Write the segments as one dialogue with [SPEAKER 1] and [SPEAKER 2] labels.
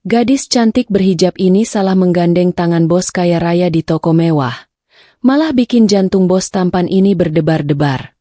[SPEAKER 1] Gadis cantik berhijab ini salah menggandeng tangan bos kaya raya di toko mewah. Malah bikin jantung bos tampan ini berdebar-debar.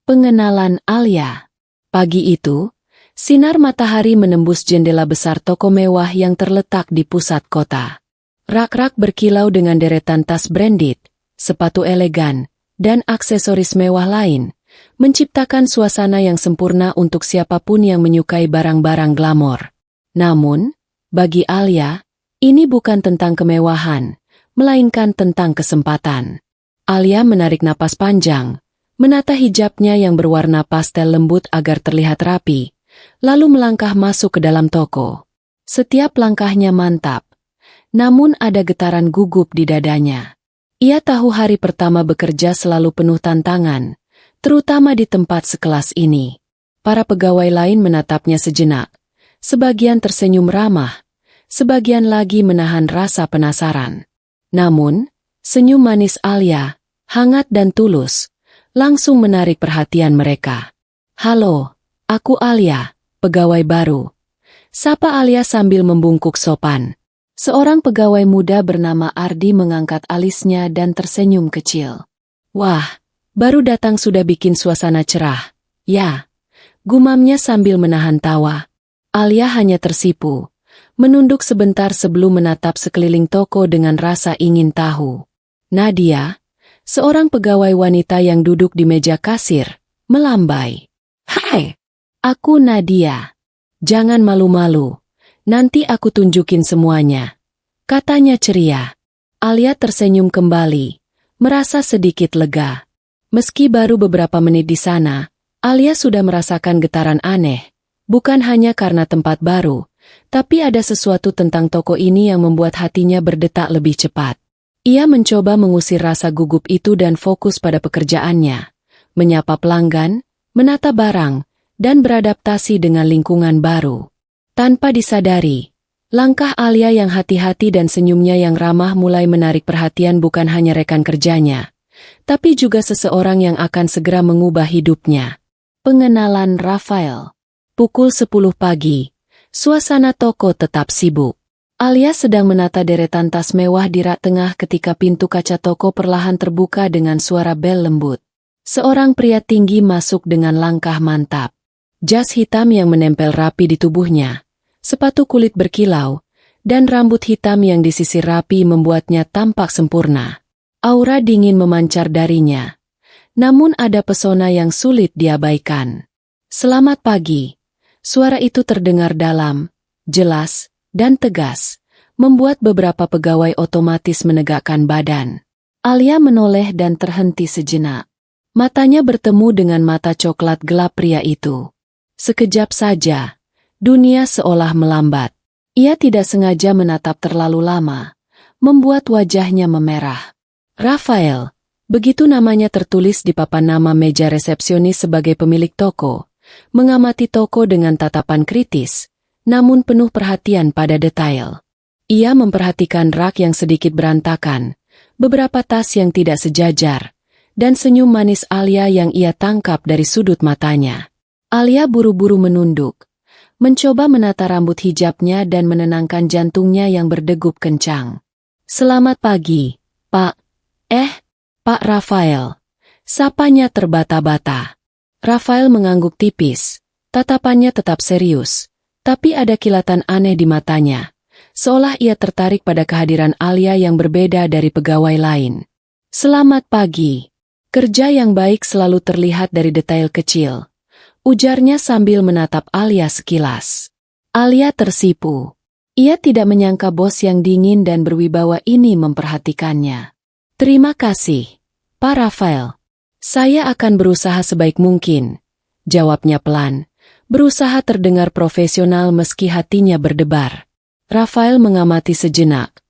[SPEAKER 1] Pengenalan Alia. Pagi itu, sinar matahari menembus jendela besar toko mewah yang terletak di pusat kota. Rak-rak berkilau dengan deretan tas branded, sepatu elegan, dan aksesoris mewah lain, menciptakan suasana yang sempurna untuk siapapun yang menyukai barang-barang glamor. Namun, bagi Alia, ini bukan tentang kemewahan, melainkan tentang kesempatan. Alia menarik napas panjang, menata hijabnya yang berwarna pastel lembut agar terlihat rapi, lalu melangkah masuk ke dalam toko. Setiap langkahnya mantap, namun ada getaran gugup di dadanya. Ia tahu hari pertama bekerja selalu penuh tantangan, terutama di tempat sekelas ini. Para pegawai lain menatapnya sejenak, sebagian tersenyum ramah, sebagian lagi menahan rasa penasaran. Namun, senyum manis Alia, hangat dan tulus, langsung menarik perhatian mereka. "Halo, aku Alia, pegawai baru," sapa Alia sambil membungkuk sopan. Seorang pegawai muda bernama Ardi mengangkat alisnya dan tersenyum kecil. "Wah, baru datang sudah bikin suasana cerah." "Ya," gumamnya sambil menahan tawa. Alia hanya tersipu, menunduk sebentar sebelum menatap sekeliling toko dengan rasa ingin tahu. Nadia, seorang pegawai wanita yang duduk di meja kasir, melambai. "Hai, aku Nadia. Jangan malu-malu, nanti aku tunjukin semuanya," katanya ceria. Alia tersenyum kembali, merasa sedikit lega. Meski baru beberapa menit di sana, Alia sudah merasakan getaran aneh, bukan hanya karena tempat baru, tapi ada sesuatu tentang toko ini yang membuat hatinya berdetak lebih cepat. Ia mencoba mengusir rasa gugup itu dan fokus pada pekerjaannya, menyapa pelanggan, menata barang, dan beradaptasi dengan lingkungan baru. Tanpa disadari, langkah Alia yang hati-hati dan senyumnya yang ramah mulai menarik perhatian bukan hanya rekan kerjanya, tapi juga seseorang yang akan segera mengubah hidupnya. Pengenalan Rafael. Pukul 10 pagi, suasana toko tetap sibuk. Alia sedang menata deretan tas mewah di rak tengah ketika pintu kaca toko perlahan terbuka dengan suara bel lembut. Seorang pria tinggi masuk dengan langkah mantap. Jas hitam yang menempel rapi di tubuhnya, sepatu kulit berkilau, dan rambut hitam yang disisir rapi membuatnya tampak sempurna. Aura dingin memancar darinya. Namun ada pesona yang sulit diabaikan. "Selamat pagi." Suara itu terdengar dalam, jelas, dan tegas, membuat beberapa pegawai otomatis menegakkan badan. Alia menoleh dan terhenti sejenak. Matanya bertemu dengan mata coklat gelap pria itu. Sekejap saja, dunia seolah melambat. Ia tidak sengaja menatap terlalu lama, membuat wajahnya memerah. Rafael, begitu namanya tertulis di papan nama meja resepsionis sebagai pemilik toko, mengamati toko dengan tatapan kritis, namun penuh perhatian pada detail. Ia memperhatikan rak yang sedikit berantakan, beberapa tas yang tidak sejajar, dan senyum manis Alia yang ia tangkap dari sudut matanya. Alia buru-buru menunduk, mencoba menata rambut hijabnya dan menenangkan jantungnya yang berdegup kencang. "Selamat pagi, Pak." Pak Rafael." Sapanya terbata-bata. Rafael mengangguk tipis, tatapannya tetap serius. Tapi ada kilatan aneh di matanya, seolah ia tertarik pada kehadiran Alia yang berbeda dari pegawai lain. "Selamat pagi." Kerja yang baik selalu terlihat dari detail kecil, ujarnya sambil menatap Alia sekilas. Alia tersipu. Ia tidak menyangka bos yang dingin dan berwibawa ini memperhatikannya. "Terima kasih, Pak Rafael. Saya akan berusaha sebaik mungkin," jawabnya pelan. Berusaha terdengar profesional meski hatinya berdebar. Rafael mengamati sejenak,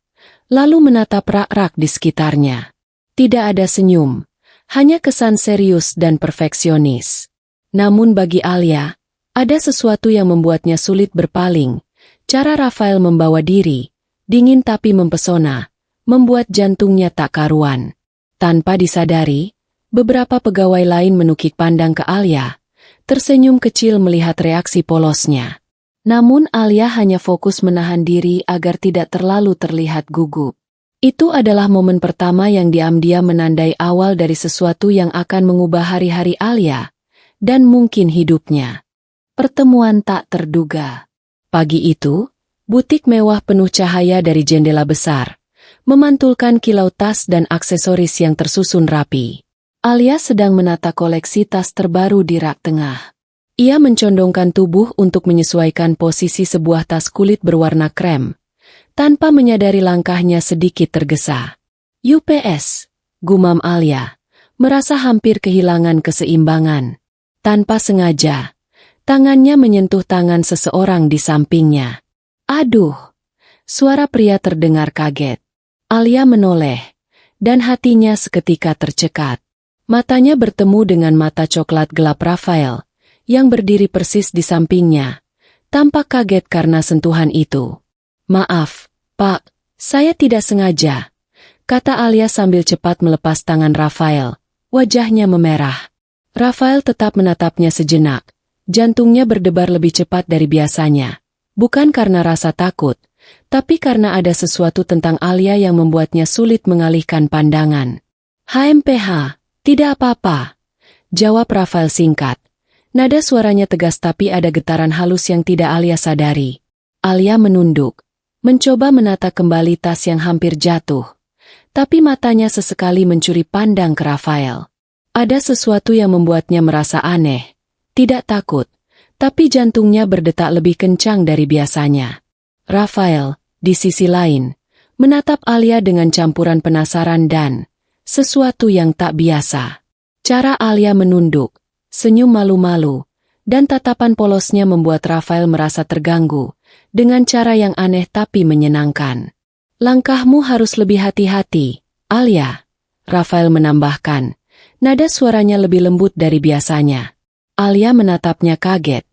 [SPEAKER 1] lalu menatap rak-rak di sekitarnya. Tidak ada senyum, hanya kesan serius dan perfeksionis. Namun bagi Alia, ada sesuatu yang membuatnya sulit berpaling. Cara Rafael membawa diri, dingin tapi mempesona, membuat jantungnya tak karuan. Tanpa disadari, Beberapa pegawai lain menukik pandang ke Alia, tersenyum kecil melihat reaksi polosnya. Namun Alia hanya fokus menahan diri agar tidak terlalu terlihat gugup. Itu adalah momen pertama yang diam-diam menandai awal dari sesuatu yang akan mengubah hari-hari Alia, dan mungkin hidupnya. Pertemuan tak terduga. Pagi itu, butik mewah penuh cahaya dari jendela besar, memantulkan kilau tas dan aksesoris yang tersusun rapi. Alia sedang menata koleksi tas terbaru di rak tengah. Ia mencondongkan tubuh untuk menyesuaikan posisi sebuah tas kulit berwarna krem, tanpa menyadari langkahnya sedikit tergesa. UPS, gumam Alia, merasa hampir kehilangan keseimbangan. Tanpa sengaja, tangannya menyentuh tangan seseorang di sampingnya. Aduh! Suara pria terdengar kaget. Alia menoleh, dan hatinya seketika tercekat. Matanya bertemu dengan mata coklat gelap Rafael, yang berdiri persis di sampingnya, tampak kaget karena sentuhan itu. Maaf, Pak, saya tidak sengaja, kata Alia sambil cepat melepas tangan Rafael, wajahnya memerah. Rafael tetap menatapnya sejenak, jantungnya berdebar lebih cepat dari biasanya, bukan karena rasa takut, tapi karena ada sesuatu tentang Alia yang membuatnya sulit mengalihkan pandangan. HMPH. Tidak apa-apa, jawab Rafael singkat. Nada suaranya tegas tapi ada getaran halus yang tidak Alia sadari. Alia menunduk, mencoba menata kembali tas yang hampir jatuh. Tapi matanya sesekali mencuri pandang ke Rafael. Ada sesuatu yang membuatnya merasa aneh, tidak takut, tapi jantungnya berdetak lebih kencang dari biasanya. Rafael, di sisi lain, menatap Alia dengan campuran penasaran dan sesuatu yang tak biasa. Cara Alia menunduk, senyum malu-malu, dan tatapan polosnya membuat Rafael merasa terganggu, dengan cara yang aneh tapi menyenangkan. Langkahmu harus lebih hati-hati, Alia, Rafael menambahkan. Nada suaranya lebih lembut dari biasanya. Alia menatapnya kaget,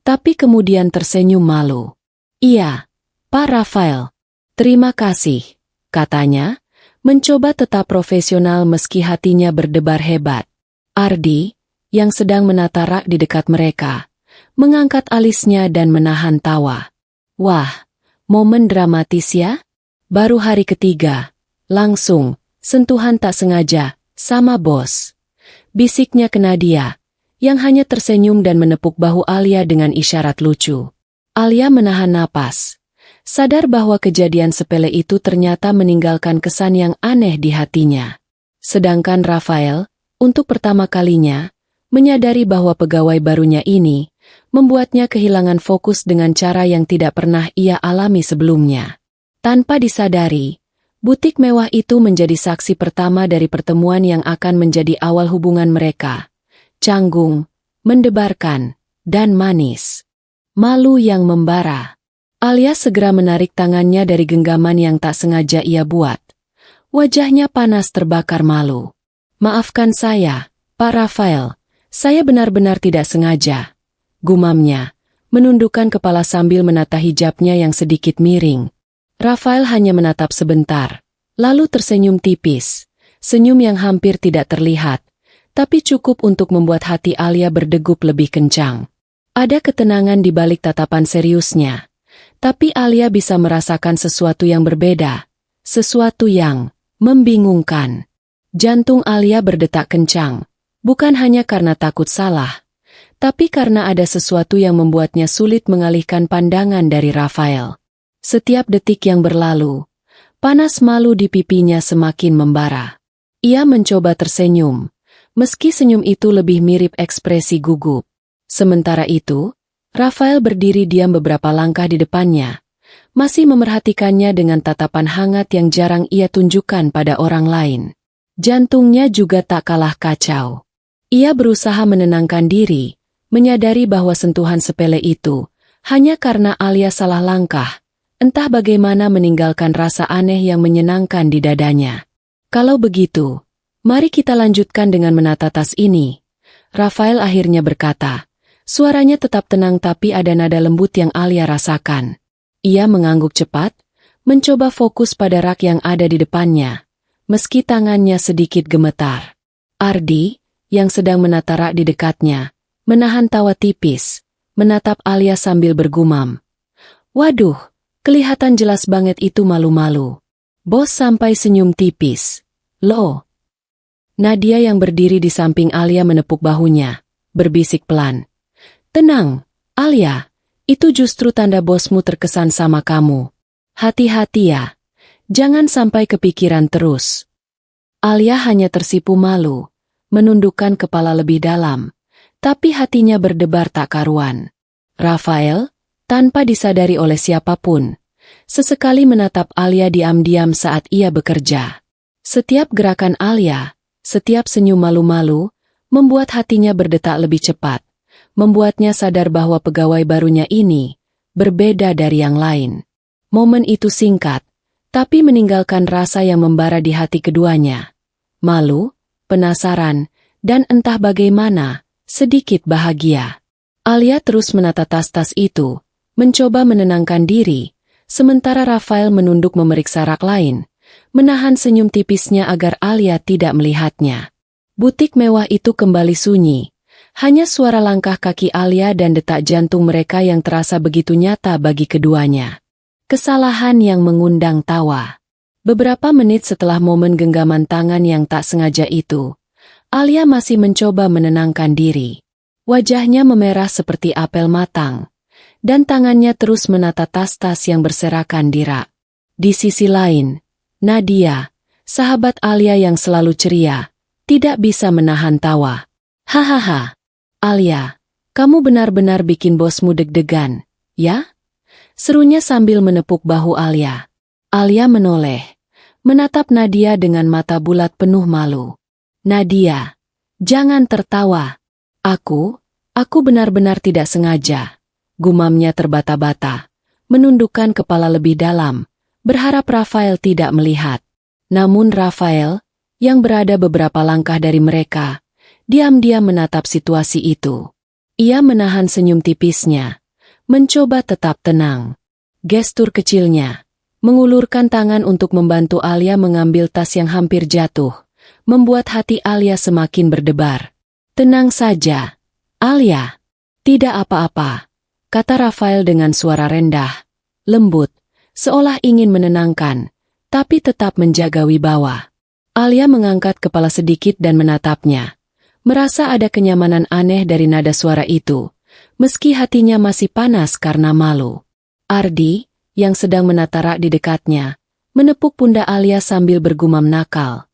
[SPEAKER 1] tapi kemudian tersenyum malu. Iya, Pak Rafael. Terima kasih, katanya, mencoba tetap profesional meski hatinya berdebar hebat. Ardi, yang sedang menata rak di dekat mereka, mengangkat alisnya dan menahan tawa. Wah, momen dramatis ya? Baru hari ketiga, langsung, sentuhan tak sengaja, sama bos. Bisiknya ke Nadia, yang hanya tersenyum dan menepuk bahu Alia dengan isyarat lucu. Alia menahan napas, sadar bahwa kejadian sepele itu ternyata meninggalkan kesan yang aneh di hatinya. Sedangkan Rafael, untuk pertama kalinya, menyadari bahwa pegawai barunya ini membuatnya kehilangan fokus dengan cara yang tidak pernah ia alami sebelumnya. Tanpa disadari, butik mewah itu menjadi saksi pertama dari pertemuan yang akan menjadi awal hubungan mereka. Canggung, mendebarkan, dan manis. Malu yang membara. Alia segera menarik tangannya dari genggaman yang tak sengaja ia buat. Wajahnya panas terbakar malu. Maafkan saya, Pak Rafael, saya benar-benar tidak sengaja. Gumamnya, menundukkan kepala sambil menata hijabnya yang sedikit miring. Rafael hanya menatap sebentar, lalu tersenyum tipis. Senyum yang hampir tidak terlihat, tapi cukup untuk membuat hati Alia berdegup lebih kencang. Ada ketenangan di balik tatapan seriusnya. Tapi Alia bisa merasakan sesuatu yang berbeda, sesuatu yang membingungkan. Jantung Alia berdetak kencang, bukan hanya karena takut salah, tapi karena ada sesuatu yang membuatnya sulit mengalihkan pandangan dari Rafael. Setiap detik yang berlalu, panas malu di pipinya semakin membara. Ia mencoba tersenyum, meski senyum itu lebih mirip ekspresi gugup. Sementara itu, Rafael berdiri diam beberapa langkah di depannya, masih memerhatikannya dengan tatapan hangat yang jarang ia tunjukkan pada orang lain. Jantungnya juga tak kalah kacau. Ia berusaha menenangkan diri, menyadari bahwa sentuhan sepele itu hanya karena Alia salah langkah, entah bagaimana meninggalkan rasa aneh yang menyenangkan di dadanya. Kalau begitu, mari kita lanjutkan dengan menata tas ini, Rafael akhirnya berkata. Suaranya tetap tenang tapi ada nada lembut yang Alia rasakan. Ia mengangguk cepat, mencoba fokus pada rak yang ada di depannya, meski tangannya sedikit gemetar. Ardi, yang sedang menata rak di dekatnya, menahan tawa tipis, menatap Alia sambil bergumam. Waduh, kelihatan jelas banget itu malu-malu. Bos sampai senyum tipis. Loh. Nadia yang berdiri di samping Alia menepuk bahunya, berbisik pelan. Tenang, Alia, itu justru tanda bosmu terkesan sama kamu. Hati-hati ya, jangan sampai kepikiran terus. Alia hanya tersipu malu, menundukkan kepala lebih dalam, tapi hatinya berdebar tak karuan. Rafael, tanpa disadari oleh siapapun, sesekali menatap Alia diam-diam saat ia bekerja. Setiap gerakan Alia, setiap senyum malu-malu, membuat hatinya berdetak lebih cepat, membuatnya sadar bahwa pegawai barunya ini berbeda dari yang lain. Momen itu singkat, tapi meninggalkan rasa yang membara di hati keduanya. Malu, penasaran, dan entah bagaimana, sedikit bahagia. Alia terus menata tas-tas itu, mencoba menenangkan diri, sementara Rafael menunduk memeriksa rak lain, menahan senyum tipisnya agar Alia tidak melihatnya. Butik mewah itu kembali sunyi, hanya suara langkah kaki Alia dan detak jantung mereka yang terasa begitu nyata bagi keduanya. Kesalahan yang mengundang tawa. Beberapa menit setelah momen genggaman tangan yang tak sengaja itu, Alia masih mencoba menenangkan diri. Wajahnya memerah seperti apel matang, dan tangannya terus menata tas-tas yang berserakan di rak. Di sisi lain, Nadia, sahabat Alia yang selalu ceria, tidak bisa menahan tawa. Hahaha, Alia, kamu benar-benar bikin bosmu deg-degan, ya? Serunya sambil menepuk bahu Alia. Alia menoleh, menatap Nadia dengan mata bulat penuh malu. Nadia, jangan tertawa. Aku benar-benar tidak sengaja. Gumamnya terbata-bata, menundukkan kepala lebih dalam, berharap Rafael tidak melihat. Namun Rafael, yang berada beberapa langkah dari mereka, diam-diam menatap situasi itu. Ia menahan senyum tipisnya, mencoba tetap tenang. Gestur kecilnya, mengulurkan tangan untuk membantu Alia mengambil tas yang hampir jatuh, membuat hati Alia semakin berdebar. Tenang saja, Alia. Tidak apa-apa, kata Rafael dengan suara rendah, lembut, seolah ingin menenangkan, tapi tetap menjaga wibawa. Alia mengangkat kepala sedikit dan menatapnya, merasa ada kenyamanan aneh dari nada suara itu, meski hatinya masih panas karena malu. Ardi, yang sedang menata rak di dekatnya, menepuk pundak Alia sambil bergumam nakal.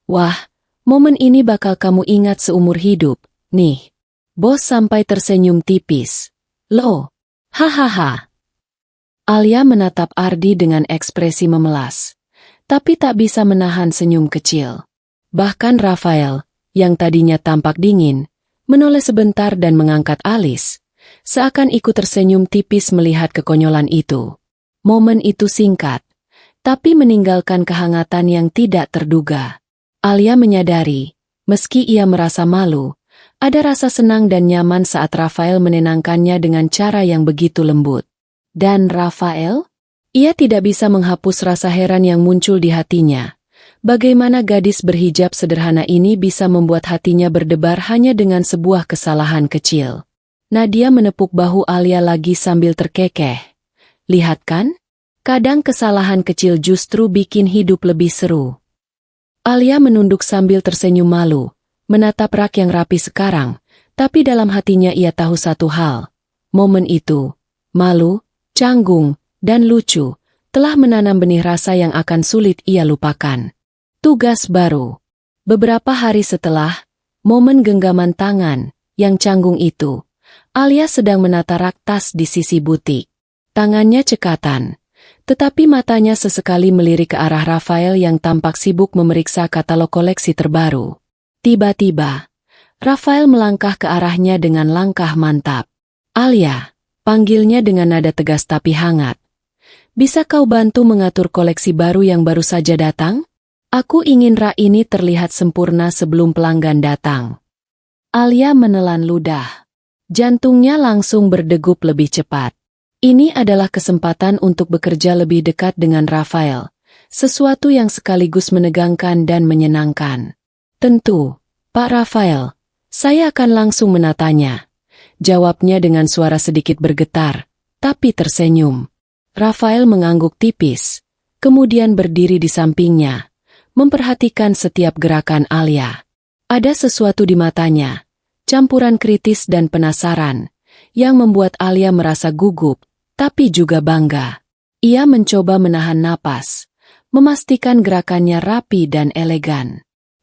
[SPEAKER 1] Wah, momen ini bakal kamu ingat seumur hidup, nih. Bos sampai tersenyum tipis. Loh, hahaha. Alia menatap Ardi dengan ekspresi memelas, tapi tak bisa menahan senyum kecil. Bahkan Rafael, yang tadinya tampak dingin, menoleh sebentar dan mengangkat alis, seakan ikut tersenyum tipis melihat kekonyolan itu. Momen itu singkat, tapi meninggalkan kehangatan yang tidak terduga. Alia menyadari, meski ia merasa malu, ada rasa senang dan nyaman saat Rafael menenangkannya dengan cara yang begitu lembut. Dan Rafael? Ia tidak bisa menghapus rasa heran yang muncul di hatinya. Bagaimana gadis berhijab sederhana ini bisa membuat hatinya berdebar hanya dengan sebuah kesalahan kecil. Nadia menepuk bahu Alia lagi sambil terkekeh. Lihat kan? Kadang kesalahan kecil justru bikin hidup lebih seru. Alia menunduk sambil tersenyum malu, menatap rak yang rapi sekarang, tapi dalam hatinya ia tahu satu hal. Momen itu, malu, canggung, dan lucu, telah menanam benih rasa yang akan sulit ia lupakan. Tugas baru. Beberapa hari setelah momen genggaman tangan yang canggung itu, Alia sedang menata rak tas di sisi butik. Tangannya cekatan, tetapi matanya sesekali melirik ke arah Rafael yang tampak sibuk memeriksa katalog koleksi terbaru. Tiba-tiba, Rafael melangkah ke arahnya dengan langkah mantap. Alia, panggilnya dengan nada tegas tapi hangat. Bisa kau bantu mengatur koleksi baru yang baru saja datang? Aku ingin rak ini terlihat sempurna sebelum pelanggan datang. Alia menelan ludah. Jantungnya langsung berdegup lebih cepat. Ini adalah kesempatan untuk bekerja lebih dekat dengan Rafael, sesuatu yang sekaligus menegangkan dan menyenangkan. Tentu, Pak Rafael, saya akan langsung menatanya. Jawabnya dengan suara sedikit bergetar, tapi tersenyum. Rafael mengangguk tipis, kemudian berdiri di sampingnya, memperhatikan setiap gerakan Alia. Ada sesuatu di matanya, campuran kritis dan penasaran, yang membuat Alia merasa gugup, tapi juga bangga. Ia mencoba menahan napas, memastikan gerakannya rapi dan elegan.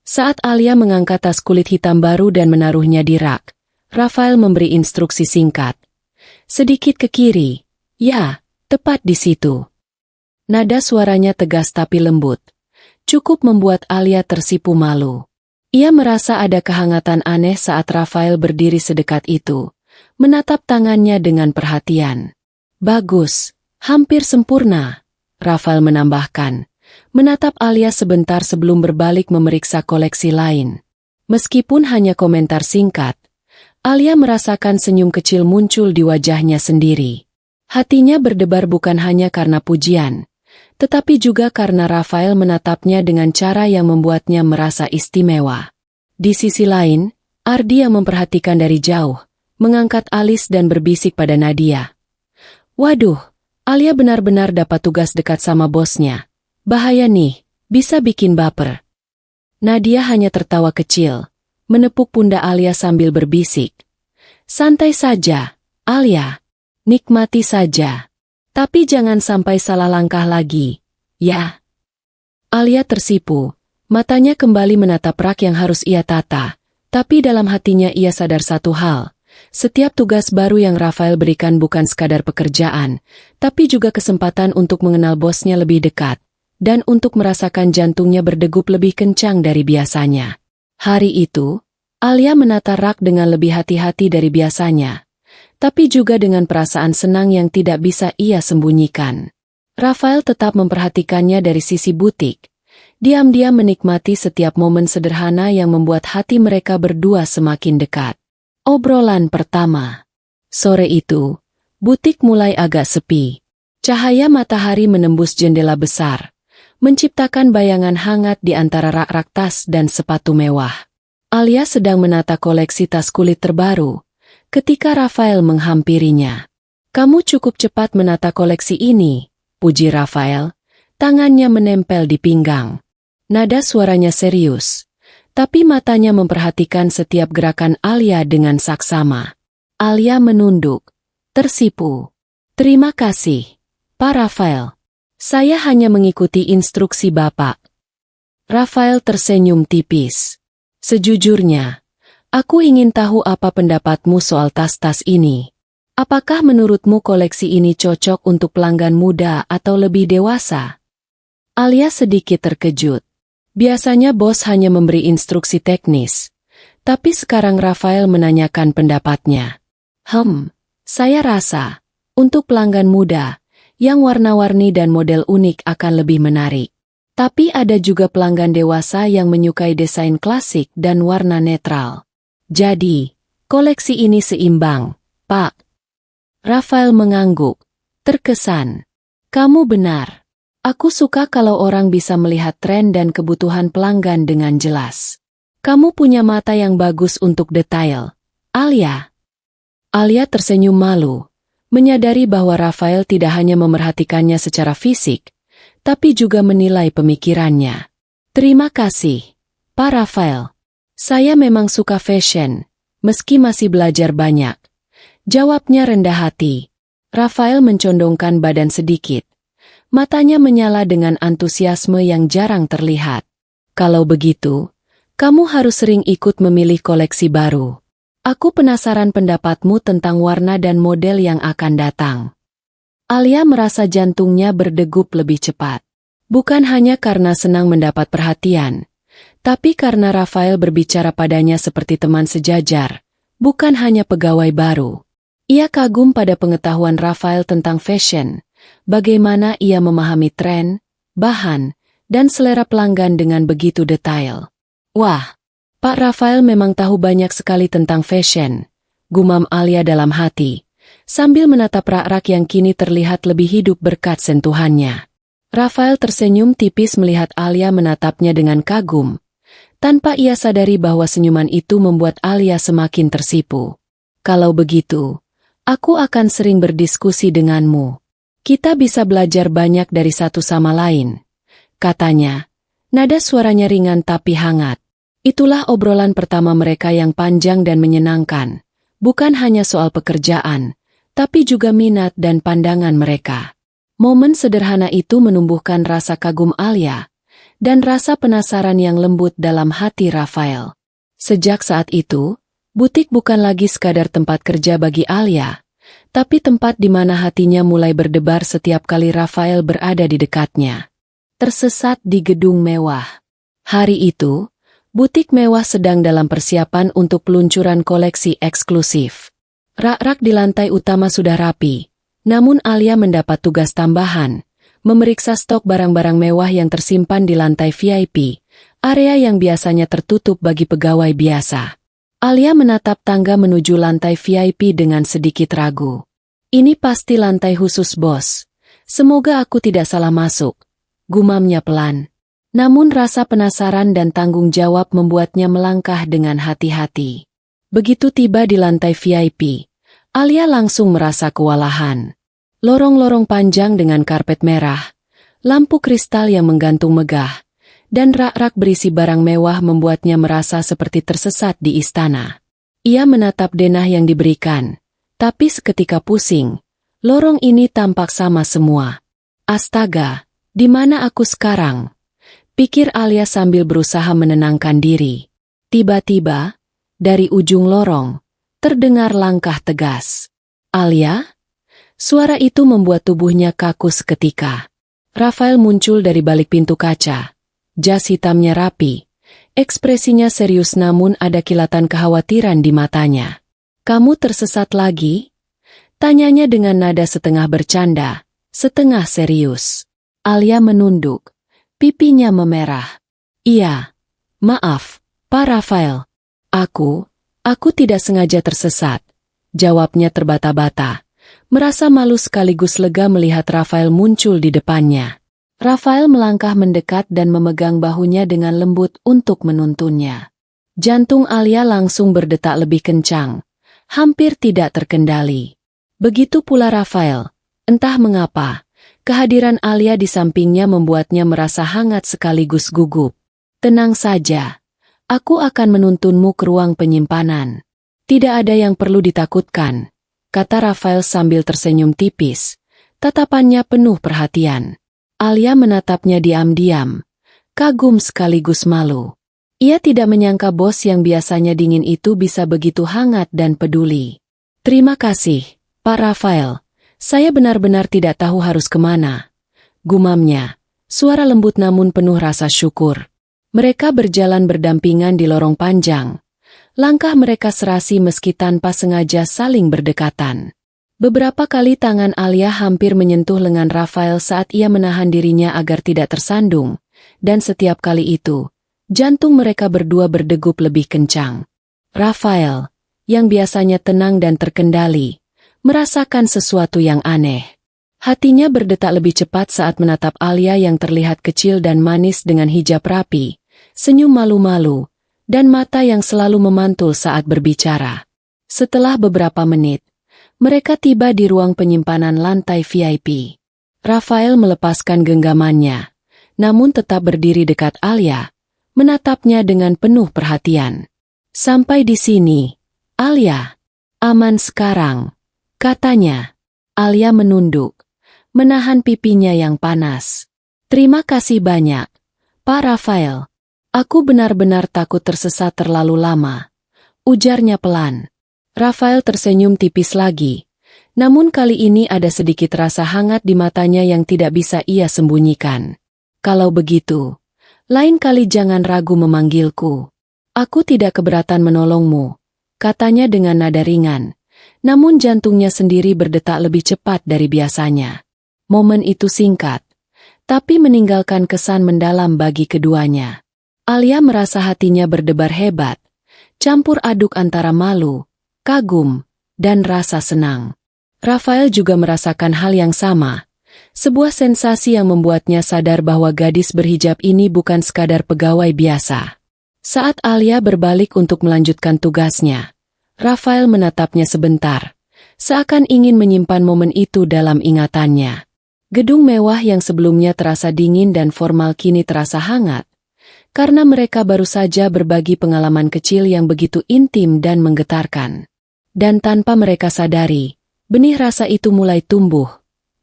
[SPEAKER 1] Saat Alia mengangkat tas kulit hitam baru dan menaruhnya di rak, Rafael memberi instruksi singkat. Sedikit ke kiri, ya, tepat di situ. Nada suaranya tegas tapi lembut, cukup membuat Alia tersipu malu. Ia merasa ada kehangatan aneh saat Rafael berdiri sedekat itu, menatap tangannya dengan perhatian. Bagus, hampir sempurna, Rafael menambahkan, menatap Alia sebentar sebelum berbalik memeriksa koleksi lain. Meskipun hanya komentar singkat, Alia merasakan senyum kecil muncul di wajahnya sendiri. Hatinya berdebar bukan hanya karena pujian, tetapi juga karena Rafael menatapnya dengan cara yang membuatnya merasa istimewa. Di sisi lain, Ardi yang memperhatikan dari jauh, mengangkat alis dan berbisik pada Nadia. Waduh, Alia benar-benar dapat tugas dekat sama bosnya. Bahaya nih, bisa bikin baper. Nadia hanya tertawa kecil, menepuk pundak Alia sambil berbisik. Santai saja, Alia. Nikmati saja. Tapi jangan sampai salah langkah lagi, ya. Alia tersipu, matanya kembali menatap rak yang harus ia tata, tapi dalam hatinya ia sadar satu hal. Setiap tugas baru yang Rafael berikan bukan sekadar pekerjaan, tapi juga kesempatan untuk mengenal bosnya lebih dekat, dan untuk merasakan jantungnya berdegup lebih kencang dari biasanya. Hari itu, Alia menata rak dengan lebih hati-hati dari biasanya, tapi juga dengan perasaan senang yang tidak bisa ia sembunyikan. Rafael tetap memperhatikannya dari sisi butik, diam-diam menikmati setiap momen sederhana yang membuat hati mereka berdua semakin dekat. Obrolan pertama. Sore itu, butik mulai agak sepi. Cahaya matahari menembus jendela besar, menciptakan bayangan hangat di antara rak-rak tas dan sepatu mewah. Alia sedang menata koleksi tas kulit terbaru, ketika Rafael menghampirinya. Kamu cukup cepat menata koleksi ini, puji Rafael, tangannya menempel di pinggang. Nada suaranya serius, tapi matanya memperhatikan setiap gerakan Alia dengan saksama. Alia menunduk, tersipu. Terima kasih, Pak Rafael. Saya hanya mengikuti instruksi Bapak. Rafael tersenyum tipis. Sejujurnya, aku ingin tahu apa pendapatmu soal tas-tas ini. Apakah menurutmu koleksi ini cocok untuk pelanggan muda atau lebih dewasa? Alia sedikit terkejut. Biasanya bos hanya memberi instruksi teknis, tapi sekarang Rafael menanyakan pendapatnya. Saya rasa, untuk pelanggan muda, yang warna-warni dan model unik akan lebih menarik. Tapi ada juga pelanggan dewasa yang menyukai desain klasik dan warna netral. Jadi, koleksi ini seimbang, Pak. Rafael mengangguk, terkesan. Kamu benar. Aku suka kalau orang bisa melihat tren dan kebutuhan pelanggan dengan jelas. Kamu punya mata yang bagus untuk detail, Alia. Alia tersenyum malu, menyadari bahwa Rafael tidak hanya memerhatikannya secara fisik, tapi juga menilai pemikirannya. Terima kasih, Pak Rafael. Saya memang suka fashion, meski masih belajar banyak. Jawabnya rendah hati. Rafael mencondongkan badan sedikit. Matanya menyala dengan antusiasme yang jarang terlihat. Kalau begitu, kamu harus sering ikut memilih koleksi baru. Aku penasaran pendapatmu tentang warna dan model yang akan datang. Alia merasa jantungnya berdegup lebih cepat. Bukan hanya karena senang mendapat perhatian, tapi karena Rafael berbicara padanya seperti teman sejajar, bukan hanya pegawai baru. Ia kagum pada pengetahuan Rafael tentang fashion, bagaimana ia memahami tren, bahan, dan selera pelanggan dengan begitu detail. Wah, Pak Rafael memang tahu banyak sekali tentang fashion, gumam Alia dalam hati, sambil menatap rak-rak yang kini terlihat lebih hidup berkat sentuhannya. Rafael tersenyum tipis melihat Alia menatapnya dengan kagum, tanpa ia sadari bahwa senyuman itu membuat Alia semakin tersipu. Kalau begitu, aku akan sering berdiskusi denganmu. Kita bisa belajar banyak dari satu sama lain, katanya. Nada suaranya ringan tapi hangat. Itulah obrolan pertama mereka yang panjang dan menyenangkan. Bukan hanya soal pekerjaan, tapi juga minat dan pandangan mereka. Momen sederhana itu menumbuhkan rasa kagum Alia dan rasa penasaran yang lembut dalam hati Rafael. Sejak saat itu, butik bukan lagi sekadar tempat kerja bagi Alia, tapi tempat di mana hatinya mulai berdebar setiap kali Rafael berada di dekatnya. Tersesat di gedung mewah. Hari itu, butik mewah sedang dalam persiapan untuk peluncuran koleksi eksklusif. Rak-rak di lantai utama sudah rapi, namun Alia mendapat tugas tambahan, memeriksa stok barang-barang mewah yang tersimpan di lantai VIP, area yang biasanya tertutup bagi pegawai biasa. Alia menatap tangga menuju lantai VIP dengan sedikit ragu. Ini pasti lantai khusus bos. Semoga aku tidak salah masuk, gumamnya pelan. Namun rasa penasaran dan tanggung jawab membuatnya melangkah dengan hati-hati. Begitu tiba di lantai VIP, Alia langsung merasa kewalahan. Lorong-lorong panjang dengan karpet merah, lampu kristal yang menggantung megah, dan rak-rak berisi barang mewah membuatnya merasa seperti tersesat di istana. Ia menatap denah yang diberikan, tapi seketika pusing. Lorong ini tampak sama semua. Astaga, di mana aku sekarang? Pikir Alia sambil berusaha menenangkan diri. Tiba-tiba, dari ujung lorong, terdengar langkah tegas. Alia? Suara itu membuat tubuhnya kaku seketika. Rafael muncul dari balik pintu kaca. Jas hitamnya rapi. Ekspresinya serius namun ada kilatan kekhawatiran di matanya. Kamu tersesat lagi? Tanyanya dengan nada setengah bercanda, setengah serius. Alia menunduk. Pipinya memerah. Iya. Maaf, Pak Rafael. Aku tidak sengaja tersesat. Jawabnya terbata-bata. Merasa malu sekaligus lega melihat Rafael muncul di depannya. Rafael melangkah mendekat dan memegang bahunya dengan lembut untuk menuntunnya. Jantung Alia langsung berdetak lebih kencang, hampir tidak terkendali. Begitu pula Rafael. Entah mengapa, kehadiran Alia di sampingnya membuatnya merasa hangat sekaligus gugup. Tenang saja, aku akan menuntunmu ke ruang penyimpanan. Tidak ada yang perlu ditakutkan, kata Rafael sambil tersenyum tipis. Tatapannya penuh perhatian. Alia menatapnya diam-diam, kagum sekaligus malu. Ia tidak menyangka bos yang biasanya dingin itu bisa begitu hangat dan peduli. Terima kasih, Pak Rafael. Saya benar-benar tidak tahu harus kemana. Gumamnya, suara lembut namun penuh rasa syukur. Mereka berjalan berdampingan di lorong panjang. Langkah mereka serasi meski tanpa sengaja saling berdekatan. Beberapa kali tangan Alia hampir menyentuh lengan Rafael saat ia menahan dirinya agar tidak tersandung, dan setiap kali itu, jantung mereka berdua berdegup lebih kencang. Rafael, yang biasanya tenang dan terkendali, merasakan sesuatu yang aneh. Hatinya berdetak lebih cepat saat menatap Alia yang terlihat kecil dan manis dengan hijab rapi, senyum malu-malu, dan mata yang selalu memantul saat berbicara. Setelah beberapa menit, mereka tiba di ruang penyimpanan lantai VIP. Rafael melepaskan genggamannya, namun tetap berdiri dekat Alia, menatapnya dengan penuh perhatian. Sampai di sini, Alia, aman sekarang, katanya. Alia menunduk, menahan pipinya yang panas. Terima kasih banyak, Pak Rafael. Aku benar-benar takut tersesat terlalu lama, ujarnya pelan. Rafael tersenyum tipis lagi, namun kali ini ada sedikit rasa hangat di matanya yang tidak bisa ia sembunyikan. Kalau begitu, lain kali jangan ragu memanggilku. Aku tidak keberatan menolongmu, katanya dengan nada ringan, namun jantungnya sendiri berdetak lebih cepat dari biasanya. Momen itu singkat, tapi meninggalkan kesan mendalam bagi keduanya. Alia merasa hatinya berdebar hebat, campur aduk antara malu, kagum, dan rasa senang. Rafael juga merasakan hal yang sama, sebuah sensasi yang membuatnya sadar bahwa gadis berhijab ini bukan sekadar pegawai biasa. Saat Alia berbalik untuk melanjutkan tugasnya, Rafael menatapnya sebentar, seakan ingin menyimpan momen itu dalam ingatannya. Gedung mewah yang sebelumnya terasa dingin dan formal kini terasa hangat, karena mereka baru saja berbagi pengalaman kecil yang begitu intim dan menggetarkan. Dan tanpa mereka sadari, benih rasa itu mulai tumbuh.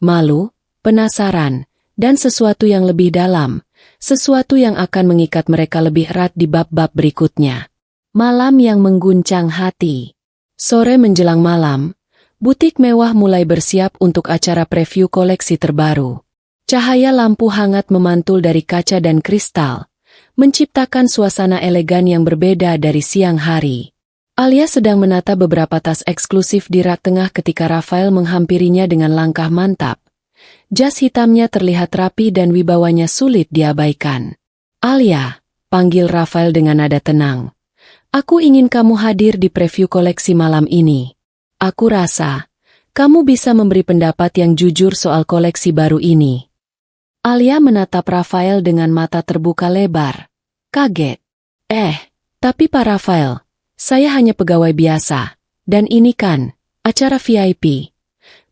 [SPEAKER 1] Malu, penasaran, dan sesuatu yang lebih dalam, sesuatu yang akan mengikat mereka lebih erat di bab-bab berikutnya. Malam yang mengguncang hati. Sore menjelang malam, butik mewah mulai bersiap untuk acara preview koleksi terbaru. Cahaya lampu hangat memantul dari kaca dan kristal, menciptakan suasana elegan yang berbeda dari siang hari. Alia sedang menata beberapa tas eksklusif di rak tengah ketika Rafael menghampirinya dengan langkah mantap. Jas hitamnya terlihat rapi dan wibawanya sulit diabaikan. "Alia," panggil Rafael dengan nada tenang. "Aku ingin kamu hadir di preview koleksi malam ini. Aku rasa kamu bisa memberi pendapat yang jujur soal koleksi baru ini." Alia menatap Rafael dengan mata terbuka lebar. Kaget. Tapi Pak Rafael, saya hanya pegawai biasa, dan ini kan acara VIP."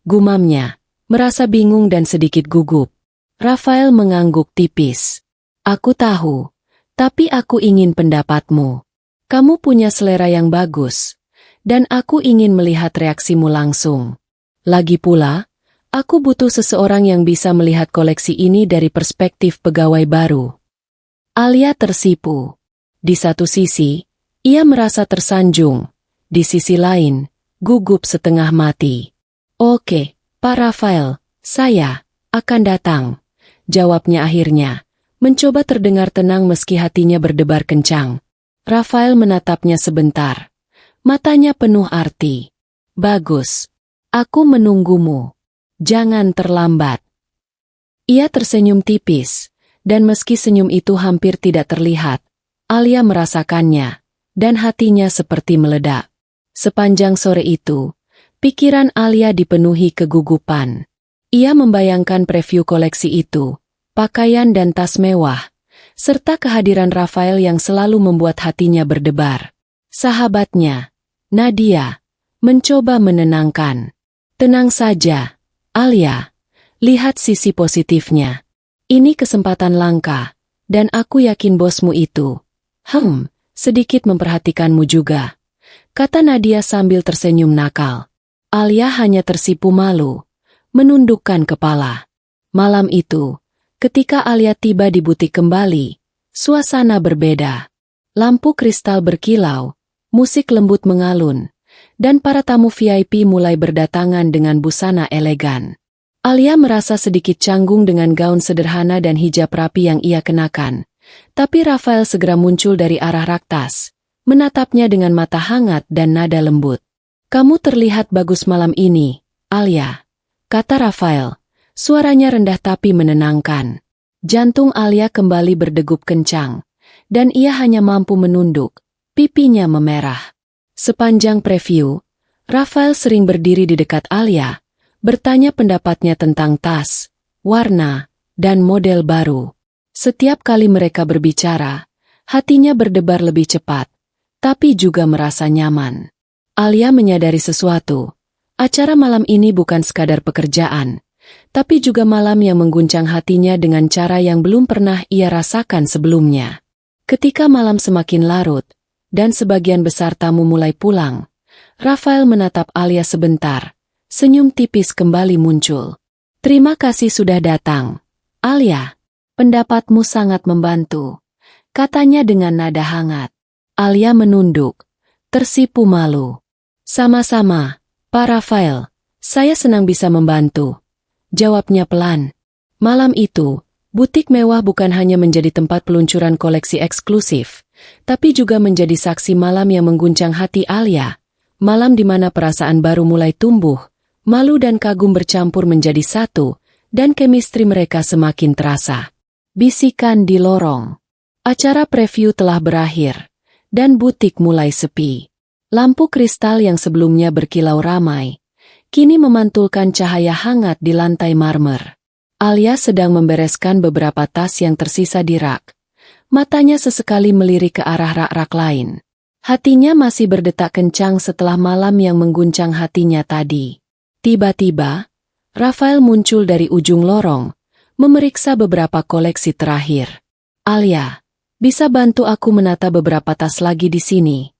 [SPEAKER 1] Gumamnya, merasa bingung dan sedikit gugup. Rafael mengangguk tipis. "Aku tahu, tapi aku ingin pendapatmu. Kamu punya selera yang bagus, dan aku ingin melihat reaksimu langsung. Lagi pula, aku butuh seseorang yang bisa melihat koleksi ini dari perspektif pegawai baru." Alia tersipu. Di satu sisi, ia merasa tersanjung. Di sisi lain, gugup setengah mati. "Oke, Pak Rafael, saya akan datang," jawabnya akhirnya, mencoba terdengar tenang meski hatinya berdebar kencang. Rafael menatapnya sebentar. Matanya penuh arti. "Bagus. Aku menunggumu. Jangan terlambat." Ia tersenyum tipis, dan meski senyum itu hampir tidak terlihat, Alia merasakannya, dan hatinya seperti meledak. Sepanjang sore itu, pikiran Alia dipenuhi kegugupan. Ia membayangkan preview koleksi itu, pakaian dan tas mewah, serta kehadiran Rafael yang selalu membuat hatinya berdebar. Sahabatnya, Nadia, mencoba menenangkan. "Tenang saja, Alia. Lihat sisi positifnya. Ini kesempatan langka, dan aku yakin bosmu itu sedikit memperhatikanmu juga," kata Nadia sambil tersenyum nakal. Alia hanya tersipu malu, menundukkan kepala. Malam itu, ketika Alia tiba di butik kembali, suasana berbeda. Lampu kristal berkilau, musik lembut mengalun, dan para tamu VIP mulai berdatangan dengan busana elegan. Alia merasa sedikit canggung dengan gaun sederhana dan hijab rapi yang ia kenakan, tapi Rafael segera muncul dari arah rak tas, menatapnya dengan mata hangat dan nada lembut. "Kamu terlihat bagus malam ini, Alia," kata Rafael. Suaranya rendah tapi menenangkan. Jantung Alia kembali berdegup kencang, dan ia hanya mampu menunduk, pipinya memerah. Sepanjang preview, Rafael sering berdiri di dekat Alia, bertanya pendapatnya tentang tas, warna, dan model baru. Setiap kali mereka berbicara, hatinya berdebar lebih cepat, tapi juga merasa nyaman. Alia menyadari sesuatu. Acara malam ini bukan sekadar pekerjaan, tapi juga malam yang mengguncang hatinya dengan cara yang belum pernah ia rasakan sebelumnya. Ketika malam semakin larut, dan sebagian besar tamu mulai pulang, Rafael menatap Alia sebentar. Senyum tipis kembali muncul. "Terima kasih sudah datang, Alia. Pendapatmu sangat membantu," katanya dengan nada hangat. Alia menunduk, tersipu malu. "Sama-sama, Pak Rafael. Saya senang bisa membantu," jawabnya pelan. Malam itu, butik mewah bukan hanya menjadi tempat peluncuran koleksi eksklusif, tapi juga menjadi saksi malam yang mengguncang hati Alia. Malam di mana perasaan baru mulai tumbuh, malu dan kagum bercampur menjadi satu, dan chemistry mereka semakin terasa. Bisikan di lorong. Acara preview telah berakhir, dan butik mulai sepi. Lampu kristal yang sebelumnya berkilau ramai, kini memantulkan cahaya hangat di lantai marmer. Alia sedang membereskan beberapa tas yang tersisa di rak. Matanya sesekali melirik ke arah rak-rak lain. Hatinya masih berdetak kencang setelah malam yang mengguncang hatinya tadi. Tiba-tiba, Rafael muncul dari ujung lorong, memeriksa beberapa koleksi terakhir. "Alia, bisa bantu aku menata beberapa tas lagi di sini?"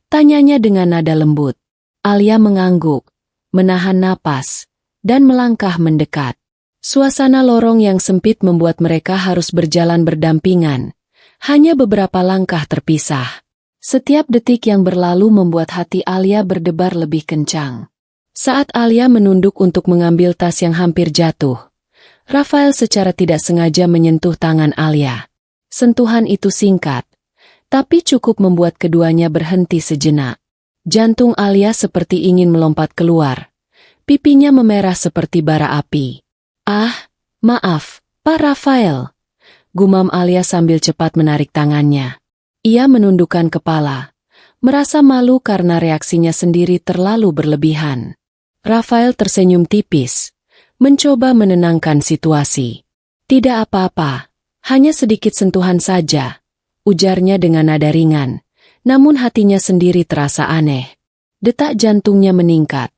[SPEAKER 1] Tanyanya dengan nada lembut. Alia mengangguk, menahan napas, dan melangkah mendekat. Suasana lorong yang sempit membuat mereka harus berjalan berdampingan, hanya beberapa langkah terpisah. Setiap detik yang berlalu membuat hati Alia berdebar lebih kencang. Saat Alia menunduk untuk mengambil tas yang hampir jatuh, Rafael secara tidak sengaja menyentuh tangan Alia. Sentuhan itu singkat, tapi cukup membuat keduanya berhenti sejenak. Jantung Alia seperti ingin melompat keluar. Pipinya memerah seperti bara api. "Ah, maaf, Pak Rafael," gumam Alia sambil cepat menarik tangannya. Ia menundukkan kepala, merasa malu karena reaksinya sendiri terlalu berlebihan. Rafael tersenyum tipis, mencoba menenangkan situasi. "Tidak apa-apa, hanya sedikit sentuhan saja," ujarnya dengan nada ringan, namun hatinya sendiri terasa aneh. Detak jantungnya meningkat,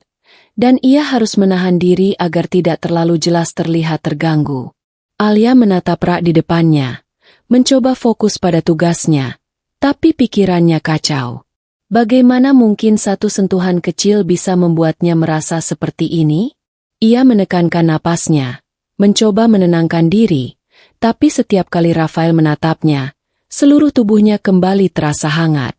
[SPEAKER 1] dan ia harus menahan diri agar tidak terlalu jelas terlihat terganggu. Alia menatap rak di depannya, mencoba fokus pada tugasnya, tapi pikirannya kacau. Bagaimana mungkin satu sentuhan kecil bisa membuatnya merasa seperti ini? Ia menekankan napasnya, mencoba menenangkan diri, tapi setiap kali Rafael menatapnya, seluruh tubuhnya kembali terasa hangat.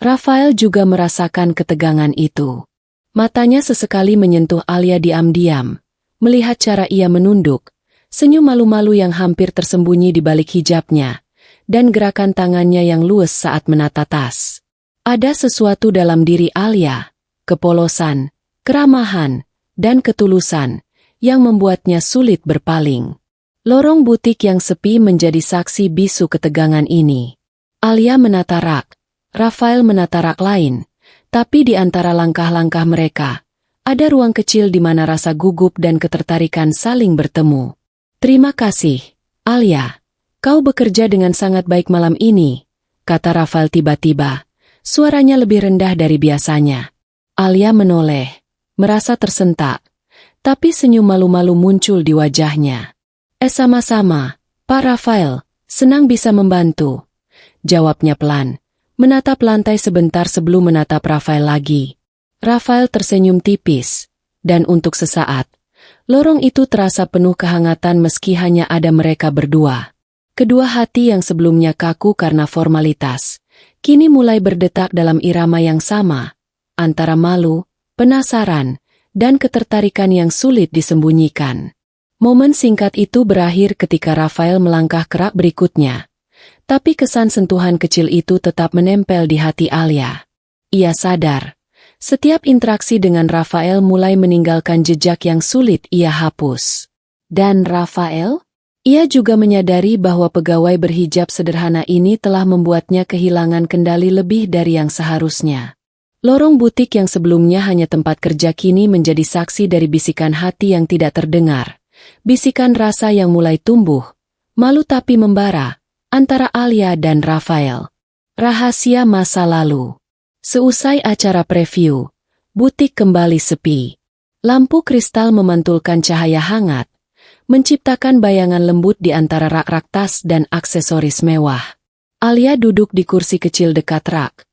[SPEAKER 1] Rafael juga merasakan ketegangan itu. Matanya sesekali menyentuh Alia diam-diam, melihat cara ia menunduk, senyum malu-malu yang hampir tersembunyi di balik hijabnya, dan gerakan tangannya yang luwes saat menata tas. Ada sesuatu dalam diri Alia, kepolosan, keramahan, dan ketulusan, yang membuatnya sulit berpaling. Lorong butik yang sepi menjadi saksi bisu ketegangan ini. Alia menata rak, Rafael menata rak lain. Tapi di antara langkah-langkah mereka, ada ruang kecil di mana rasa gugup dan ketertarikan saling bertemu. "Terima kasih, Alia. Kau bekerja dengan sangat baik malam ini," kata Rafael tiba-tiba. Suaranya lebih rendah dari biasanya. Alia menoleh, merasa tersentak, tapi senyum malu-malu muncul di wajahnya. Sama-sama, Pak Rafael, senang bisa membantu," jawabnya pelan. Menatap lantai sebentar sebelum menatap Rafael lagi. Rafael tersenyum tipis, dan untuk sesaat, lorong itu terasa penuh kehangatan meski hanya ada mereka berdua. Kedua hati yang sebelumnya kaku karena formalitas, kini mulai berdetak dalam irama yang sama, antara malu, penasaran, dan ketertarikan yang sulit disembunyikan. Momen singkat itu berakhir ketika Rafael melangkah ke rak berikutnya. Tapi kesan sentuhan kecil itu tetap menempel di hati Alia. Ia sadar, setiap interaksi dengan Rafael mulai meninggalkan jejak yang sulit ia hapus. Dan Rafael? Ia juga menyadari bahwa pegawai berhijab sederhana ini telah membuatnya kehilangan kendali lebih dari yang seharusnya. Lorong butik yang sebelumnya hanya tempat kerja kini menjadi saksi dari bisikan hati yang tidak terdengar. Bisikan rasa yang mulai tumbuh, malu tapi membara, antara Alia dan Rafael. Rahasia masa lalu. Seusai acara preview, butik kembali sepi. Lampu kristal memantulkan cahaya hangat, menciptakan bayangan lembut di antara rak-rak tas dan aksesoris mewah. Alia duduk di kursi kecil dekat rak,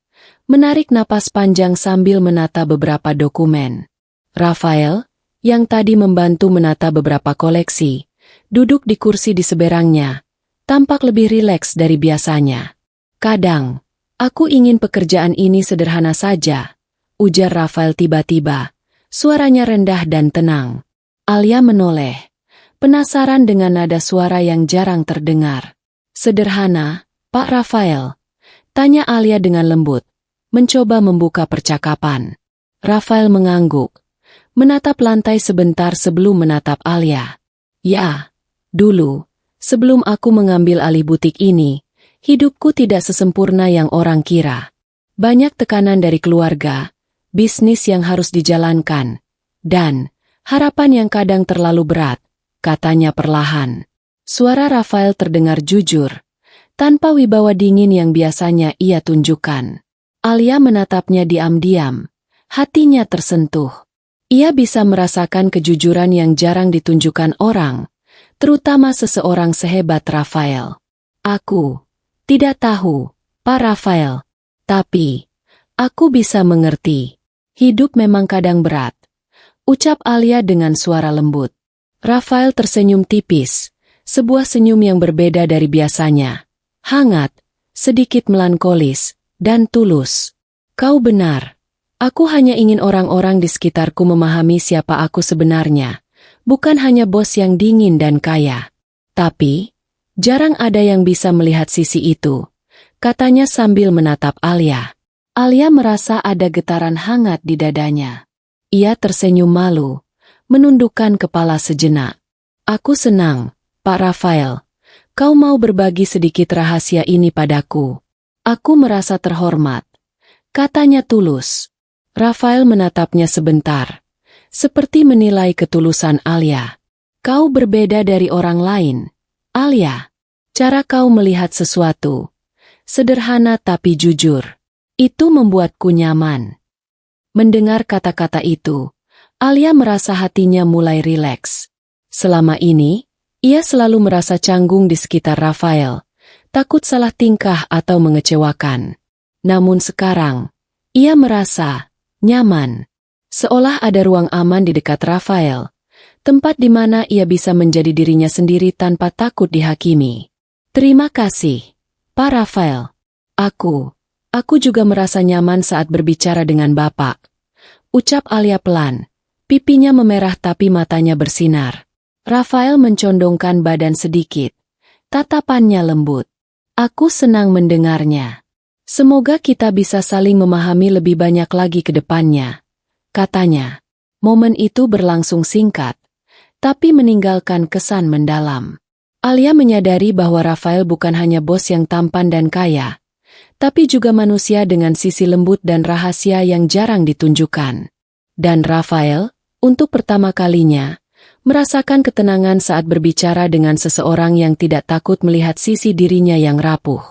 [SPEAKER 1] menarik napas panjang sambil menata beberapa dokumen. Rafael, yang tadi membantu menata beberapa koleksi, duduk di kursi di seberangnya, tampak lebih rileks dari biasanya. "Kadang, aku ingin pekerjaan ini sederhana saja," ujar Rafael tiba-tiba, suaranya rendah dan tenang. Alia menoleh, penasaran dengan nada suara yang jarang terdengar. "Sederhana, Pak Rafael?" tanya Alia dengan lembut, mencoba membuka percakapan. Rafael mengangguk, menatap lantai sebentar sebelum menatap Alia. "Ya, dulu. Sebelum aku mengambil alih butik ini, hidupku tidak sesempurna yang orang kira. Banyak tekanan dari keluarga, bisnis yang harus dijalankan, dan harapan yang kadang terlalu berat," katanya perlahan. Suara Rafael terdengar jujur, tanpa wibawa dingin yang biasanya ia tunjukkan. Alia menatapnya diam-diam. Hatinya tersentuh. Ia bisa merasakan kejujuran yang jarang ditunjukkan orang, terutama seseorang sehebat Rafael. Aku tidak tahu, Pak Rafael. Tapi, aku bisa mengerti. Hidup memang kadang berat. Ucap Alia dengan suara lembut. Rafael tersenyum tipis, sebuah senyum yang berbeda dari biasanya. Hangat, sedikit melankolis, dan tulus. Kau benar. Aku hanya ingin orang-orang di sekitarku memahami siapa aku sebenarnya, bukan hanya bos yang dingin dan kaya. Tapi, jarang ada yang bisa melihat sisi itu, katanya sambil menatap Alia. Alia merasa ada getaran hangat di dadanya. Ia tersenyum malu, menundukkan kepala sejenak. Aku senang, Pak Rafael. Kau mau berbagi sedikit rahasia ini padaku. Aku merasa terhormat, katanya tulus. Rafael menatapnya sebentar, seperti menilai ketulusan Alia. Kau berbeda dari orang lain, Alia. Cara kau melihat sesuatu, sederhana tapi jujur. Itu membuatku nyaman. Mendengar kata-kata itu, Alia merasa hatinya mulai rileks. Selama ini, ia selalu merasa canggung di sekitar Rafael, takut salah tingkah atau mengecewakan. Namun sekarang, ia merasa nyaman. Seolah ada ruang aman di dekat Rafael, tempat di mana ia bisa menjadi dirinya sendiri tanpa takut dihakimi. Terima kasih, Pak Rafael. Aku juga merasa nyaman saat berbicara dengan Bapak. Ucap Alia pelan, pipinya memerah tapi matanya bersinar. Rafael mencondongkan badan sedikit, tatapannya lembut. Aku senang mendengarnya. Semoga kita bisa saling memahami lebih banyak lagi ke depannya, katanya. Momen itu berlangsung singkat, tapi meninggalkan kesan mendalam. Alia menyadari bahwa Rafael bukan hanya bos yang tampan dan kaya, tapi juga manusia dengan sisi lembut dan rahasia yang jarang ditunjukkan. Dan Rafael, untuk pertama kalinya, merasakan ketenangan saat berbicara dengan seseorang yang tidak takut melihat sisi dirinya yang rapuh.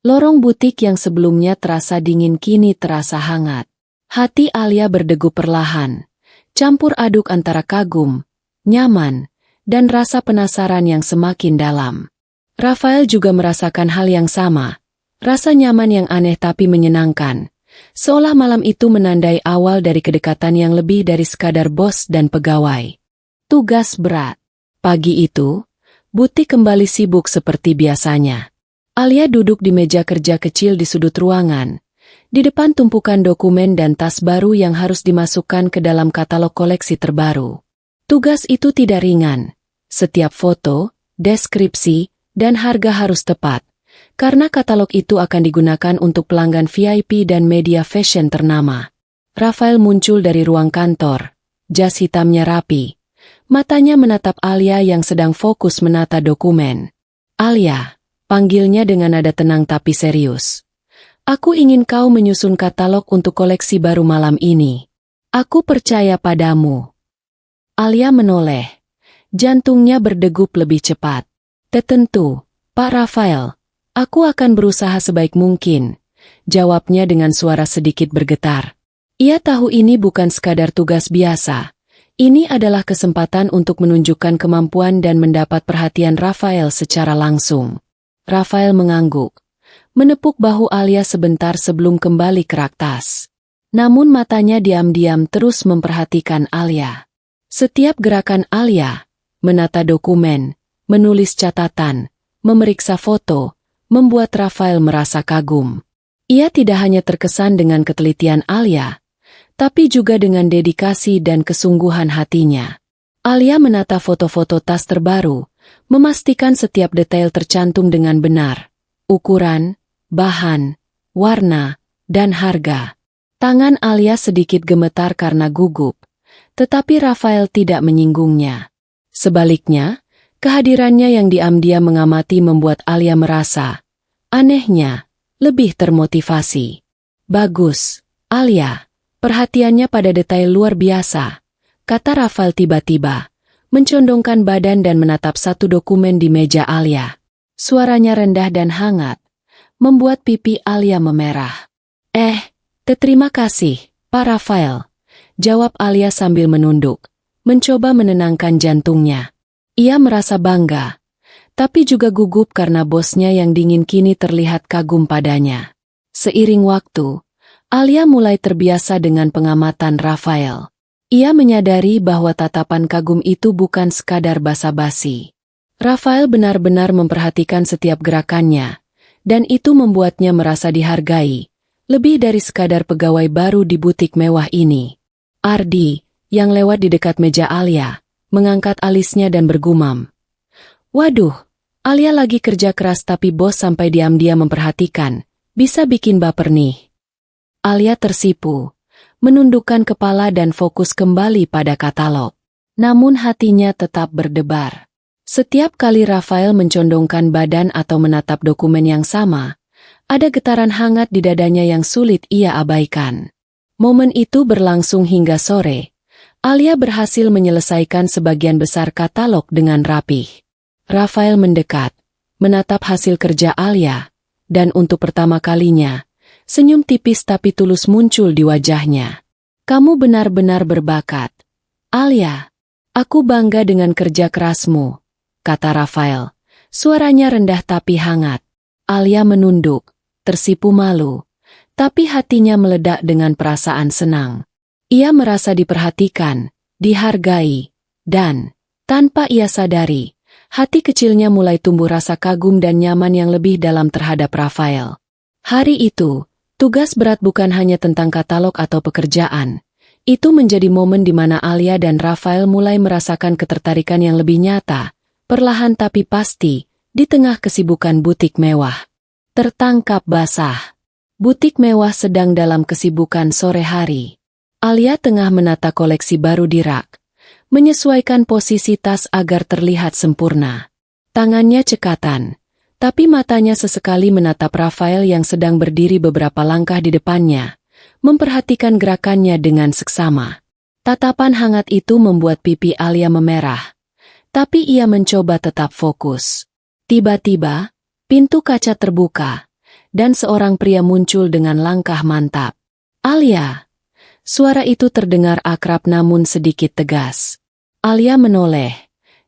[SPEAKER 1] Lorong butik yang sebelumnya terasa dingin kini terasa hangat. Hati Alia berdegup perlahan, campur aduk antara kagum, nyaman, dan rasa penasaran yang semakin dalam. Rafael juga merasakan hal yang sama, rasa nyaman yang aneh tapi menyenangkan, seolah malam itu menandai awal dari kedekatan yang lebih dari sekadar bos dan pegawai. Tugas berat. Pagi itu, butik kembali sibuk seperti biasanya. Alia duduk di meja kerja kecil di sudut ruangan, di depan tumpukan dokumen dan tas baru yang harus dimasukkan ke dalam katalog koleksi terbaru. Tugas itu tidak ringan. Setiap foto, deskripsi, dan harga harus tepat, karena katalog itu akan digunakan untuk pelanggan VIP dan media fashion ternama. Rafael muncul dari ruang kantor, jas hitamnya rapi. Matanya menatap Alia yang sedang fokus menata dokumen. Alia, panggilnya dengan nada tenang tapi serius. Aku ingin kau menyusun katalog untuk koleksi baru malam ini. Aku percaya padamu. Alia menoleh. Jantungnya berdegup lebih cepat. Tentu, Pak Rafael. Aku akan berusaha sebaik mungkin, jawabnya dengan suara sedikit bergetar. Ia tahu ini bukan sekadar tugas biasa. Ini adalah kesempatan untuk menunjukkan kemampuan dan mendapat perhatian Rafael secara langsung. Rafael mengangguk, menepuk bahu Alia sebentar sebelum kembali ke rak tas. Namun matanya diam-diam terus memperhatikan Alia. Setiap gerakan Alia, menata dokumen, menulis catatan, memeriksa foto, membuat Rafael merasa kagum. Ia tidak hanya terkesan dengan ketelitian Alia, tapi juga dengan dedikasi dan kesungguhan hatinya. Alia menata foto-foto tas terbaru, memastikan setiap detail tercantum dengan benar. Ukuran, bahan, warna, dan harga. Tangan Alia sedikit gemetar karena gugup, tetapi Rafael tidak menyinggungnya. Sebaliknya, kehadirannya yang diam-diam mengamati membuat Alia merasa, anehnya, lebih termotivasi. Bagus, Alia. Perhatiannya pada detail luar biasa, kata Rafael tiba-tiba, mencondongkan badan dan menatap satu dokumen di meja Alia. Suaranya rendah dan hangat, membuat pipi Alia memerah. Terima kasih, Pak Rafael, jawab Alia sambil menunduk, mencoba menenangkan jantungnya. Ia merasa bangga, tapi juga gugup karena bosnya yang dingin kini terlihat kagum padanya. Seiring waktu, Alia mulai terbiasa dengan pengamatan Rafael. Ia menyadari bahwa tatapan kagum itu bukan sekadar basa-basi. Rafael benar-benar memperhatikan setiap gerakannya, dan itu membuatnya merasa dihargai, lebih dari sekadar pegawai baru di butik mewah ini. Ardi, yang lewat di dekat meja Alia, mengangkat alisnya dan bergumam. Waduh, Alia lagi kerja keras tapi bos sampai diam-diam memperhatikan, bisa bikin baper nih. Alia tersipu, menundukkan kepala dan fokus kembali pada katalog. Namun hatinya tetap berdebar. Setiap kali Rafael mencondongkan badan atau menatap dokumen yang sama, ada getaran hangat di dadanya yang sulit ia abaikan. Momen itu berlangsung hingga sore. Alia berhasil menyelesaikan sebagian besar katalog dengan rapih. Rafael mendekat, menatap hasil kerja Alia, dan untuk pertama kalinya, senyum tipis tapi tulus muncul di wajahnya. Kamu benar-benar berbakat. Alia, aku bangga dengan kerja kerasmu, kata Rafael. Suaranya rendah tapi hangat. Alia menunduk, tersipu malu, tapi hatinya meledak dengan perasaan senang. Ia merasa diperhatikan, dihargai, dan, tanpa ia sadari, hati kecilnya mulai tumbuh rasa kagum dan nyaman yang lebih dalam terhadap Rafael. Hari itu, tugas berat bukan hanya tentang katalog atau pekerjaan. Itu menjadi momen di mana Alia dan Rafael mulai merasakan ketertarikan yang lebih nyata, perlahan tapi pasti, di tengah kesibukan butik mewah. Tertangkap basah. Butik mewah sedang dalam kesibukan sore hari. Alia tengah menata koleksi baru di rak, menyesuaikan posisi tas agar terlihat sempurna. Tangannya cekatan, tapi matanya sesekali menatap Rafael yang sedang berdiri beberapa langkah di depannya, memperhatikan gerakannya dengan seksama. Tatapan hangat itu membuat pipi Alia memerah, tapi ia mencoba tetap fokus. Tiba-tiba, pintu kaca terbuka, dan seorang pria muncul dengan langkah mantap. Alia! Suara itu terdengar akrab namun sedikit tegas. Alia menoleh,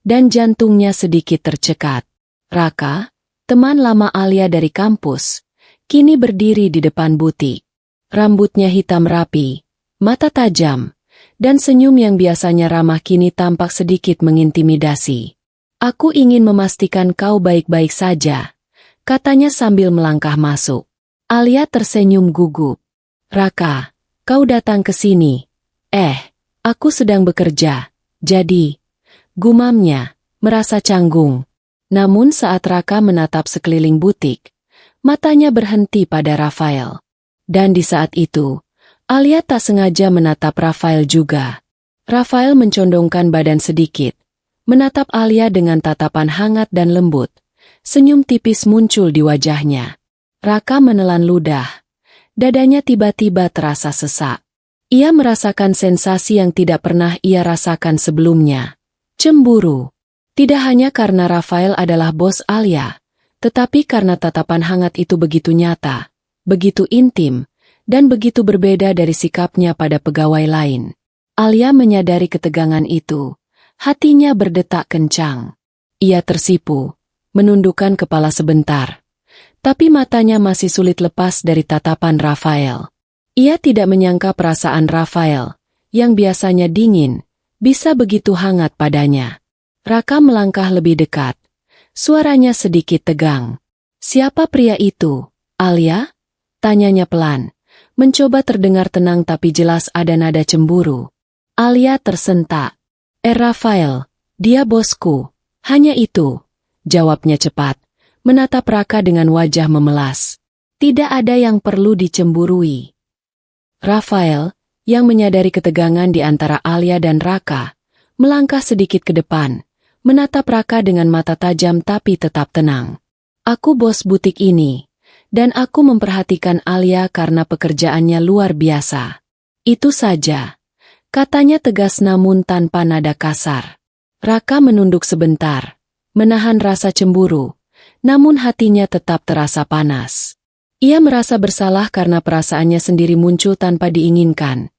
[SPEAKER 1] dan jantungnya sedikit tercekat. Raka, teman lama Alia dari kampus, kini berdiri di depan butik. Rambutnya hitam rapi, mata tajam, dan senyum yang biasanya ramah kini tampak sedikit mengintimidasi. Aku ingin memastikan kau baik-baik saja, katanya sambil melangkah masuk. Alia tersenyum gugup. Raka, kau datang ke sini. Aku sedang bekerja, jadi, gumamnya, merasa canggung. Namun saat Raka menatap sekeliling butik, matanya berhenti pada Rafael. Dan di saat itu, Alia tak sengaja menatap Rafael juga. Rafael mencondongkan badan sedikit, menatap Alia dengan tatapan hangat dan lembut. Senyum tipis muncul di wajahnya. Raka menelan ludah. Dadanya tiba-tiba terasa sesak. Ia merasakan sensasi yang tidak pernah ia rasakan sebelumnya. Cemburu. Tidak hanya karena Rafael adalah bos Alia, tetapi karena tatapan hangat itu begitu nyata, begitu intim, dan begitu berbeda dari sikapnya pada pegawai lain. Alia menyadari ketegangan itu. Hatinya berdetak kencang. Ia tersipu, menundukkan kepala sebentar. Tapi matanya masih sulit lepas dari tatapan Rafael. Ia tidak menyangka perasaan Rafael, yang biasanya dingin, bisa begitu hangat padanya. Raka melangkah lebih dekat. Suaranya sedikit tegang. Siapa pria itu, Alia? Tanyanya pelan. Mencoba terdengar tenang tapi jelas ada nada cemburu. Alia tersentak. Rafael, dia bosku. Hanya itu, jawabnya cepat, menatap Raka dengan wajah memelas. Tidak ada yang perlu dicemburui. Rafael, yang menyadari ketegangan di antara Alia dan Raka, melangkah sedikit ke depan, menatap Raka dengan mata tajam tapi tetap tenang. Aku bos butik ini, dan aku memperhatikan Alia karena pekerjaannya luar biasa. Itu saja. Katanya tegas namun tanpa nada kasar. Raka menunduk sebentar, menahan rasa cemburu, namun hatinya tetap terasa panas. Ia merasa bersalah karena perasaannya sendiri muncul tanpa diinginkan.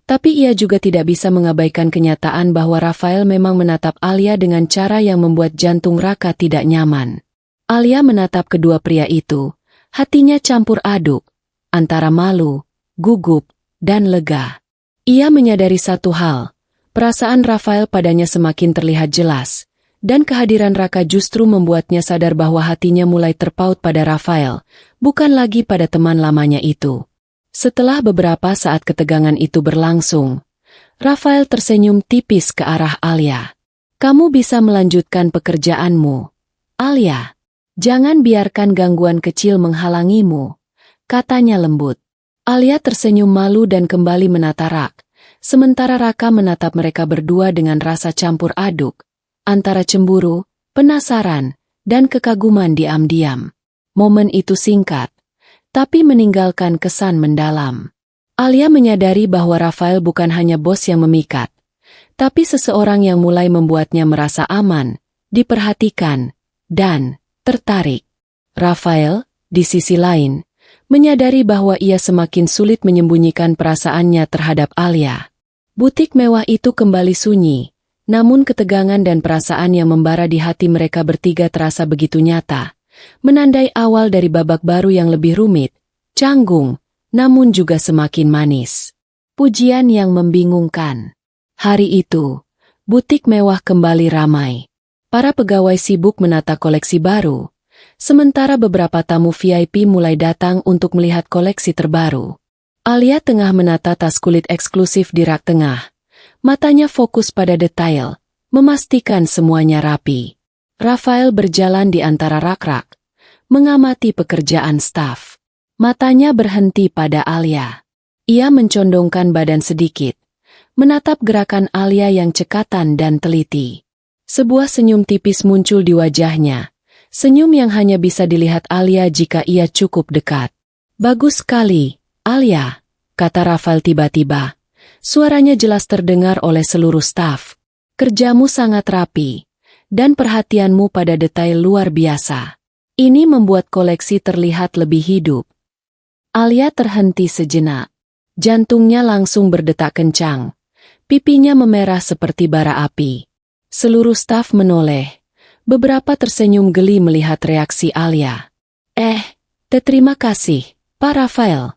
[SPEAKER 1] Tapi ia juga tidak bisa mengabaikan kenyataan bahwa Rafael memang menatap Alia dengan cara yang membuat jantung Raka tidak nyaman. Alia menatap kedua pria itu, hatinya campur aduk, antara malu, gugup, dan lega. Ia menyadari satu hal, perasaan Rafael padanya semakin terlihat jelas, dan kehadiran Raka justru membuatnya sadar bahwa hatinya mulai terpaut pada Rafael, bukan lagi pada teman lamanya itu. Setelah beberapa saat ketegangan itu berlangsung, Rafael tersenyum tipis ke arah Alia. "Kamu bisa melanjutkan pekerjaanmu, Alia. Jangan biarkan gangguan kecil menghalangimu," katanya lembut. Alia tersenyum malu dan kembali menata Rak, sementara Raka menatap mereka berdua dengan rasa campur aduk, antara cemburu, penasaran, dan kekaguman diam-diam. Momen itu singkat, tapi meninggalkan kesan mendalam. Alia menyadari bahwa Rafael bukan hanya bos yang memikat, tapi seseorang yang mulai membuatnya merasa aman, diperhatikan, dan tertarik. Rafael, di sisi lain, menyadari bahwa ia semakin sulit menyembunyikan perasaannya terhadap Alia. Butik mewah itu kembali sunyi, namun ketegangan dan perasaan yang membara di hati mereka bertiga terasa begitu nyata, menandai awal dari babak baru yang lebih rumit, canggung, namun juga semakin manis. Pujian yang membingungkan. Hari itu, butik mewah kembali ramai. Para pegawai sibuk menata koleksi baru, sementara beberapa tamu VIP mulai datang untuk melihat koleksi terbaru. Alia tengah menata tas kulit eksklusif di rak tengah. Matanya fokus pada detail, memastikan semuanya rapi. Rafael berjalan di antara rak-rak, mengamati pekerjaan staf. Matanya berhenti pada Alia. Ia mencondongkan badan sedikit, menatap gerakan Alia yang cekatan dan teliti. Sebuah senyum tipis muncul di wajahnya, senyum yang hanya bisa dilihat Alia jika ia cukup dekat. "Bagus sekali, Alia," kata Rafael tiba-tiba. Suaranya jelas terdengar oleh seluruh staf. "Kerjamu sangat rapi, dan perhatianmu pada detail luar biasa. Ini membuat koleksi terlihat lebih hidup." Alia terhenti sejenak. Jantungnya langsung berdetak kencang. Pipinya memerah seperti bara api. Seluruh staf menoleh. Beberapa tersenyum geli melihat reaksi Alia. Terima kasih, Pak Rafael,"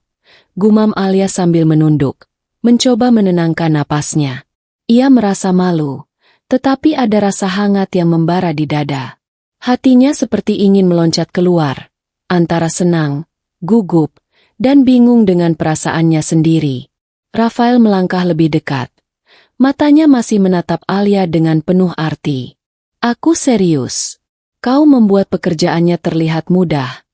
[SPEAKER 1] gumam Alia sambil menunduk, mencoba menenangkan napasnya. Ia merasa malu, tetapi ada rasa hangat yang membara di dada. Hatinya seperti ingin meloncat keluar, antara senang, gugup, dan bingung dengan perasaannya sendiri. Rafael melangkah lebih dekat. Matanya masih menatap Alia dengan penuh arti. "Aku serius. Kau membuat pekerjaannya terlihat mudah.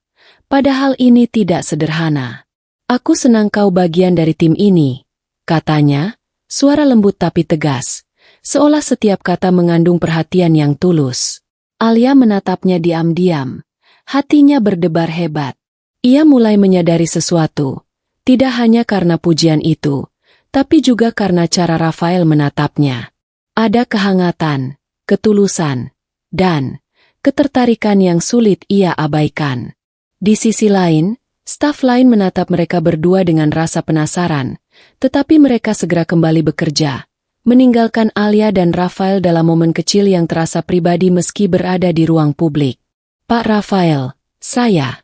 [SPEAKER 1] Padahal ini tidak sederhana. Aku senang kau bagian dari tim ini," katanya, suara lembut tapi tegas, seolah setiap kata mengandung perhatian yang tulus. Alia menatapnya diam-diam. Hatinya berdebar hebat. Ia mulai menyadari sesuatu, tidak hanya karena pujian itu, tapi juga karena cara Rafael menatapnya. Ada kehangatan, ketulusan, dan ketertarikan yang sulit ia abaikan. Di sisi lain, staf lain menatap mereka berdua dengan rasa penasaran, tetapi mereka segera kembali bekerja, meninggalkan Alia dan Rafael dalam momen kecil yang terasa pribadi meski berada di ruang publik. "Pak Rafael, saya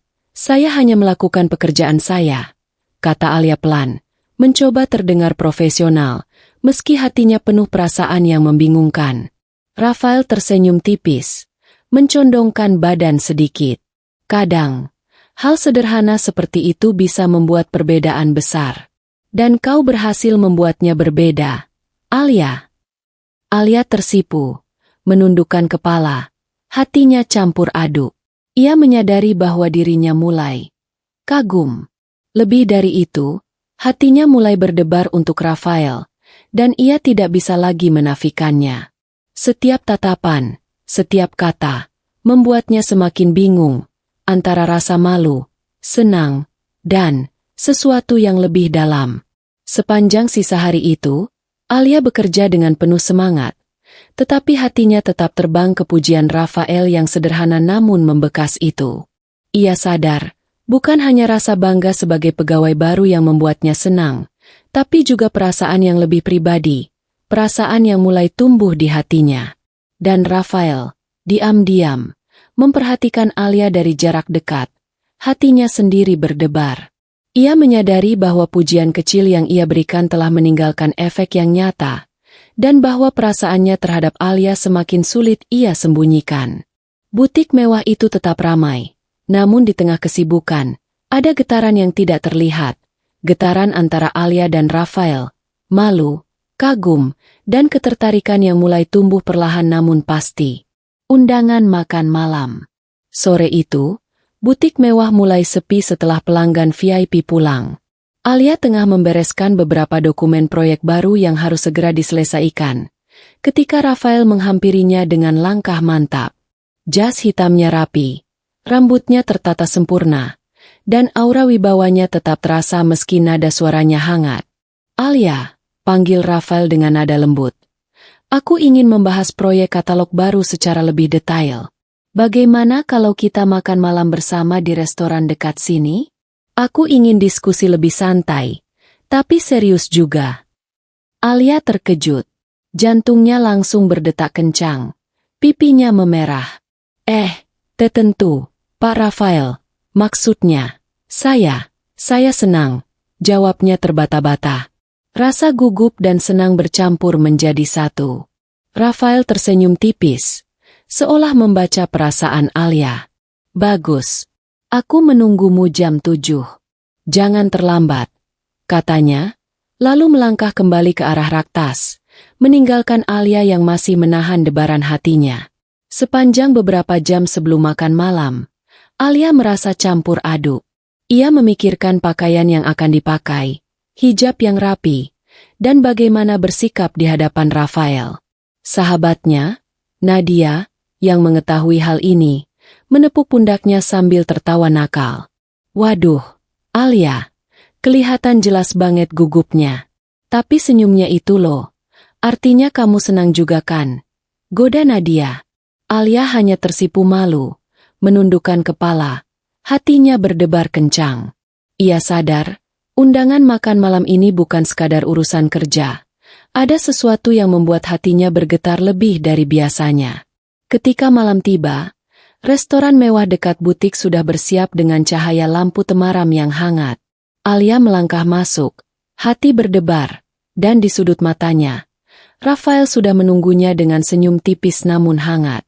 [SPEAKER 1] hanya melakukan pekerjaan saya," kata Alia pelan, mencoba terdengar profesional, meski hatinya penuh perasaan yang membingungkan. Rafael tersenyum tipis, mencondongkan badan sedikit. "Kadang, hal sederhana seperti itu bisa membuat perbedaan besar. Dan kau berhasil membuatnya berbeda, Alia." Alia tersipu, menundukkan kepala, hatinya campur aduk. Ia menyadari bahwa dirinya mulai kagum. Lebih dari itu, hatinya mulai berdebar untuk Rafael, dan ia tidak bisa lagi menafikannya. Setiap tatapan, setiap kata, membuatnya semakin bingung, antara rasa malu, senang, dan sesuatu yang lebih dalam. Sepanjang sisa hari itu, Alia bekerja dengan penuh semangat, tetapi hatinya tetap terbang ke pujian Rafael yang sederhana namun membekas itu. Ia sadar, bukan hanya rasa bangga sebagai pegawai baru yang membuatnya senang, tapi juga perasaan yang lebih pribadi, perasaan yang mulai tumbuh di hatinya. Dan Rafael, diam-diam, memperhatikan Alia dari jarak dekat. Hatinya sendiri berdebar. Ia menyadari bahwa pujian kecil yang ia berikan telah meninggalkan efek yang nyata, dan bahwa perasaannya terhadap Alia semakin sulit ia sembunyikan. Butik mewah itu tetap ramai, namun di tengah kesibukan, ada getaran yang tidak terlihat, getaran antara Alia dan Rafael, malu, kagum, dan ketertarikan yang mulai tumbuh perlahan namun pasti. Undangan makan malam. Sore itu, butik mewah mulai sepi setelah pelanggan VIP pulang. Alia tengah membereskan beberapa dokumen proyek baru yang harus segera diselesaikan, ketika Rafael menghampirinya dengan langkah mantap. Jas hitamnya rapi, rambutnya tertata sempurna, dan aura wibawanya tetap terasa meski nada suaranya hangat. "Alia," panggil Rafael dengan nada lembut. "Aku ingin membahas proyek katalog baru secara lebih detail. Bagaimana kalau kita makan malam bersama di restoran dekat sini? Aku ingin diskusi lebih santai, tapi serius juga." Alia terkejut. Jantungnya langsung berdetak kencang. Pipinya memerah. Tentu, Pak Rafael. Maksudnya, saya senang. Jawabnya terbata-bata. Rasa gugup dan senang bercampur menjadi satu. Rafael tersenyum tipis, seolah membaca perasaan Alia. "Bagus. Aku menunggumu jam 7. Jangan terlambat," katanya, lalu melangkah kembali ke arah raktas, meninggalkan Alia yang masih menahan debaran hatinya. Sepanjang beberapa jam sebelum makan malam, Alia merasa campur aduk. Ia memikirkan pakaian yang akan dipakai, hijab yang rapi, dan bagaimana bersikap di hadapan Rafael. Sahabatnya, Nadia, yang mengetahui hal ini, menepuk pundaknya sambil tertawa nakal. "Waduh, Alia, kelihatan jelas banget gugupnya. Tapi senyumnya itu loh, artinya kamu senang juga kan?" goda Nadia. Alia hanya tersipu malu, menundukkan kepala, hatinya berdebar kencang. Ia sadar, undangan makan malam ini bukan sekadar urusan kerja. Ada sesuatu yang membuat hatinya bergetar lebih dari biasanya. Ketika malam tiba, restoran mewah dekat butik sudah bersiap dengan cahaya lampu temaram yang hangat. Alia melangkah masuk, hati berdebar, dan di sudut matanya, Rafael sudah menunggunya dengan senyum tipis namun hangat.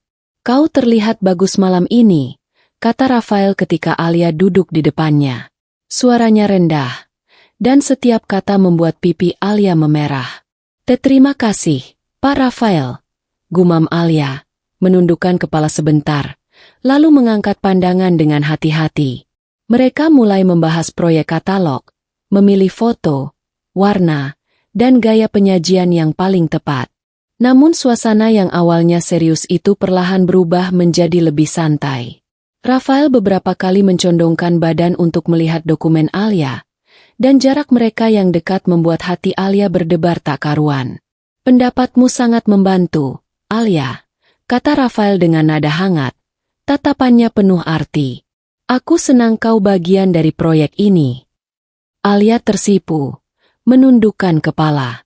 [SPEAKER 1] "Kau terlihat bagus malam ini," kata Rafael ketika Alia duduk di depannya. Suaranya rendah, dan setiap kata membuat pipi Alia memerah. "Terima kasih, Pak Rafael," gumam Alia, menundukkan kepala sebentar, lalu mengangkat pandangan dengan hati-hati. Mereka mulai membahas proyek katalog, memilih foto, warna, dan gaya penyajian yang paling tepat. Namun suasana yang awalnya serius itu perlahan berubah menjadi lebih santai. Rafael beberapa kali mencondongkan badan untuk melihat dokumen Alia, dan jarak mereka yang dekat membuat hati Alia berdebar tak karuan. "Pendapatmu sangat membantu, Alia," kata Rafael dengan nada hangat. Tatapannya penuh arti. "Aku senang kau bagian dari proyek ini." Alia tersipu, menundukkan kepala.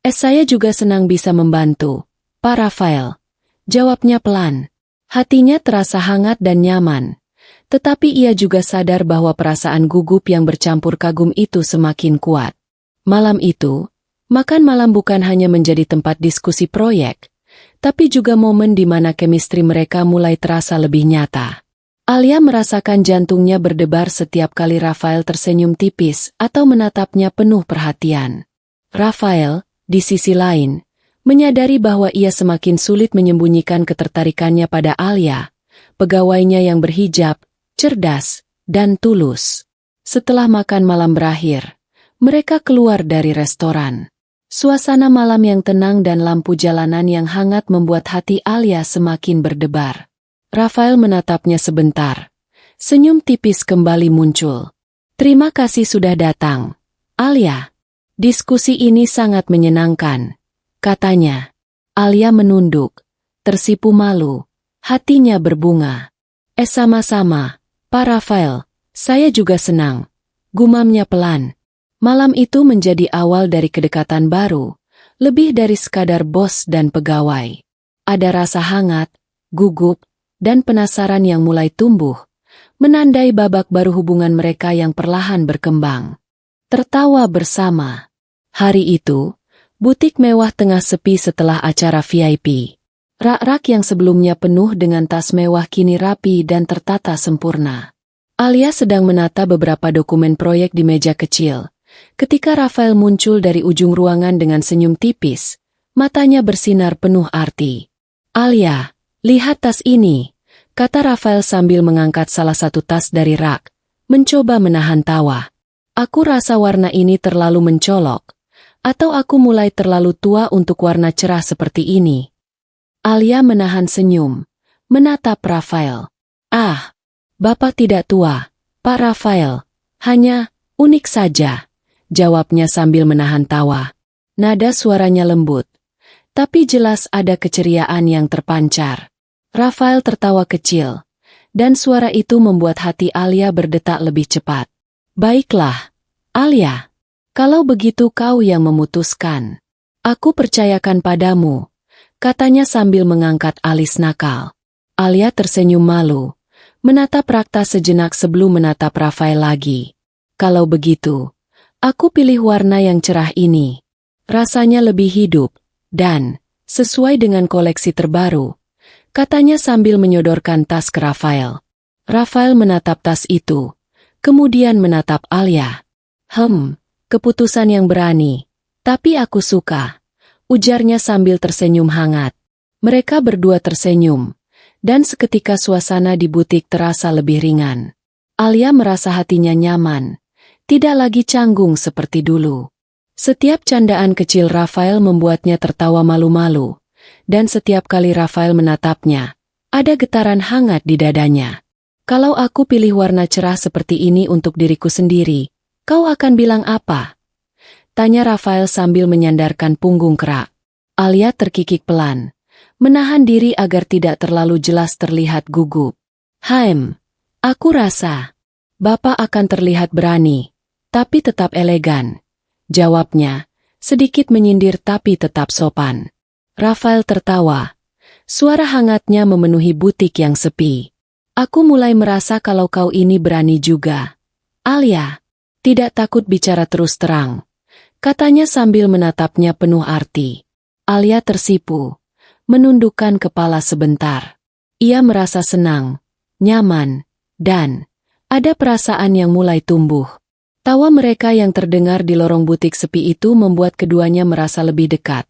[SPEAKER 1] Saya juga senang bisa membantu, Pak Rafael," jawabnya pelan. Hatinya terasa hangat dan nyaman, tetapi ia juga sadar bahwa perasaan gugup yang bercampur kagum itu semakin kuat. Malam itu, makan malam bukan hanya menjadi tempat diskusi proyek, tapi juga momen di mana chemistry mereka mulai terasa lebih nyata. Alia merasakan jantungnya berdebar setiap kali Rafael tersenyum tipis atau menatapnya penuh perhatian. Rafael, di sisi lain, menyadari bahwa ia semakin sulit menyembunyikan ketertarikannya pada Alia, pegawainya yang berhijab, cerdas, dan tulus. Setelah makan malam berakhir, mereka keluar dari restoran. Suasana malam yang tenang dan lampu jalanan yang hangat membuat hati Alia semakin berdebar. Rafael menatapnya sebentar. Senyum tipis kembali muncul. "Terima kasih sudah datang, Alia. Diskusi ini sangat menyenangkan," katanya. Alia menunduk, tersipu malu, hatinya berbunga. Sama-sama, Pak Rafael, saya juga senang, gumamnya pelan. Malam itu menjadi awal dari kedekatan baru, lebih dari sekadar bos dan pegawai. Ada rasa hangat, gugup, dan penasaran yang mulai tumbuh, menandai babak baru hubungan mereka yang perlahan berkembang. Tertawa bersama. Hari itu, butik mewah tengah sepi setelah acara VIP. Rak-rak yang sebelumnya penuh dengan tas mewah kini rapi dan tertata sempurna. Alia sedang menata beberapa dokumen proyek di meja kecil. Ketika Rafael muncul dari ujung ruangan dengan senyum tipis, matanya bersinar penuh arti. "Alia, lihat tas ini," kata Rafael sambil mengangkat salah satu tas dari rak, mencoba menahan tawa. "Aku rasa warna ini terlalu mencolok. Atau aku mulai terlalu tua untuk warna cerah seperti ini?" Alia menahan senyum, menatap Rafael. "Ah, Bapak tidak tua, Pak Rafael. Hanya unik saja," jawabnya sambil menahan tawa. Nada suaranya lembut, tapi jelas ada keceriaan yang terpancar. Rafael tertawa kecil, dan suara itu membuat hati Alia berdetak lebih cepat. "Baiklah, Alia. Kalau begitu kau yang memutuskan. Aku percayakan padamu," katanya sambil mengangkat alis nakal. Alia tersenyum malu, menatap Rakta sejenak sebelum menatap Rafael lagi. "Kalau begitu, aku pilih warna yang cerah ini. Rasanya lebih hidup, dan sesuai dengan koleksi terbaru," katanya sambil menyodorkan tas ke Rafael. Rafael menatap tas itu, kemudian menatap Alia. Keputusan yang berani, tapi aku suka," ujarnya sambil tersenyum hangat. Mereka berdua tersenyum, dan seketika suasana di butik terasa lebih ringan. Alia merasa hatinya nyaman, tidak lagi canggung seperti dulu. Setiap candaan kecil Rafael membuatnya tertawa malu-malu, dan setiap kali Rafael menatapnya, ada getaran hangat di dadanya. "Kalau aku pilih warna cerah seperti ini untuk diriku sendiri, kau akan bilang apa?" tanya Rafael sambil menyandarkan punggung kerak. Alia terkikik pelan, menahan diri agar tidak terlalu jelas terlihat gugup. Aku rasa Bapak akan terlihat berani, tapi tetap elegan," jawabnya, sedikit menyindir tapi tetap sopan. Rafael tertawa. Suara hangatnya memenuhi butik yang sepi. "Aku mulai merasa kalau kau ini berani juga, Alia. Tidak takut bicara terus terang," katanya sambil menatapnya penuh arti. Alia tersipu, menundukkan kepala sebentar. Ia merasa senang, nyaman, dan ada perasaan yang mulai tumbuh. Tawa mereka yang terdengar di lorong butik sepi itu membuat keduanya merasa lebih dekat.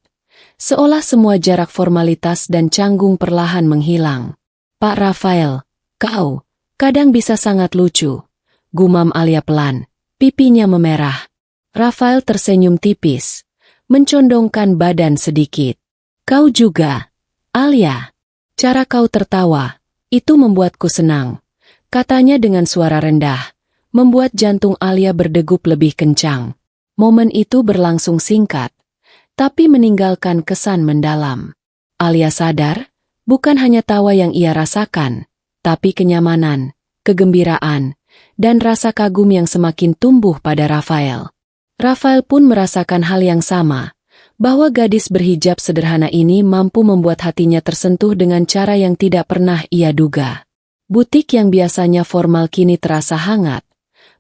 [SPEAKER 1] Seolah semua jarak formalitas dan canggung perlahan menghilang. "Pak Rafael, kau kadang bisa sangat lucu," gumam Alia pelan, pipinya memerah. Rafael tersenyum tipis, mencondongkan badan sedikit. "Kau juga, Alia. Cara kau tertawa, itu membuatku senang," katanya dengan suara rendah, membuat jantung Alia berdegup lebih kencang. Momen itu berlangsung singkat, tapi meninggalkan kesan mendalam. Alia sadar, bukan hanya tawa yang ia rasakan, tapi kenyamanan, kegembiraan, dan rasa kagum yang semakin tumbuh pada Rafael. Rafael pun merasakan hal yang sama, bahwa gadis berhijab sederhana ini mampu membuat hatinya tersentuh dengan cara yang tidak pernah ia duga. Butik yang biasanya formal kini terasa hangat,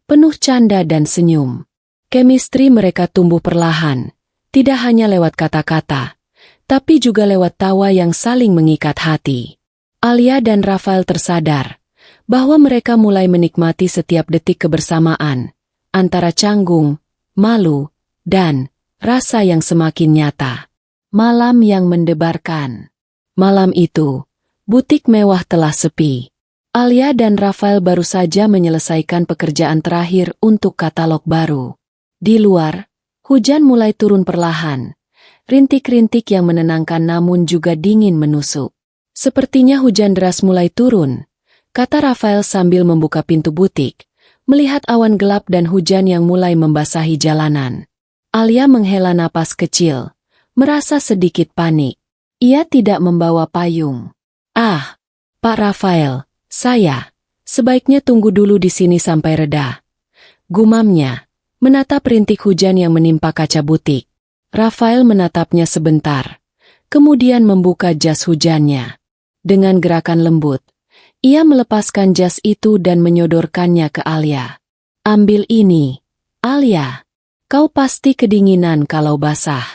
[SPEAKER 1] penuh canda dan senyum. Chemistry mereka tumbuh perlahan, tidak hanya lewat kata-kata, tapi juga lewat tawa yang saling mengikat hati. Alia dan Rafael tersadar bahwa mereka mulai menikmati setiap detik kebersamaan, antara canggung, malu, dan rasa yang semakin nyata. Malam yang mendebarkan. Malam itu, butik mewah telah sepi. Alia dan Rafael baru saja menyelesaikan pekerjaan terakhir untuk katalog baru. Di luar, hujan mulai turun perlahan. Rintik-rintik yang menenangkan namun juga dingin menusuk. "Sepertinya hujan deras mulai turun," kata Rafael sambil membuka pintu butik, melihat awan gelap dan hujan yang mulai membasahi jalanan. Alia menghela napas kecil, merasa sedikit panik. Ia tidak membawa payung. Ah, Pak Rafael, sebaiknya tunggu dulu di sini sampai reda. Gumamnya, menatap rintik hujan yang menimpa kaca butik. Rafael menatapnya sebentar, kemudian membuka jas hujannya. Dengan gerakan lembut, ia melepaskan jas itu dan menyodorkannya ke Alia. Ambil ini, Alia. Kau pasti kedinginan kalau basah.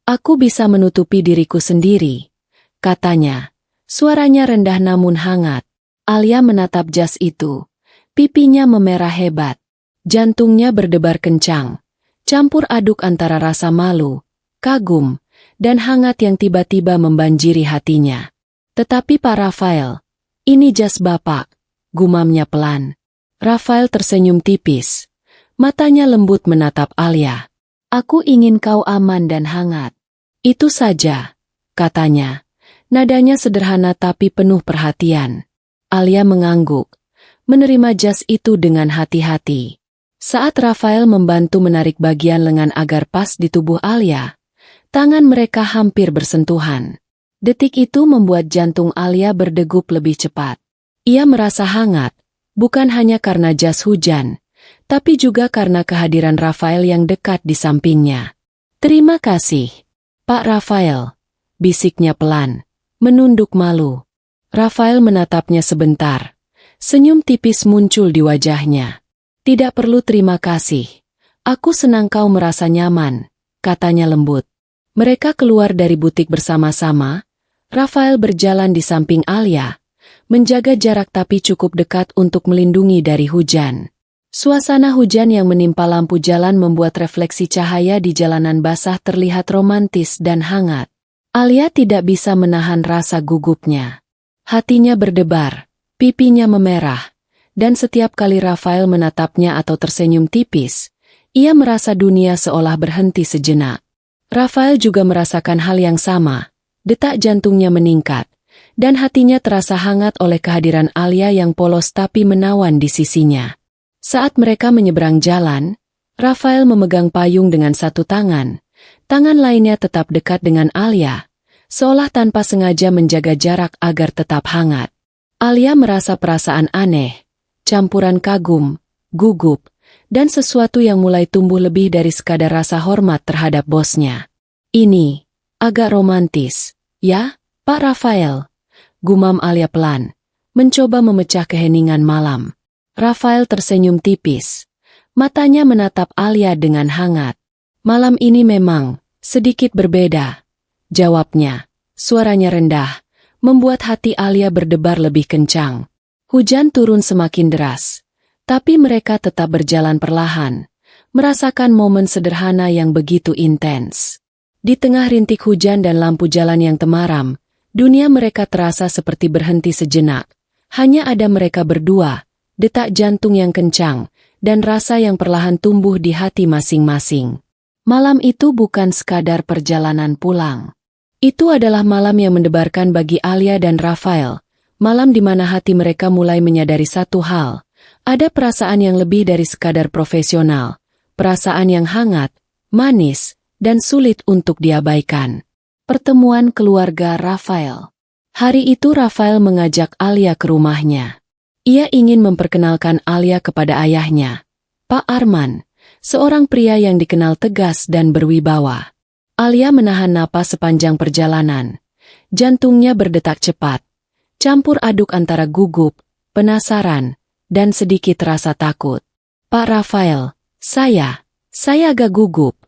[SPEAKER 1] Aku bisa menutupi diriku sendiri, katanya. Suaranya rendah namun hangat. Alia menatap jas itu. Pipinya memerah hebat. Jantungnya berdebar kencang. Campur aduk antara rasa malu, kagum, dan hangat yang tiba-tiba membanjiri hatinya. Tetapi Pak Rafael, ini jas Bapak, gumamnya pelan. Rafael tersenyum tipis. Matanya lembut menatap Alia. Aku ingin kau aman dan hangat. Itu saja, katanya. Nadanya sederhana tapi penuh perhatian. Alia mengangguk, menerima jas itu dengan hati-hati. Saat Rafael membantu menarik bagian lengan agar pas di tubuh Alia, tangan mereka hampir bersentuhan. Detik itu membuat jantung Alia berdegup lebih cepat. Ia merasa hangat, bukan hanya karena jas hujan, tapi juga karena kehadiran Rafael yang dekat di sampingnya. Terima kasih, Pak Rafael, bisiknya pelan, menunduk malu. Rafael menatapnya sebentar. Senyum tipis muncul di wajahnya. Tidak perlu terima kasih. Aku senang kau merasa nyaman, katanya lembut. Mereka keluar dari butik bersama-sama. Rafael berjalan di samping Alia, menjaga jarak tapi cukup dekat untuk melindungi dari hujan. Suasana hujan yang menimpa lampu jalan membuat refleksi cahaya di jalanan basah terlihat romantis dan hangat. Alia tidak bisa menahan rasa gugupnya. Hatinya berdebar, pipinya memerah. Dan setiap kali Rafael menatapnya atau tersenyum tipis, ia merasa dunia seolah berhenti sejenak. Rafael juga merasakan hal yang sama, detak jantungnya meningkat, dan hatinya terasa hangat oleh kehadiran Alia yang polos tapi menawan di sisinya. Saat mereka menyeberang jalan, Rafael memegang payung dengan satu tangan, tangan lainnya tetap dekat dengan Alia, seolah tanpa sengaja menjaga jarak agar tetap hangat. Alia merasa perasaan aneh, campuran kagum, gugup, dan sesuatu yang mulai tumbuh lebih dari sekadar rasa hormat terhadap bosnya. Ini agak romantis, ya, Pak Rafael, gumam Alia pelan, mencoba memecah keheningan malam. Rafael tersenyum tipis, matanya menatap Alia dengan hangat. Malam ini memang sedikit berbeda, jawabnya, suaranya rendah, membuat hati Alia berdebar lebih kencang. Hujan turun semakin deras, tapi mereka tetap berjalan perlahan, merasakan momen sederhana yang begitu intens. Di tengah rintik hujan dan lampu jalan yang temaram, dunia mereka terasa seperti berhenti sejenak. Hanya ada mereka berdua, detak jantung yang kencang, dan rasa yang perlahan tumbuh di hati masing-masing. Malam itu bukan sekadar perjalanan pulang. Itu adalah malam yang mendebarkan bagi Alia dan Rafael. Malam di mana hati mereka mulai menyadari satu hal, ada perasaan yang lebih dari sekadar profesional, perasaan yang hangat, manis, dan sulit untuk diabaikan. Pertemuan keluarga Rafael. Hari itu Rafael mengajak Alia ke rumahnya. Ia ingin memperkenalkan Alia kepada ayahnya, Pak Arman, seorang pria yang dikenal tegas dan berwibawa. Alia menahan napas sepanjang perjalanan. Jantungnya berdetak cepat. Campur aduk antara gugup, penasaran, dan sedikit rasa takut. Pak Rafael, saya agak gugup.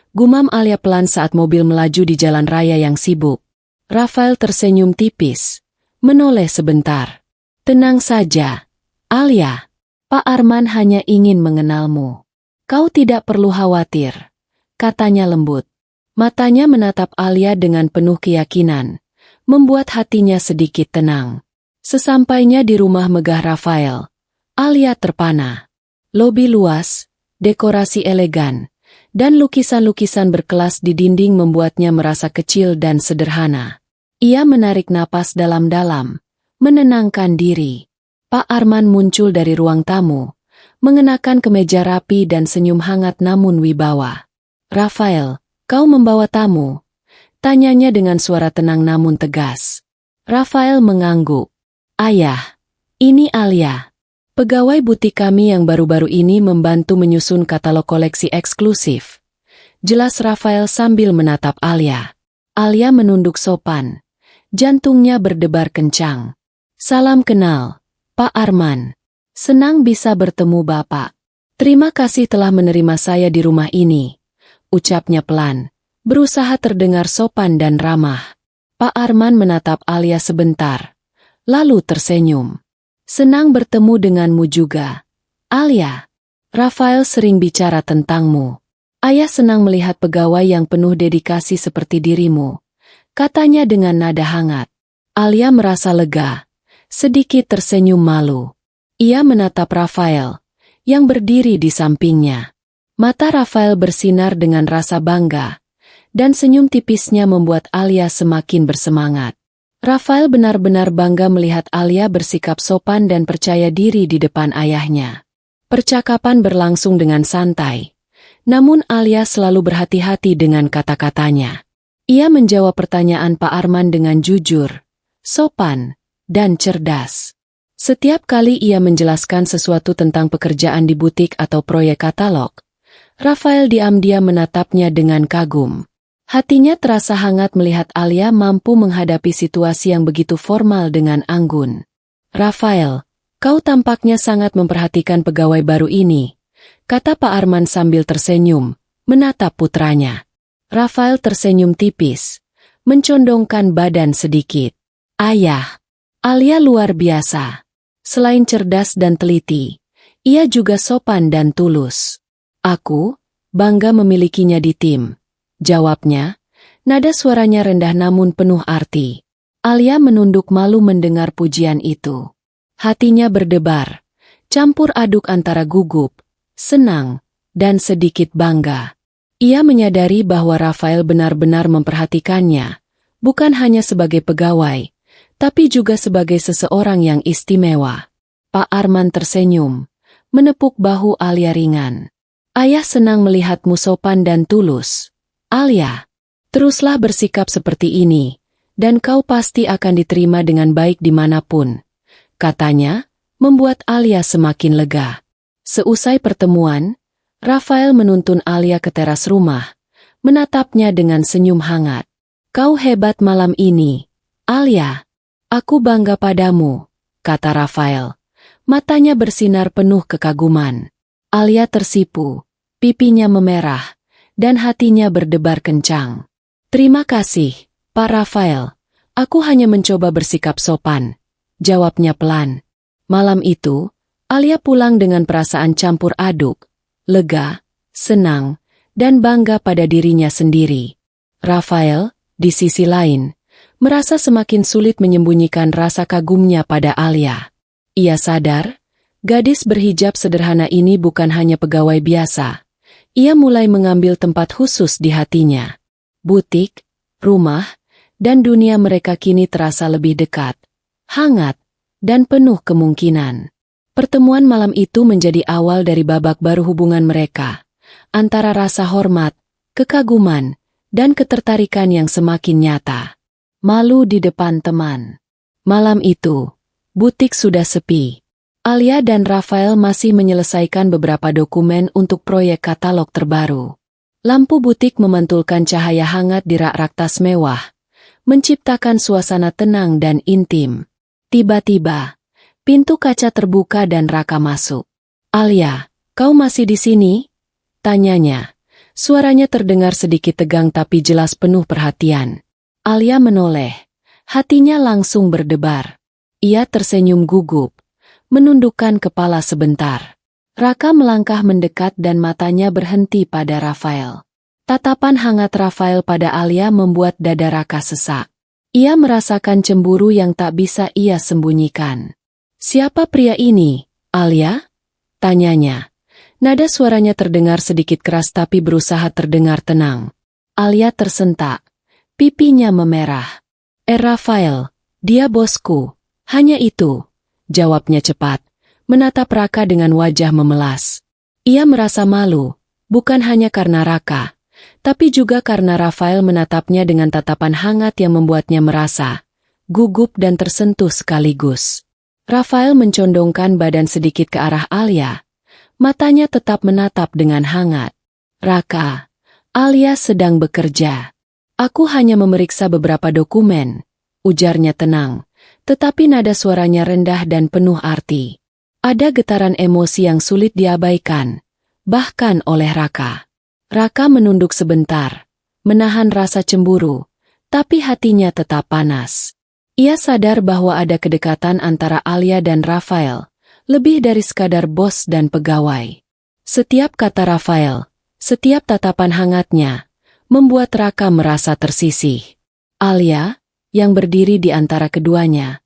[SPEAKER 1] Gumam Alia pelan saat mobil melaju di jalan raya yang sibuk. Rafael tersenyum tipis, menoleh sebentar. Tenang saja, Alia. Pak Arman hanya ingin mengenalmu. Kau tidak perlu khawatir, katanya lembut. Matanya menatap Alia dengan penuh keyakinan, membuat hatinya sedikit tenang. Sesampainya di rumah megah Rafael, Alia terpana. Lobi luas, dekorasi elegan, dan lukisan-lukisan berkelas di dinding membuatnya merasa kecil dan sederhana. Ia menarik napas dalam-dalam, menenangkan diri. Pak Arman muncul dari ruang tamu, mengenakan kemeja rapi dan senyum hangat namun wibawa. Rafael, kau membawa tamu. Tanyanya dengan suara tenang namun tegas. Rafael mengangguk. Ayah, ini Alia. Pegawai butik kami yang baru-baru ini membantu menyusun katalog koleksi eksklusif. Jelas Rafael sambil menatap Alia. Alia menunduk sopan. Jantungnya berdebar kencang. Salam kenal, Pak Arman. Senang bisa bertemu Bapak. Terima kasih telah menerima saya di rumah ini. Ucapnya pelan, berusaha terdengar sopan dan ramah. Pak Arman menatap Alia sebentar, lalu tersenyum. Senang bertemu denganmu juga, Alia. Rafael sering bicara tentangmu. Ayah senang melihat pegawai yang penuh dedikasi seperti dirimu, katanya dengan nada hangat. Alia merasa lega, sedikit tersenyum malu. Ia menatap Rafael, yang berdiri di sampingnya. Mata Rafael bersinar dengan rasa bangga, dan senyum tipisnya membuat Alia semakin bersemangat. Rafael benar-benar bangga melihat Alia bersikap sopan dan percaya diri di depan ayahnya. Percakapan berlangsung dengan santai, namun Alia selalu berhati-hati dengan kata-katanya. Ia menjawab pertanyaan Pak Arman dengan jujur, sopan, dan cerdas. Setiap kali ia menjelaskan sesuatu tentang pekerjaan di butik atau proyek katalog, Rafael diam-diam menatapnya dengan kagum. Hatinya terasa hangat melihat Alia mampu menghadapi situasi yang begitu formal dengan anggun. Rafael, kau tampaknya sangat memperhatikan pegawai baru ini, kata Pak Arman sambil tersenyum, menatap putranya. Rafael tersenyum tipis, mencondongkan badan sedikit. Ayah, Alia luar biasa. Selain cerdas dan teliti, ia juga sopan dan tulus. Aku bangga memilikinya di tim, jawabnya, nada suaranya rendah namun penuh arti. Alia menunduk malu mendengar pujian itu. Hatinya berdebar, campur aduk antara gugup, senang, dan sedikit bangga. Ia menyadari bahwa Rafael benar-benar memperhatikannya, bukan hanya sebagai pegawai, tapi juga sebagai seseorang yang istimewa. Pak Arman tersenyum, menepuk bahu Alia ringan. Ayah senang melihatmu sopan dan tulus. Alia, teruslah bersikap seperti ini, dan kau pasti akan diterima dengan baik dimanapun, katanya, membuat Alia semakin lega. Seusai pertemuan, Rafael menuntun Alia ke teras rumah, menatapnya dengan senyum hangat. Kau hebat malam ini, Alia. Aku bangga padamu, kata Rafael. Matanya bersinar penuh kekaguman. Alia tersipu, pipinya memerah, dan hatinya berdebar kencang. Terima kasih, Pak Rafael. Aku hanya mencoba bersikap sopan, jawabnya pelan. Malam itu, Alia pulang dengan perasaan campur aduk, lega, senang, dan bangga pada dirinya sendiri. Rafael, di sisi lain, merasa semakin sulit menyembunyikan rasa kagumnya pada Alia. Ia sadar, gadis berhijab sederhana ini bukan hanya pegawai biasa. Ia mulai mengambil tempat khusus di hatinya. Butik, rumah, dan dunia mereka kini terasa lebih dekat, hangat, dan penuh kemungkinan. Pertemuan malam itu menjadi awal dari babak baru hubungan mereka, antara rasa hormat, kekaguman, dan ketertarikan yang semakin nyata. Malu di depan teman. Malam itu, butik sudah sepi. Alia dan Rafael masih menyelesaikan beberapa dokumen untuk proyek katalog terbaru. Lampu butik memantulkan cahaya hangat di rak-rak tas mewah, menciptakan suasana tenang dan intim. Tiba-tiba, pintu kaca terbuka dan Raka masuk. Alia, kau masih di sini? Tanyanya. Suaranya terdengar sedikit tegang tapi jelas penuh perhatian. Alia menoleh, hatinya langsung berdebar. Ia tersenyum gugup, menundukkan kepala sebentar. Raka melangkah mendekat dan matanya berhenti pada Rafael. Tatapan hangat Rafael pada Alia membuat dada Raka sesak. Ia merasakan cemburu yang tak bisa ia sembunyikan. Siapa pria ini, Alia? Tanyanya. Nada suaranya terdengar sedikit keras tapi berusaha terdengar tenang. Alia tersentak. Pipinya memerah. Rafael, dia bosku. Hanya itu, jawabnya cepat, menatap Raka dengan wajah memelas. Ia merasa malu, bukan hanya karena Raka, tapi juga karena Rafael menatapnya dengan tatapan hangat yang membuatnya merasa gugup dan tersentuh sekaligus. Rafael mencondongkan badan sedikit ke arah Alia, matanya tetap menatap dengan hangat. "Raka, Alia sedang bekerja. Aku hanya memeriksa beberapa dokumen," ujarnya tenang, tetapi nada suaranya rendah dan penuh arti. Ada getaran emosi yang sulit diabaikan, bahkan oleh Raka. Raka menunduk sebentar, menahan rasa cemburu, tapi hatinya tetap panas. Ia sadar bahwa ada kedekatan antara Alia dan Rafael, lebih dari sekadar bos dan pegawai. Setiap kata Rafael, setiap tatapan hangatnya, membuat Raka merasa tersisih. Alia, yang berdiri di antara keduanya,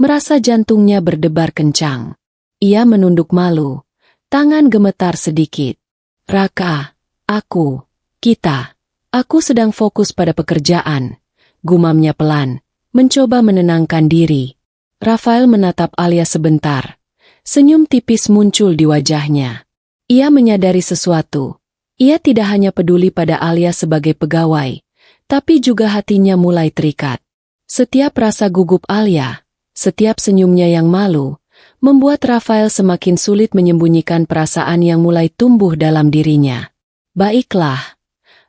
[SPEAKER 1] merasa jantungnya berdebar kencang. Ia menunduk malu, tangan gemetar sedikit. "Raka, aku sedang fokus pada pekerjaan," gumamnya pelan, mencoba menenangkan diri. Rafael menatap Alia sebentar. Senyum tipis muncul di wajahnya. Ia menyadari sesuatu. Ia tidak hanya peduli pada Alia sebagai pegawai, tapi juga hatinya mulai terikat. Setiap rasa gugup Alia, setiap senyumnya yang malu, membuat Rafael semakin sulit menyembunyikan perasaan yang mulai tumbuh dalam dirinya. "Baiklah,"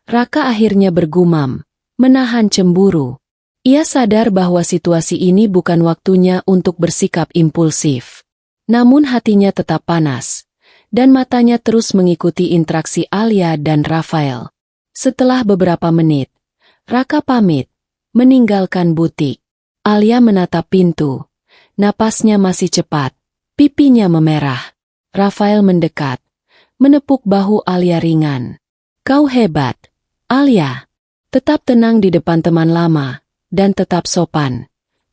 [SPEAKER 1] Raka akhirnya bergumam, menahan cemburu. Ia sadar bahwa situasi ini bukan waktunya untuk bersikap impulsif. Namun hatinya tetap panas, dan matanya terus mengikuti interaksi Alia dan Rafael. Setelah beberapa menit, Raka pamit, meninggalkan butik. Alia menatap pintu. Napasnya masih cepat, pipinya memerah. Rafael mendekat, menepuk bahu Alia ringan. "Kau hebat, Alia. Tetap tenang di depan teman lama, dan tetap sopan,"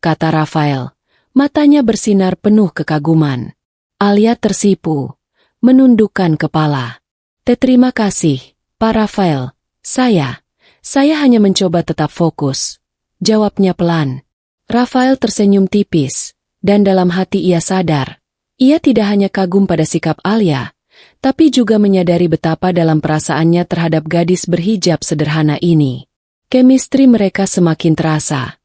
[SPEAKER 1] kata Rafael. Matanya bersinar penuh kekaguman. Alia tersipu, menundukkan kepala. Terima kasih, Pak Rafael. Saya hanya mencoba tetap fokus," jawabnya pelan. Rafael tersenyum tipis, dan dalam hati ia sadar, ia tidak hanya kagum pada sikap Alia, tapi juga menyadari betapa dalam perasaannya terhadap gadis berhijab sederhana ini. Chemistry mereka semakin terasa,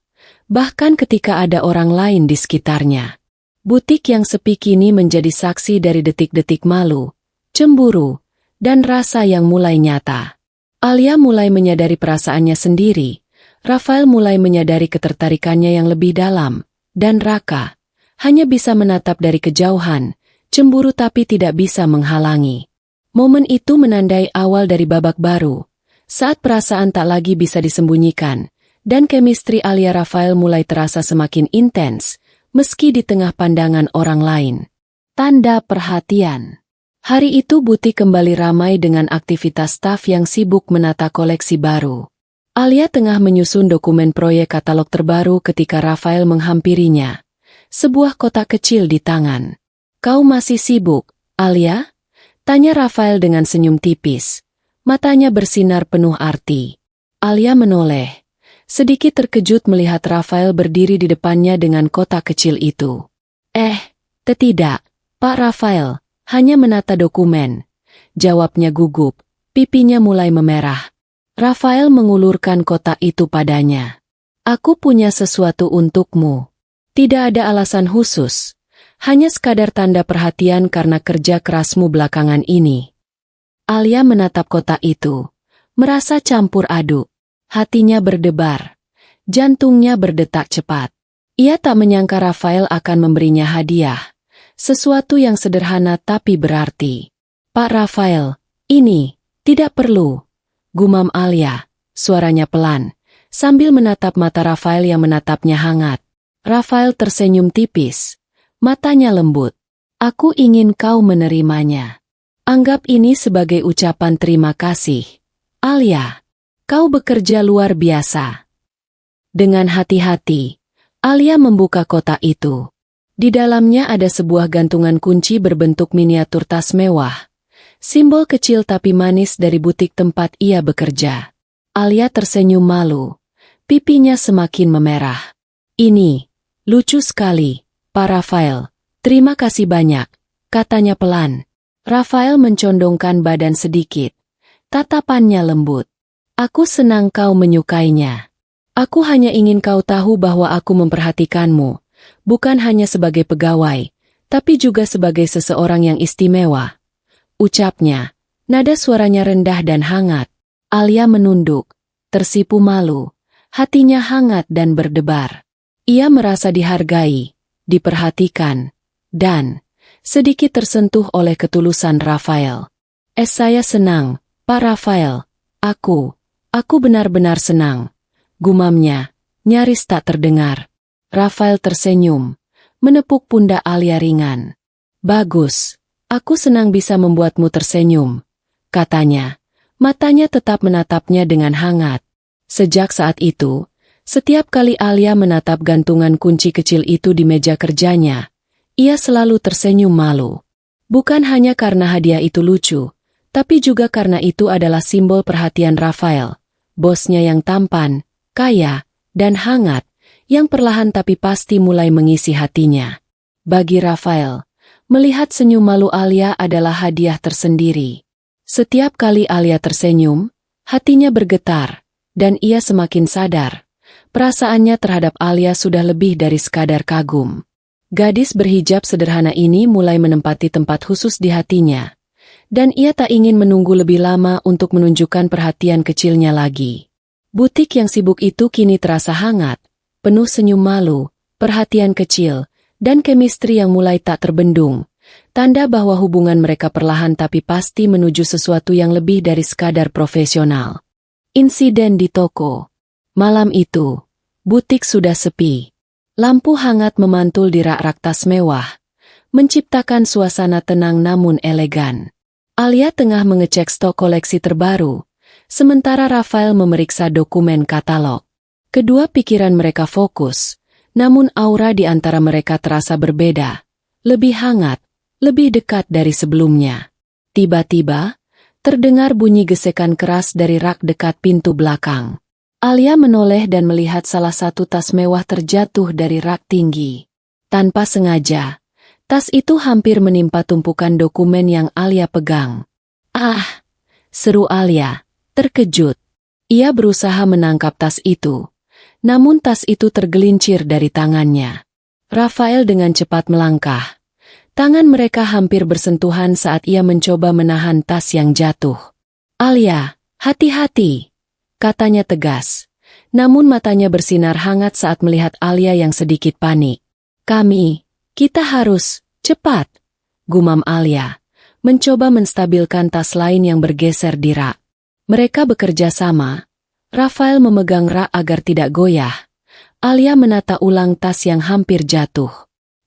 [SPEAKER 1] bahkan ketika ada orang lain di sekitarnya. Butik yang sepi kini menjadi saksi dari detik-detik malu, cemburu, dan rasa yang mulai nyata. Alia mulai menyadari perasaannya sendiri, Rafael mulai menyadari ketertarikannya yang lebih dalam, dan Raka hanya bisa menatap dari kejauhan, cemburu tapi tidak bisa menghalangi. Momen itu menandai awal dari babak baru, saat perasaan tak lagi bisa disembunyikan, dan chemistry Alia Rafael mulai terasa semakin intens, meski di tengah pandangan orang lain. Tanda perhatian. Hari itu butik kembali ramai dengan aktivitas staf yang sibuk menata koleksi baru. Alia tengah menyusun dokumen proyek katalog terbaru ketika Rafael menghampirinya. Sebuah kotak kecil di tangan. "Kau masih sibuk, Alia?" tanya Rafael dengan senyum tipis. Matanya bersinar penuh arti. Alia menoleh, sedikit terkejut melihat Rafael berdiri di depannya dengan kotak kecil itu. Tidak, Pak Rafael, hanya menata dokumen," jawabnya gugup, pipinya mulai memerah. Rafael mengulurkan kotak itu padanya. "Aku punya sesuatu untukmu. Tidak ada alasan khusus, hanya sekadar tanda perhatian karena kerja kerasmu belakangan ini." Alia menatap kotak itu, merasa campur aduk. Hatinya berdebar, jantungnya berdetak cepat. Ia tak menyangka Rafael akan memberinya hadiah, sesuatu yang sederhana tapi berarti. "Pak Rafael, ini tidak perlu," gumam Alia, suaranya pelan, sambil menatap mata Rafael yang menatapnya hangat. Rafael tersenyum tipis, matanya lembut. "Aku ingin kau menerimanya. Anggap ini sebagai ucapan terima kasih. Alia, kau bekerja luar biasa." Dengan hati-hati, Alia membuka kotak itu. Di dalamnya ada sebuah gantungan kunci berbentuk miniatur tas mewah. Simbol kecil tapi manis dari butik tempat ia bekerja. Alia tersenyum malu. Pipinya semakin memerah. "Ini lucu sekali, Pak Rafael. Terima kasih banyak," katanya pelan. Rafael mencondongkan badan sedikit. Tatapannya lembut. Aku senang kau menyukainya. Aku hanya ingin kau tahu bahwa aku memperhatikanmu, bukan hanya sebagai pegawai, tapi juga sebagai seseorang yang istimewa. Ucapnya, nada suaranya rendah dan hangat. Alia menunduk, tersipu malu, hatinya hangat dan berdebar. Ia merasa dihargai, diperhatikan, dan sedikit tersentuh oleh ketulusan Rafael. Saya senang, Pak Rafael. Aku benar-benar senang. Gumamnya, nyaris tak terdengar. Rafael tersenyum, menepuk pundak Alia ringan. Bagus, aku senang bisa membuatmu tersenyum, katanya. Matanya tetap menatapnya dengan hangat. Sejak saat itu, setiap kali Alia menatap gantungan kunci kecil itu di meja kerjanya, ia selalu tersenyum malu. Bukan hanya karena hadiah itu lucu, tapi juga karena itu adalah simbol perhatian Rafael, bosnya yang tampan, kaya, dan hangat, yang perlahan tapi pasti mulai mengisi hatinya. Bagi Rafael, melihat senyum malu Alia adalah hadiah tersendiri. Setiap kali Alia tersenyum, hatinya bergetar, dan ia semakin sadar. Perasaannya terhadap Alia sudah lebih dari sekadar kagum. Gadis berhijab sederhana ini mulai menempati tempat khusus di hatinya, dan ia tak ingin menunggu lebih lama untuk menunjukkan perhatian kecilnya lagi. Butik yang sibuk itu kini terasa hangat, penuh senyum malu, perhatian kecil, dan chemistry yang mulai tak terbendung, tanda bahwa hubungan mereka perlahan tapi pasti menuju sesuatu yang lebih dari sekadar profesional. Insiden di toko. Malam itu, butik sudah sepi. Lampu hangat memantul di rak-rak tas mewah, menciptakan suasana tenang namun elegan. Alia tengah mengecek stok koleksi terbaru, sementara Rafael memeriksa dokumen katalog. Kedua pikiran mereka fokus, namun aura di antara mereka terasa berbeda, lebih hangat, lebih dekat dari sebelumnya. Tiba-tiba, terdengar bunyi gesekan keras dari rak dekat pintu belakang. Alia menoleh dan melihat salah satu tas mewah terjatuh dari rak tinggi. Tanpa sengaja, tas itu hampir menimpa tumpukan dokumen yang Alia pegang. "Ah!" seru Alia, terkejut. Ia berusaha menangkap tas itu, namun tas itu tergelincir dari tangannya. Rafael dengan cepat melangkah. Tangan mereka hampir bersentuhan saat ia mencoba menahan tas yang jatuh. "Alia, hati-hati," katanya tegas. Namun matanya bersinar hangat saat melihat Alia yang sedikit panik. Kita harus, cepat," gumam Alia, mencoba menstabilkan tas lain yang bergeser di rak. Mereka bekerja sama. Rafael memegang rak agar tidak goyah. Alia menata ulang tas yang hampir jatuh.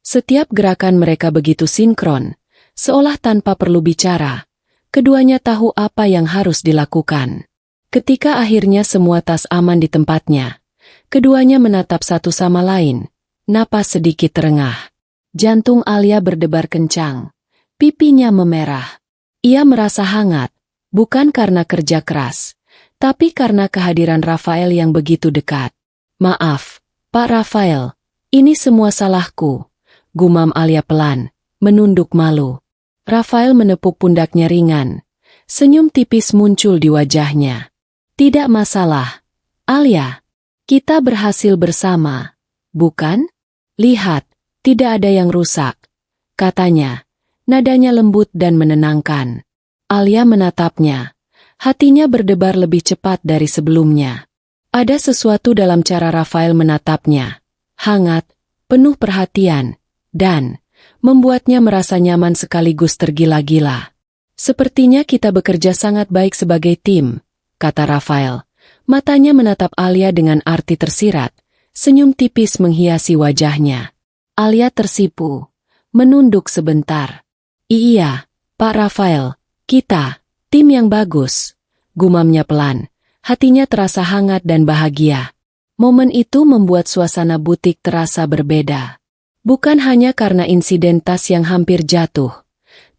[SPEAKER 1] Setiap gerakan mereka begitu sinkron, seolah tanpa perlu bicara. Keduanya tahu apa yang harus dilakukan. Ketika akhirnya semua tas aman di tempatnya, keduanya menatap satu sama lain. Napas sedikit terengah. Jantung Alia berdebar kencang. Pipinya memerah. Ia merasa hangat, bukan karena kerja keras, tapi karena kehadiran Rafael yang begitu dekat. "Maaf, Pak Rafael, ini semua salahku," gumam Alia pelan, menunduk malu. Rafael menepuk pundaknya ringan. Senyum tipis muncul di wajahnya. "Tidak masalah, Alia. Kita berhasil bersama, bukan? Lihat, tidak ada yang rusak," katanya. Nadanya lembut dan menenangkan. Alia menatapnya. Hatinya berdebar lebih cepat dari sebelumnya. Ada sesuatu dalam cara Rafael menatapnya. Hangat, penuh perhatian, dan membuatnya merasa nyaman sekaligus tergila-gila. "Sepertinya kita bekerja sangat baik sebagai tim," kata Rafael. Matanya menatap Alia dengan arti tersirat. Senyum tipis menghiasi wajahnya. Alia tersipu, menunduk sebentar. "Iya, Pak Rafael, kita, tim yang bagus," gumamnya pelan. Hatinya terasa hangat dan bahagia. Momen itu membuat suasana butik terasa berbeda. Bukan hanya karena insiden tas yang hampir jatuh,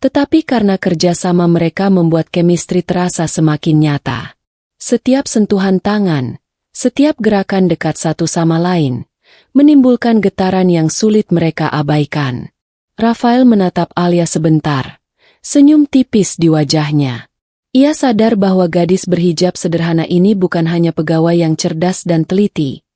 [SPEAKER 1] tetapi karena kerjasama mereka membuat chemistry terasa semakin nyata. Setiap sentuhan tangan, setiap gerakan dekat satu sama lain, menimbulkan getaran yang sulit mereka abaikan. Rafael menatap Alia sebentar, senyum tipis di wajahnya. Ia sadar bahwa gadis berhijab sederhana ini bukan hanya pegawai yang cerdas dan teliti,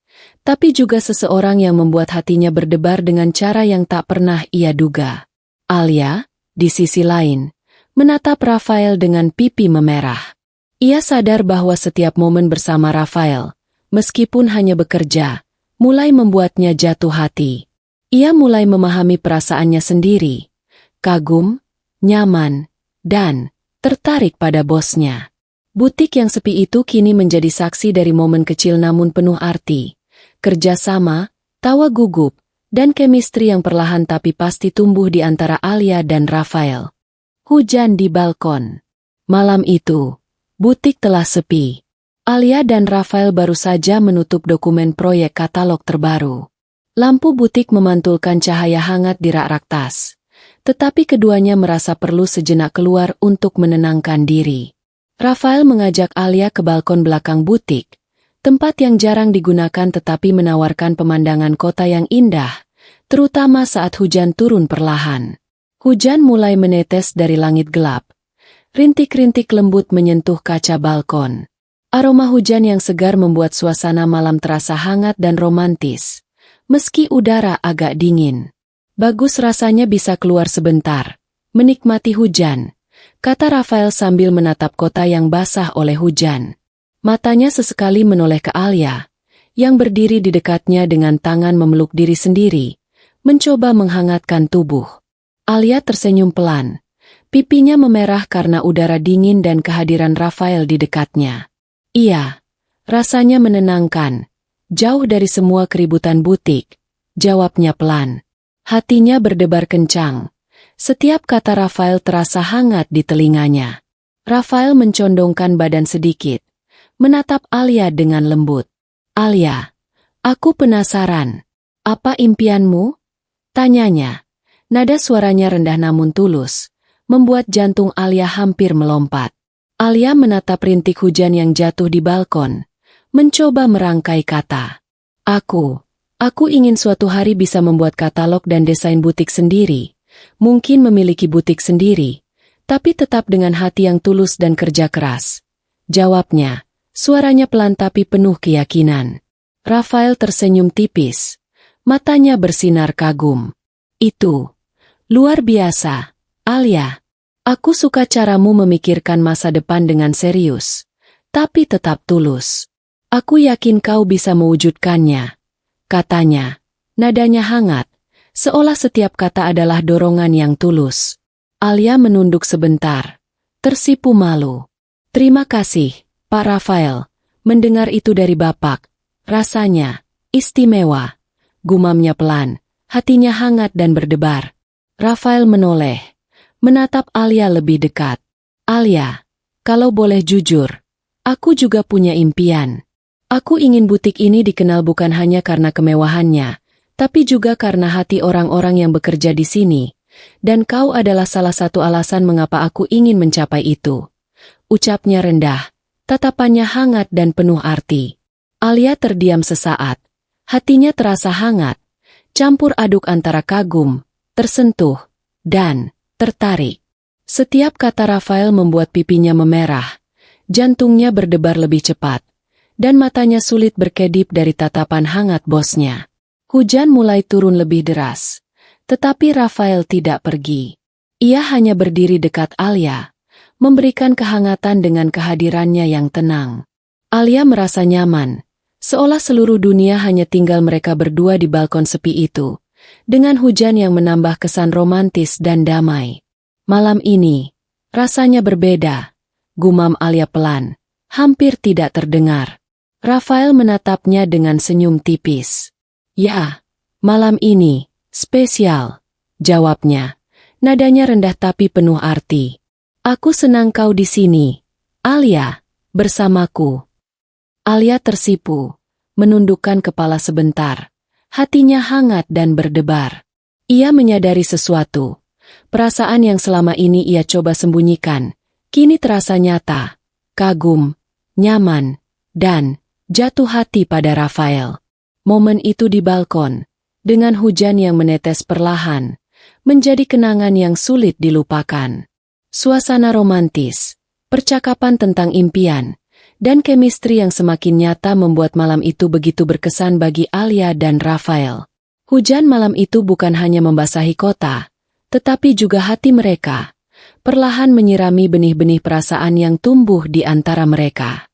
[SPEAKER 1] tapi juga seseorang yang membuat hatinya berdebar dengan cara yang tak pernah ia duga. Alia, di sisi lain, menatap Rafael dengan pipi memerah. Ia sadar bahwa setiap momen bersama Rafael, meskipun hanya bekerja, mulai membuatnya jatuh hati. Ia mulai memahami perasaannya sendiri, kagum, nyaman, dan tertarik pada bosnya. Butik yang sepi itu kini menjadi saksi dari momen kecil namun penuh arti. Kerjasama, tawa gugup, dan chemistry yang perlahan tapi pasti tumbuh di antara Alia dan Rafael. Hujan di balkon. Malam itu, butik telah sepi. Alia dan Rafael baru saja menutup dokumen proyek katalog terbaru. Lampu butik memantulkan cahaya hangat di rak-rak tas. Tetapi keduanya merasa perlu sejenak keluar untuk menenangkan diri. Rafael mengajak Alia ke balkon belakang butik, tempat yang jarang digunakan tetapi menawarkan pemandangan kota yang indah, terutama saat hujan turun perlahan. Hujan mulai menetes dari langit gelap. Rintik-rintik lembut menyentuh kaca balkon. Aroma hujan yang segar membuat suasana malam terasa hangat dan romantis, meski udara agak dingin. Bagus rasanya bisa keluar sebentar, menikmati hujan, kata Rafael sambil menatap kota yang basah oleh hujan. Matanya sesekali menoleh ke Alia, yang berdiri di dekatnya dengan tangan memeluk diri sendiri, mencoba menghangatkan tubuh. Alia tersenyum pelan, pipinya memerah karena udara dingin dan kehadiran Rafael di dekatnya. Iya, rasanya menenangkan, jauh dari semua keributan butik, jawabnya pelan. Hatinya berdebar kencang. Setiap kata Rafael terasa hangat di telinganya. Rafael mencondongkan badan sedikit, menatap Alia dengan lembut. Alia, aku penasaran. Apa impianmu? Tanyanya. Nada suaranya rendah namun tulus, membuat jantung Alia hampir melompat. Alia menatap rintik hujan yang jatuh di balkon, mencoba merangkai kata. Aku ingin suatu hari bisa membuat katalog dan desain butik sendiri, mungkin memiliki butik sendiri, tapi tetap dengan hati yang tulus dan kerja keras. Jawabnya, suaranya pelan tapi penuh keyakinan. Rafael tersenyum tipis, matanya bersinar kagum. Itu luar biasa, Alia. Aku suka caramu memikirkan masa depan dengan serius, tapi tetap tulus. Aku yakin kau bisa mewujudkannya, katanya. Nadanya hangat, seolah setiap kata adalah dorongan yang tulus. Alia menunduk sebentar, tersipu malu. Terima kasih, Pak Rafael. Mendengar itu dari Bapak, rasanya istimewa. Gumamnya pelan, hatinya hangat dan berdebar. Rafael menoleh, menatap Alia lebih dekat. Alia, kalau boleh jujur, aku juga punya impian. Aku ingin butik ini dikenal bukan hanya karena kemewahannya, tapi juga karena hati orang-orang yang bekerja di sini. Dan kau adalah salah satu alasan mengapa aku ingin mencapai itu. Ucapnya rendah, tatapannya hangat dan penuh arti. Alia terdiam sesaat. Hatinya terasa hangat, campur aduk antara kagum, tersentuh, dan tertarik. Setiap kata Rafael membuat pipinya memerah, jantungnya berdebar lebih cepat, dan matanya sulit berkedip dari tatapan hangat bosnya. Hujan mulai turun lebih deras, tetapi Rafael tidak pergi. Ia hanya berdiri dekat Alia, memberikan kehangatan dengan kehadirannya yang tenang. Alia merasa nyaman, seolah seluruh dunia hanya tinggal mereka berdua di balkon sepi itu, dengan hujan yang menambah kesan romantis dan damai. Malam ini, rasanya berbeda, gumam Alia pelan, hampir tidak terdengar. Rafael menatapnya dengan senyum tipis. Ya, malam ini, spesial, jawabnya. Nadanya rendah tapi penuh arti. Aku senang kau di sini, Alia, bersamaku. Alia tersipu, menundukkan kepala sebentar. Hatinya hangat dan berdebar. Ia menyadari sesuatu. Perasaan yang selama ini ia coba sembunyikan, kini terasa nyata. Kagum, nyaman, dan jatuh hati pada Rafael. Momen itu di balkon, dengan hujan yang menetes perlahan, menjadi kenangan yang sulit dilupakan. Suasana romantis, percakapan tentang impian, dan chemistry yang semakin nyata membuat malam itu begitu berkesan bagi Alia dan Rafael. Hujan malam itu bukan hanya membasahi kota, tetapi juga hati mereka, perlahan menyirami benih-benih perasaan yang tumbuh di antara mereka.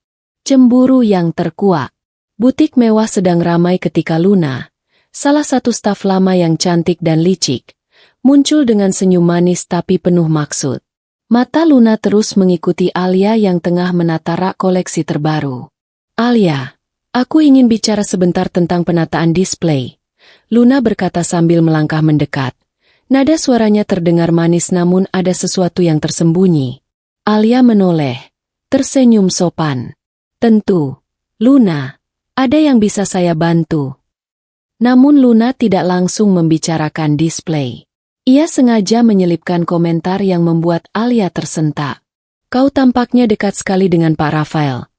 [SPEAKER 1] Cemburu yang terkuak. Butik mewah sedang ramai ketika Luna, salah satu staf lama yang cantik dan licik, muncul dengan senyum manis tapi penuh maksud. Mata Luna terus mengikuti Alia yang tengah menata rak koleksi terbaru. "Alia, aku ingin bicara sebentar tentang penataan display," Luna berkata sambil melangkah mendekat. Nada suaranya terdengar manis namun ada sesuatu yang tersembunyi. Alia menoleh, tersenyum sopan. "Tentu, Luna, ada yang bisa saya bantu." Namun Luna tidak langsung membicarakan display. Ia sengaja menyelipkan komentar yang membuat Alia tersentak. "Kau tampaknya dekat sekali dengan Pak Rafael."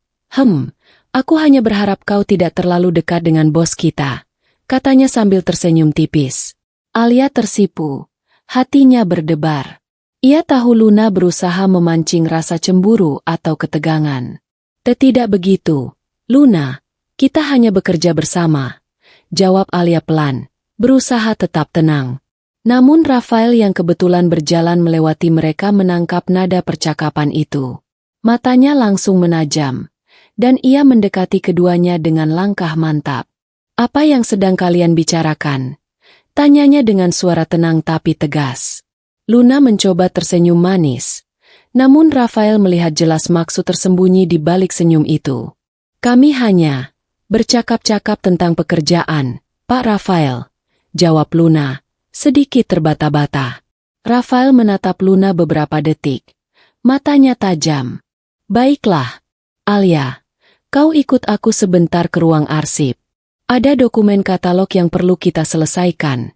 [SPEAKER 1] Aku hanya berharap kau tidak terlalu dekat dengan bos kita," katanya sambil tersenyum tipis. Alia tersipu, hatinya berdebar. Ia tahu Luna berusaha memancing rasa cemburu atau ketegangan. "Tidak begitu, Luna, kita hanya bekerja bersama," jawab Alia pelan, berusaha tetap tenang. Namun Rafael yang kebetulan berjalan melewati mereka menangkap nada percakapan itu. Matanya langsung menajam, dan ia mendekati keduanya dengan langkah mantap. "Apa yang sedang kalian bicarakan?" tanyanya dengan suara tenang tapi tegas. Luna mencoba tersenyum manis, namun Rafael melihat jelas maksud tersembunyi di balik senyum itu. "Kami hanya bercakap-cakap tentang pekerjaan, Pak Rafael," jawab Luna, sedikit terbata-bata. Rafael menatap Luna beberapa detik, matanya tajam. "Baiklah, Alia, kau ikut aku sebentar ke ruang arsip. Ada dokumen katalog yang perlu kita selesaikan,"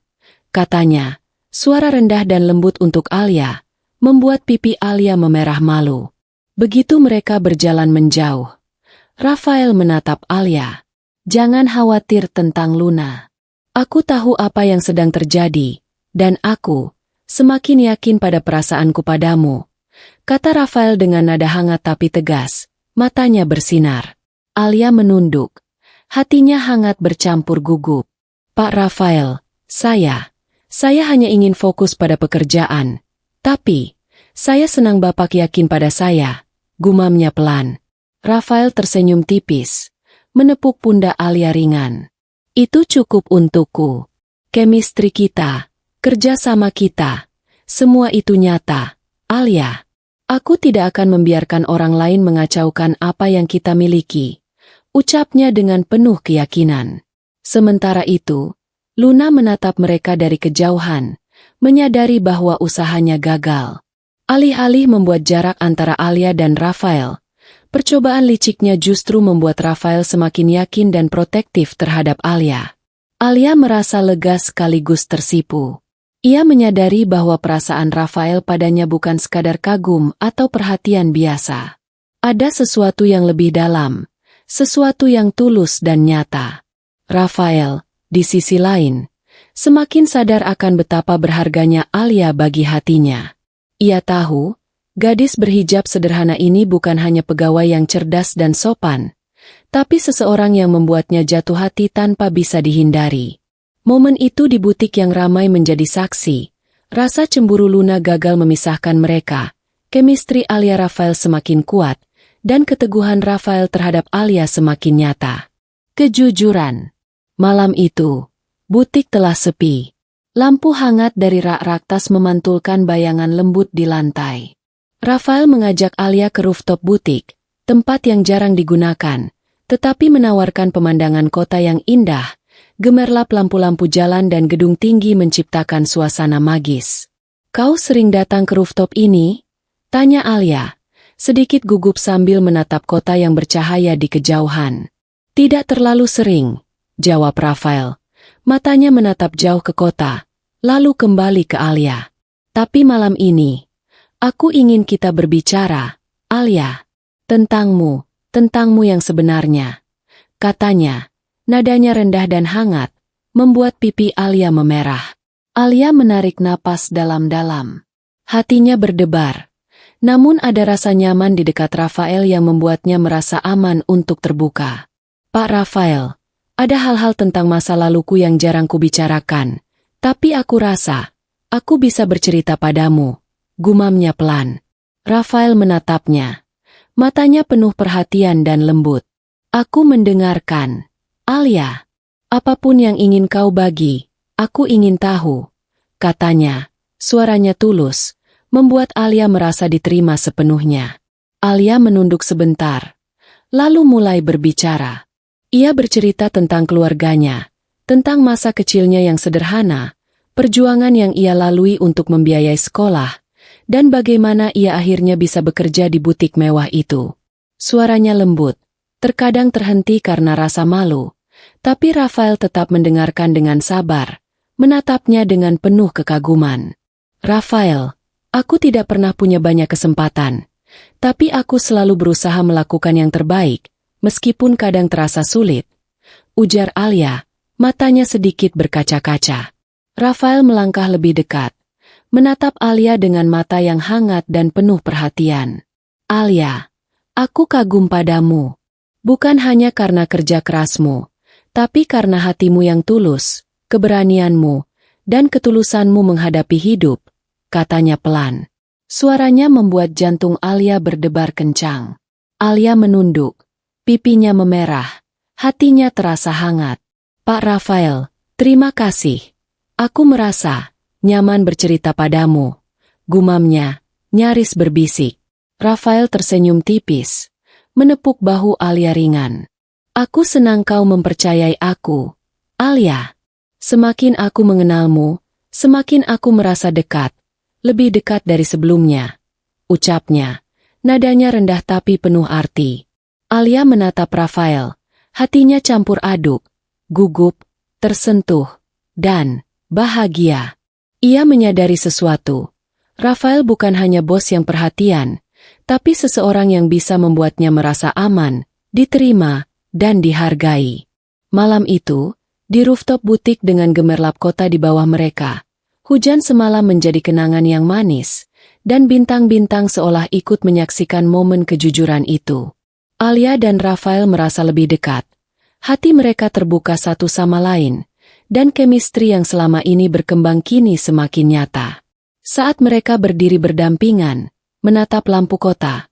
[SPEAKER 1] katanya. Suara rendah dan lembut untuk Alia, membuat pipi Alia memerah malu. Begitu mereka berjalan menjauh, Rafael menatap Alia. "Jangan khawatir tentang Luna. Aku tahu apa yang sedang terjadi, dan aku semakin yakin pada perasaanku padamu," kata Rafael dengan nada hangat tapi tegas, matanya bersinar. Alia menunduk, hatinya hangat bercampur gugup. "Pak Rafael, saya hanya ingin fokus pada pekerjaan. Tapi, saya senang Bapak yakin pada saya," gumamnya pelan. Rafael tersenyum tipis, menepuk pundak Alia ringan. "Itu cukup untukku. Chemistry kita, kerjasama kita, semua itu nyata, Alia. Aku tidak akan membiarkan orang lain mengacaukan apa yang kita miliki," ucapnya dengan penuh keyakinan. Sementara itu, Luna menatap mereka dari kejauhan, menyadari bahwa usahanya gagal. Alih-alih membuat jarak antara Alia dan Rafael, percobaan liciknya justru membuat Rafael semakin yakin dan protektif terhadap Alia. Alia merasa lega sekaligus tersipu. Ia menyadari bahwa perasaan Rafael padanya bukan sekadar kagum atau perhatian biasa. Ada sesuatu yang lebih dalam, sesuatu yang tulus dan nyata. Rafael, di sisi lain, semakin sadar akan betapa berharganya Alia bagi hatinya. Ia tahu, gadis berhijab sederhana ini bukan hanya pegawai yang cerdas dan sopan, tapi seseorang yang membuatnya jatuh hati tanpa bisa dihindari. Momen itu di butik yang ramai menjadi saksi. Rasa cemburu Luna gagal memisahkan mereka, chemistry Alia Rafael semakin kuat, dan keteguhan Rafael terhadap Alia semakin nyata. Kejujuran. Malam itu, butik telah sepi. Lampu hangat dari rak-rak tas memantulkan bayangan lembut di lantai. Rafael mengajak Alia ke rooftop butik, tempat yang jarang digunakan, tetapi menawarkan pemandangan kota yang indah. Gemerlap lampu-lampu jalan dan gedung tinggi menciptakan suasana magis. "Kau sering datang ke rooftop ini?" tanya Alia, sedikit gugup sambil menatap kota yang bercahaya di kejauhan. "Tidak terlalu sering," jawab Rafael. Matanya menatap jauh ke kota, lalu kembali ke Alia. "Tapi malam ini, aku ingin kita berbicara, Alia. Tentangmu yang sebenarnya," katanya. Nadanya rendah dan hangat, membuat pipi Alia memerah. Alia menarik napas dalam-dalam. Hatinya berdebar, Namun ada rasa nyaman di dekat Rafael yang membuatnya merasa aman untuk terbuka. Pak Rafael, ada hal-hal tentang masa laluku yang jarang kubicarakan, tapi aku rasa aku bisa bercerita padamu, gumamnya pelan. Rafael menatapnya. Matanya penuh perhatian dan lembut. Aku mendengarkan. Alia, apapun yang ingin kau bagi, aku ingin tahu, katanya. Suaranya tulus, membuat Alia merasa diterima sepenuhnya. Alia menunduk sebentar, lalu mulai berbicara. Ia bercerita tentang keluarganya, tentang masa kecilnya yang sederhana, perjuangan yang ia lalui untuk membiayai sekolah, dan bagaimana ia akhirnya bisa bekerja di butik mewah itu. Suaranya lembut, terkadang terhenti karena rasa malu, tapi Rafael tetap mendengarkan dengan sabar, menatapnya dengan penuh kekaguman. Rafael, aku tidak pernah punya banyak kesempatan, tapi aku selalu berusaha melakukan yang terbaik, meskipun kadang terasa sulit, ujar Alia, matanya sedikit berkaca-kaca. Rafael melangkah lebih dekat, menatap Alia dengan mata yang hangat dan penuh perhatian. Alia, aku kagum padamu, bukan hanya karena kerja kerasmu, tapi karena hatimu yang tulus, keberanianmu, dan ketulusanmu menghadapi hidup, katanya pelan. Suaranya membuat jantung Alia berdebar kencang. Alia menunduk. Pipinya memerah, hatinya terasa hangat. Pak Rafael, terima kasih. Aku merasa nyaman bercerita padamu, gumamnya, nyaris berbisik. Rafael tersenyum tipis, menepuk bahu Alia ringan. Aku senang kau mempercayai aku, Alia. Semakin aku mengenalmu, semakin aku merasa dekat, lebih dekat dari sebelumnya. Ucapnya, nadanya rendah tapi penuh arti. Alia menatap Rafael, hatinya campur aduk, gugup, tersentuh, dan bahagia. Ia menyadari sesuatu. Rafael bukan hanya bos yang perhatian, tapi seseorang yang bisa membuatnya merasa aman, diterima, dan dihargai. Malam itu, di rooftop butik dengan gemerlap kota di bawah mereka, hujan semalam menjadi kenangan yang manis, dan bintang-bintang seolah ikut menyaksikan momen kejujuran itu. Alia dan Rafael merasa lebih dekat. Hati mereka terbuka satu sama lain, dan chemistry yang selama ini berkembang kini semakin nyata. Saat mereka berdiri berdampingan, menatap lampu kota,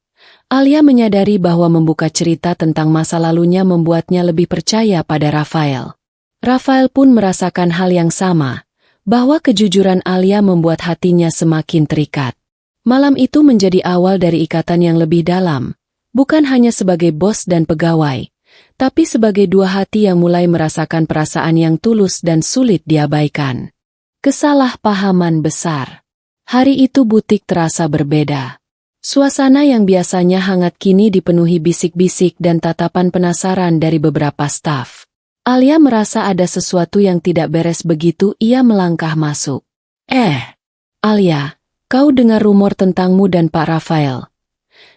[SPEAKER 1] Alia menyadari bahwa membuka cerita tentang masa lalunya membuatnya lebih percaya pada Rafael. Rafael pun merasakan hal yang sama, bahwa kejujuran Alia membuat hatinya semakin terikat. Malam itu menjadi awal dari ikatan yang lebih dalam, bukan hanya sebagai bos dan pegawai, tapi sebagai dua hati yang mulai merasakan perasaan yang tulus dan sulit diabaikan. Kesalahpahaman besar. Hari itu butik terasa berbeda. Suasana yang biasanya hangat kini dipenuhi bisik-bisik dan tatapan penasaran dari beberapa staf. Alia merasa ada sesuatu yang tidak beres begitu ia melangkah masuk. Alia, kau dengar rumor tentangmu dan Pak Rafael?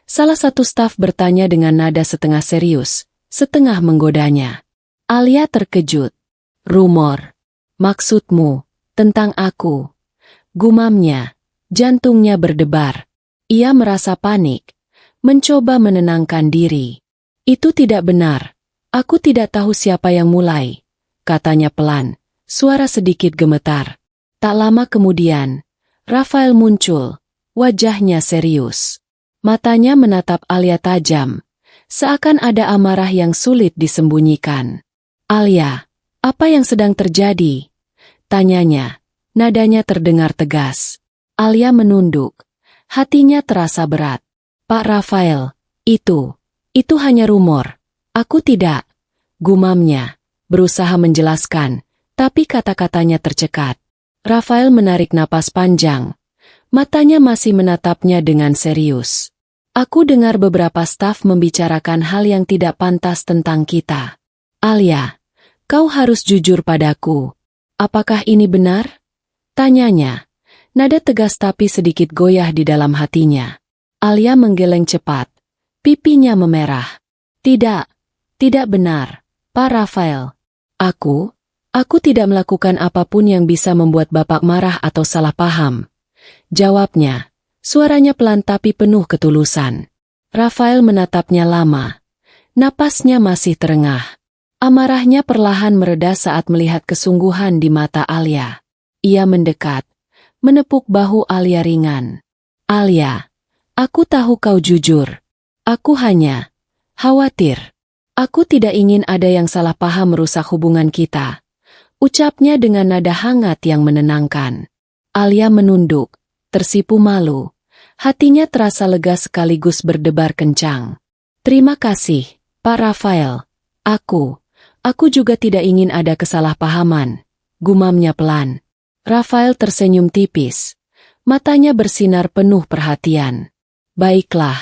[SPEAKER 1] Salah satu staf bertanya dengan nada setengah serius, setengah menggodanya. Alia terkejut. Rumor? Maksudmu, tentang aku? Gumamnya, jantungnya berdebar. Ia merasa panik, mencoba menenangkan diri. Itu tidak benar. Aku tidak tahu siapa yang mulai, katanya pelan, suara sedikit gemetar. Tak lama kemudian, Rafael muncul, wajahnya serius. Matanya menatap Alia tajam, seakan ada amarah yang sulit disembunyikan. Alia, apa yang sedang terjadi? Tanyanya, nadanya terdengar tegas. Alia menunduk, hatinya terasa berat. Pak Rafael, itu hanya rumor. Aku tidak, gumamnya, berusaha menjelaskan, tapi kata-katanya tercekat. Rafael menarik napas panjang, matanya masih menatapnya dengan serius. Aku dengar beberapa staf membicarakan hal yang tidak pantas tentang kita. Alia, kau harus jujur padaku. Apakah ini benar? Tanyanya, nada tegas tapi sedikit goyah di dalam hatinya. Alia menggeleng cepat, pipinya memerah. Tidak benar, Pak Rafael. Aku tidak melakukan apapun yang bisa membuat Bapak marah atau salah paham. Jawabnya, Suaranya pelan tapi penuh ketulusan. Rafael menatapnya lama. Napasnya masih terengah. Amarahnya perlahan mereda saat melihat kesungguhan di mata Alia. Ia mendekat, menepuk bahu Alia ringan. Alia, aku tahu kau jujur. Aku hanya khawatir. Aku tidak ingin ada yang salah paham merusak hubungan kita. Ucapnya dengan nada hangat yang menenangkan. Alia menunduk, tersipu malu. Hatinya terasa lega sekaligus berdebar kencang. Terima kasih, Pak Rafael. Aku juga tidak ingin ada kesalahpahaman. Gumamnya pelan. Rafael tersenyum tipis. Matanya bersinar penuh perhatian. Baiklah.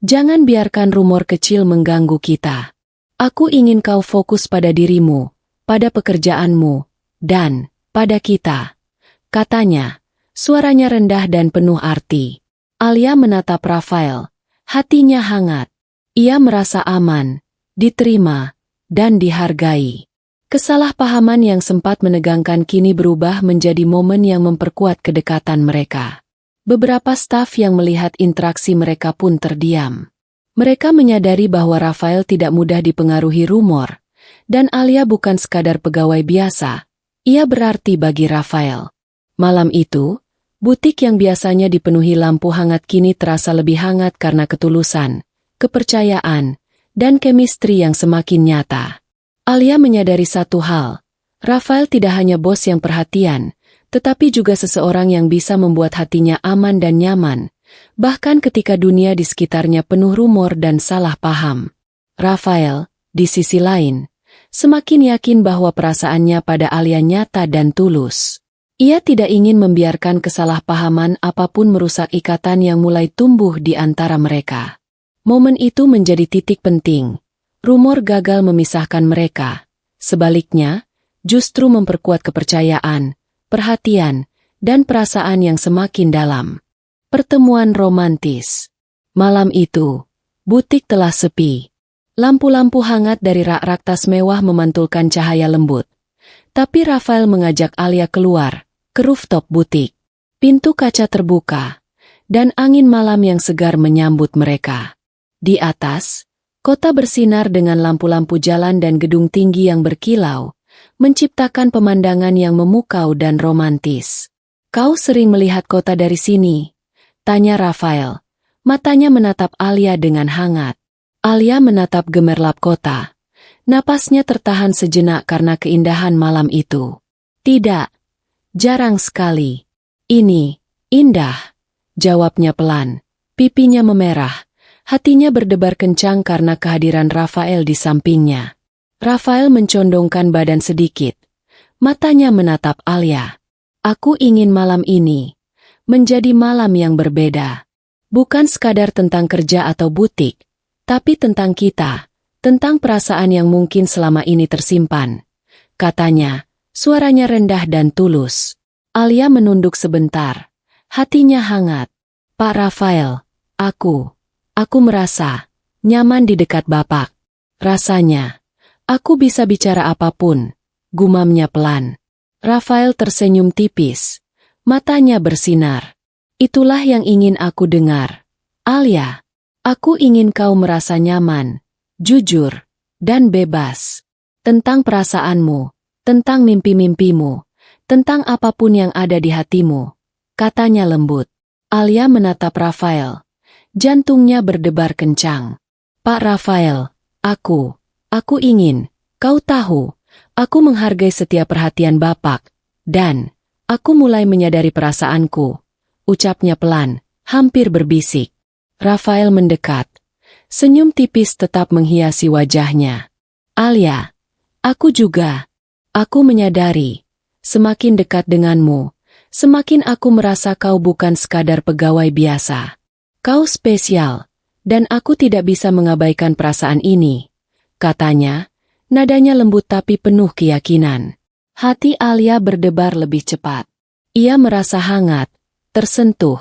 [SPEAKER 1] Jangan biarkan rumor kecil mengganggu kita. Aku ingin kau fokus pada dirimu, pada pekerjaanmu, dan pada kita. Katanya, suaranya rendah dan penuh arti. Alia menatap Rafael, hatinya hangat. Ia merasa aman, diterima, dan dihargai. Kesalahpahaman yang sempat menegangkan kini berubah menjadi momen yang memperkuat kedekatan mereka. Beberapa staf yang melihat interaksi mereka pun terdiam. Mereka menyadari bahwa Rafael tidak mudah dipengaruhi rumor, dan Alia bukan sekadar pegawai biasa. Ia berarti bagi Rafael. Malam itu, butik yang biasanya dipenuhi lampu hangat kini terasa lebih hangat karena ketulusan, kepercayaan, dan chemistry yang semakin nyata. Alia menyadari satu hal, Rafael tidak hanya bos yang perhatian, tetapi juga seseorang yang bisa membuat hatinya aman dan nyaman, bahkan ketika dunia di sekitarnya penuh rumor dan salah paham. Rafael, di sisi lain, semakin yakin bahwa perasaannya pada Alia nyata dan tulus. Ia tidak ingin membiarkan kesalahpahaman apapun merusak ikatan yang mulai tumbuh di antara mereka. Momen itu menjadi titik penting. Rumor gagal memisahkan mereka. Sebaliknya, justru memperkuat kepercayaan, perhatian, dan perasaan yang semakin dalam. Pertemuan romantis. Malam itu, butik telah sepi. Lampu-lampu hangat dari rak-rak tas mewah memantulkan cahaya lembut. Tapi Rafael mengajak Alia keluar, ke rooftop butik. Pintu kaca terbuka, dan angin malam yang segar menyambut mereka. Di atas, kota bersinar dengan lampu-lampu jalan dan gedung tinggi yang berkilau, menciptakan pemandangan yang memukau dan romantis. Kau sering melihat kota dari sini? Tanya Rafael. Matanya menatap Alia dengan hangat. Alia menatap gemerlap kota. Napasnya tertahan sejenak karena keindahan malam itu. Tidak. Jarang sekali. Ini, indah. Jawabnya pelan. Pipinya memerah. Hatinya berdebar kencang karena kehadiran Rafael di sampingnya. Rafael mencondongkan badan sedikit. Matanya menatap Alia. Aku ingin malam ini menjadi malam yang berbeda. Bukan sekadar tentang kerja atau butik, tapi tentang kita, tentang perasaan yang mungkin selama ini tersimpan. Katanya, suaranya rendah dan tulus. Alia menunduk sebentar. Hatinya hangat. Pak Rafael, aku merasa nyaman di dekat Bapak. Rasanya, aku bisa bicara apapun. Gumamnya pelan. Rafael tersenyum tipis. Matanya bersinar. Itulah yang ingin aku dengar. Alia, aku ingin kau merasa nyaman, jujur, dan bebas. Tentang perasaanmu, tentang mimpi-mimpimu, tentang apapun yang ada di hatimu. Katanya lembut. Alia menatap Rafael. Jantungnya berdebar kencang. Pak Rafael, aku ingin, kau tahu, aku menghargai setiap perhatian Bapak, dan aku mulai menyadari perasaanku. Ucapnya pelan, hampir berbisik. Rafael mendekat. Senyum tipis tetap menghiasi wajahnya. Alia, aku juga. Aku menyadari, semakin dekat denganmu, semakin aku merasa kau bukan sekadar pegawai biasa. Kau spesial, dan aku tidak bisa mengabaikan perasaan ini. Katanya, nadanya lembut tapi penuh keyakinan. Hati Alia berdebar lebih cepat. Ia merasa hangat, tersentuh,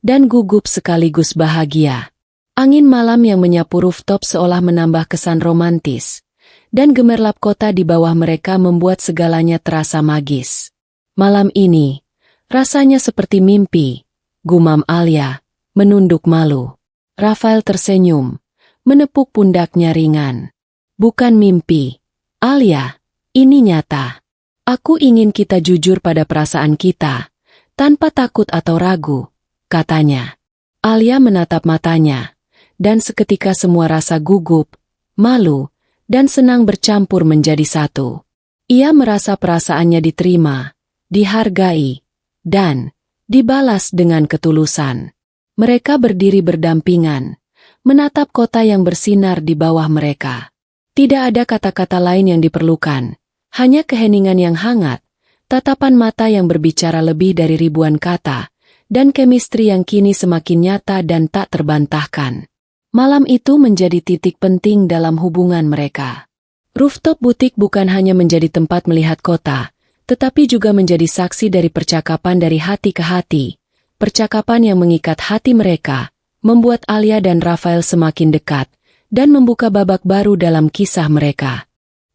[SPEAKER 1] dan gugup sekaligus bahagia. Angin malam yang menyapu rooftop seolah menambah kesan romantis, dan gemerlap kota di bawah mereka membuat segalanya terasa magis. Malam ini, rasanya seperti mimpi, gumam Alia, menunduk malu. Rafael tersenyum, menepuk pundaknya ringan. Bukan mimpi, Alia, ini nyata. Aku ingin kita jujur pada perasaan kita, tanpa takut atau ragu, katanya. Alia menatap matanya, dan seketika semua rasa gugup, malu, dan senang bercampur menjadi satu. Ia merasa perasaannya diterima, dihargai, dan dibalas dengan ketulusan. Mereka berdiri berdampingan, menatap kota yang bersinar di bawah mereka. Tidak ada kata-kata lain yang diperlukan, hanya keheningan yang hangat, tatapan mata yang berbicara lebih dari ribuan kata, dan chemistry yang kini semakin nyata dan tak terbantahkan. Malam itu menjadi titik penting dalam hubungan mereka. Rooftop butik bukan hanya menjadi tempat melihat kota, tetapi juga menjadi saksi dari percakapan dari hati ke hati. Percakapan yang mengikat hati mereka, membuat Alia dan Rafael semakin dekat, dan membuka babak baru dalam kisah mereka.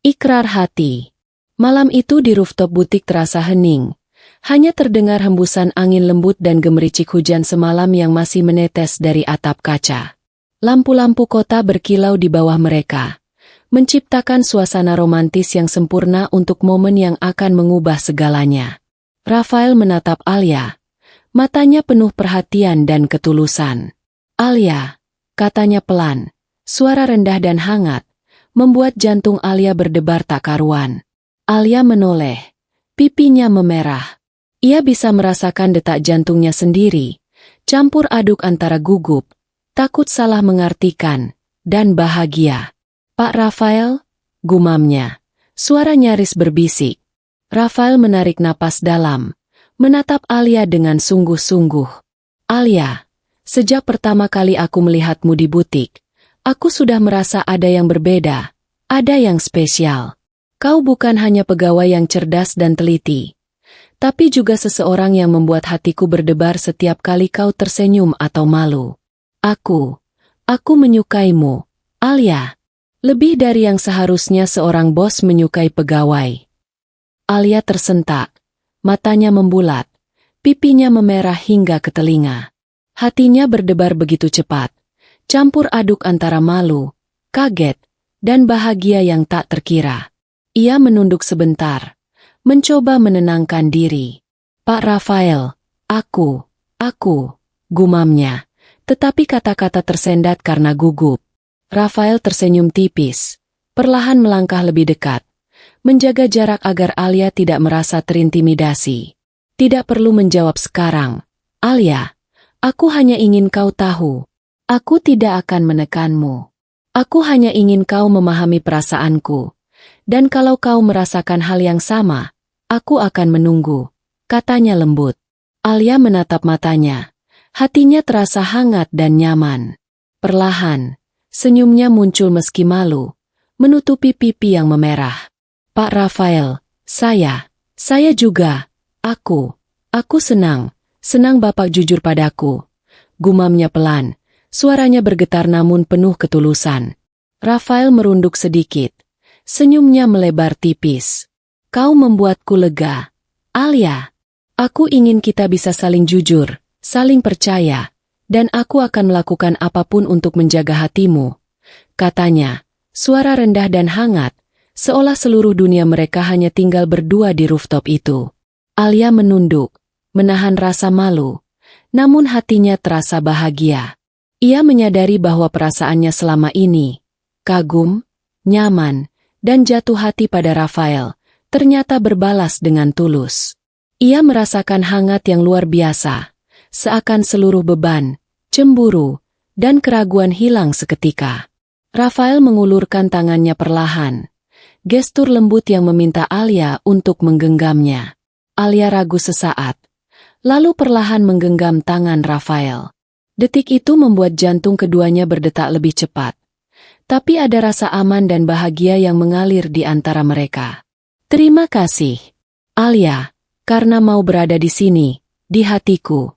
[SPEAKER 1] Ikrar hati. Malam itu di rooftop butik terasa hening. Hanya terdengar hembusan angin lembut dan gemericik hujan semalam yang masih menetes dari atap kaca. Lampu-lampu kota berkilau di bawah mereka, menciptakan suasana romantis yang sempurna untuk momen yang akan mengubah segalanya. Rafael menatap Alia, matanya penuh perhatian dan ketulusan. Alia, katanya pelan, suara rendah dan hangat, membuat jantung Alia berdebar tak karuan. Alia menoleh, pipinya memerah. Ia bisa merasakan detak jantungnya sendiri, campur aduk antara gugup, takut salah mengartikan, dan bahagia. Pak Rafael, gumamnya. Suara nyaris berbisik. Rafael menarik napas dalam, menatap Alia dengan sungguh-sungguh. Alia, sejak pertama kali aku melihatmu di butik, aku sudah merasa ada yang berbeda, ada yang spesial. Kau bukan hanya pegawai yang cerdas dan teliti, tapi juga seseorang yang membuat hatiku berdebar setiap kali kau tersenyum atau malu. Aku menyukaimu, Alia. Lebih dari yang seharusnya seorang bos menyukai pegawai. Alia tersentak, matanya membulat, pipinya memerah hingga ke telinga. Hatinya berdebar begitu cepat, campur aduk antara malu, kaget, dan bahagia yang tak terkira. Ia menunduk sebentar, mencoba menenangkan diri. Pak Rafael, aku, gumamnya. Tetapi kata-kata tersendat karena gugup. Rafael tersenyum tipis, perlahan melangkah lebih dekat, menjaga jarak agar Alia tidak merasa terintimidasi. Tidak perlu menjawab sekarang. Alia, aku hanya ingin kau tahu. Aku tidak akan menekanmu. Aku hanya ingin kau memahami perasaanku. Dan kalau kau merasakan hal yang sama, aku akan menunggu, katanya lembut. Alia menatap matanya. Hatinya terasa hangat dan nyaman. Perlahan, senyumnya muncul meski malu, menutupi pipi yang memerah. Pak Rafael, saya juga, aku senang Bapak jujur padaku. Gumamnya pelan, suaranya bergetar namun penuh ketulusan. Rafael merunduk sedikit, senyumnya melebar tipis. Kau membuatku lega. Alia, aku ingin kita bisa saling jujur, saling percaya, dan aku akan melakukan apapun untuk menjaga hatimu, katanya, suara rendah dan hangat, seolah seluruh dunia mereka hanya tinggal berdua di rooftop itu. Alia menunduk, menahan rasa malu, namun hatinya terasa bahagia. Ia menyadari bahwa perasaannya selama ini, kagum, nyaman, dan jatuh hati pada Rafael, ternyata berbalas dengan tulus. Ia merasakan hangat yang luar biasa, seakan seluruh beban, cemburu, dan keraguan hilang seketika. Rafael mengulurkan tangannya perlahan, gestur lembut yang meminta Alia untuk menggenggamnya. Alia ragu sesaat, lalu perlahan menggenggam tangan Rafael. Detik itu membuat jantung keduanya berdetak lebih cepat. Tapi ada rasa aman dan bahagia yang mengalir di antara mereka. Terima kasih, Alia, karena mau berada di sini, di hatiku,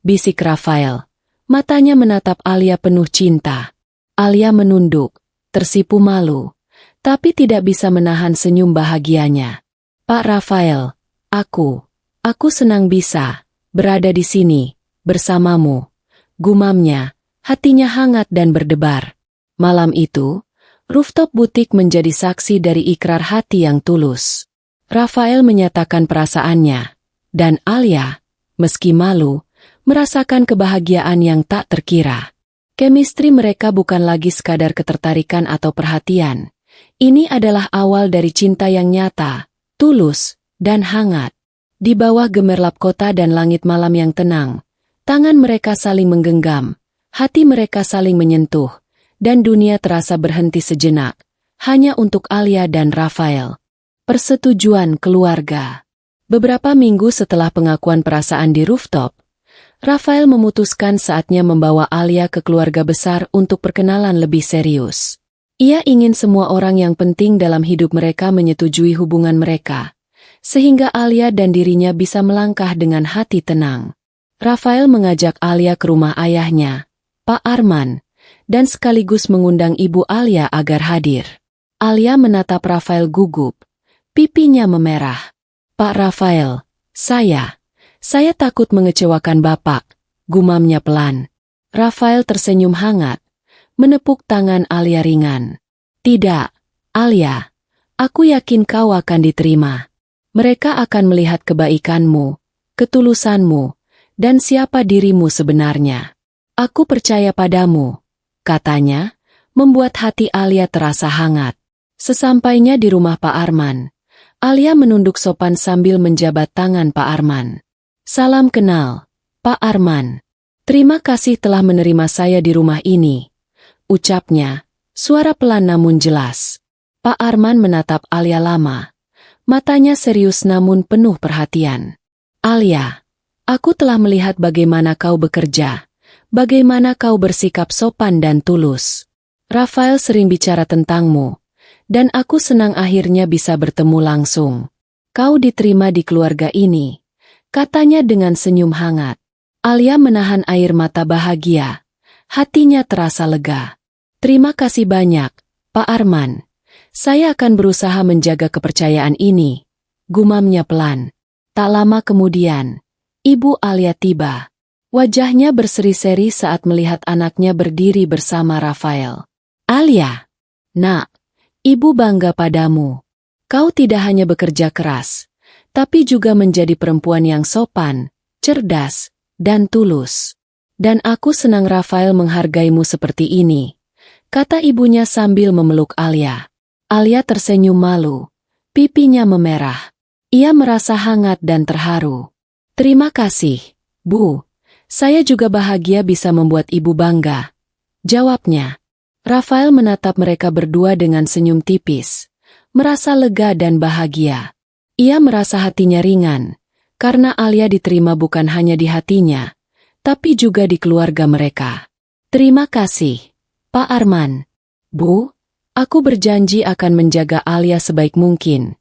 [SPEAKER 1] bisik Rafael. Matanya menatap Alia penuh cinta. Alia menunduk, tersipu malu, tapi tidak bisa menahan senyum bahagianya. Pak Rafael, aku senang bisa berada di sini, Bersamamu, gumamnya, hatinya hangat dan berdebar. Malam itu, rooftop butik menjadi saksi dari ikrar hati yang tulus. Rafael menyatakan perasaannya, dan Alia, meski malu, merasakan kebahagiaan yang tak terkira. Chemistry mereka bukan lagi sekadar ketertarikan atau perhatian. Ini adalah awal dari cinta yang nyata, tulus, dan hangat. Di bawah gemerlap kota dan langit malam yang tenang, tangan mereka saling menggenggam, hati mereka saling menyentuh, dan dunia terasa berhenti sejenak, hanya untuk Alia dan Rafael. Persetujuan keluarga. Beberapa minggu setelah pengakuan perasaan di rooftop, Rafael memutuskan saatnya membawa Alia ke keluarga besar untuk perkenalan lebih serius. Ia ingin semua orang yang penting dalam hidup mereka menyetujui hubungan mereka, sehingga Alia dan dirinya bisa melangkah dengan hati tenang. Rafael mengajak Alia ke rumah ayahnya, Pak Arman, dan sekaligus mengundang ibu Alia agar hadir. Alia menatap Rafael gugup. Pipinya memerah. Pak Rafael, saya takut mengecewakan Bapak, gumamnya pelan. Rafael tersenyum hangat, menepuk tangan Alia ringan. Tidak, Alia, aku yakin kau akan diterima. Mereka akan melihat kebaikanmu, ketulusanmu, dan siapa dirimu sebenarnya. Aku percaya padamu, katanya, membuat hati Alia terasa hangat. Sesampainya di rumah Pak Arman, Alia menunduk sopan sambil menjabat tangan Pak Arman. Salam kenal, Pak Arman. Terima kasih telah menerima saya di rumah ini, ucapnya, suara pelan namun jelas. Pak Arman menatap Alia lama. Matanya serius namun penuh perhatian. Alia, aku telah melihat bagaimana kau bekerja, bagaimana kau bersikap sopan dan tulus. Rafael sering bicara tentangmu, dan aku senang akhirnya bisa bertemu langsung. Kau diterima di keluarga ini, katanya dengan senyum hangat. Alia menahan air mata bahagia. Hatinya terasa lega. Terima kasih banyak, Pak Arman. Saya akan berusaha menjaga kepercayaan ini, gumamnya pelan. Tak lama kemudian, Ibu Alia tiba. Wajahnya berseri-seri saat melihat anaknya berdiri bersama Rafael. Alia, nak, Ibu bangga padamu. Kau tidak hanya bekerja keras, tapi juga menjadi perempuan yang sopan, cerdas, dan tulus. Dan aku senang Rafael menghargaimu seperti ini, kata ibunya sambil memeluk Alia. Alia tersenyum malu, pipinya memerah. Ia merasa hangat dan terharu. Terima kasih, Bu. Saya juga bahagia bisa membuat ibu bangga, jawabnya. Rafael menatap mereka berdua dengan senyum tipis, merasa lega dan bahagia. Ia merasa hatinya ringan, karena Alia diterima bukan hanya di hatinya, tapi juga di keluarga mereka. Terima kasih, Pak Arman. Bu, aku berjanji akan menjaga Alia sebaik mungkin,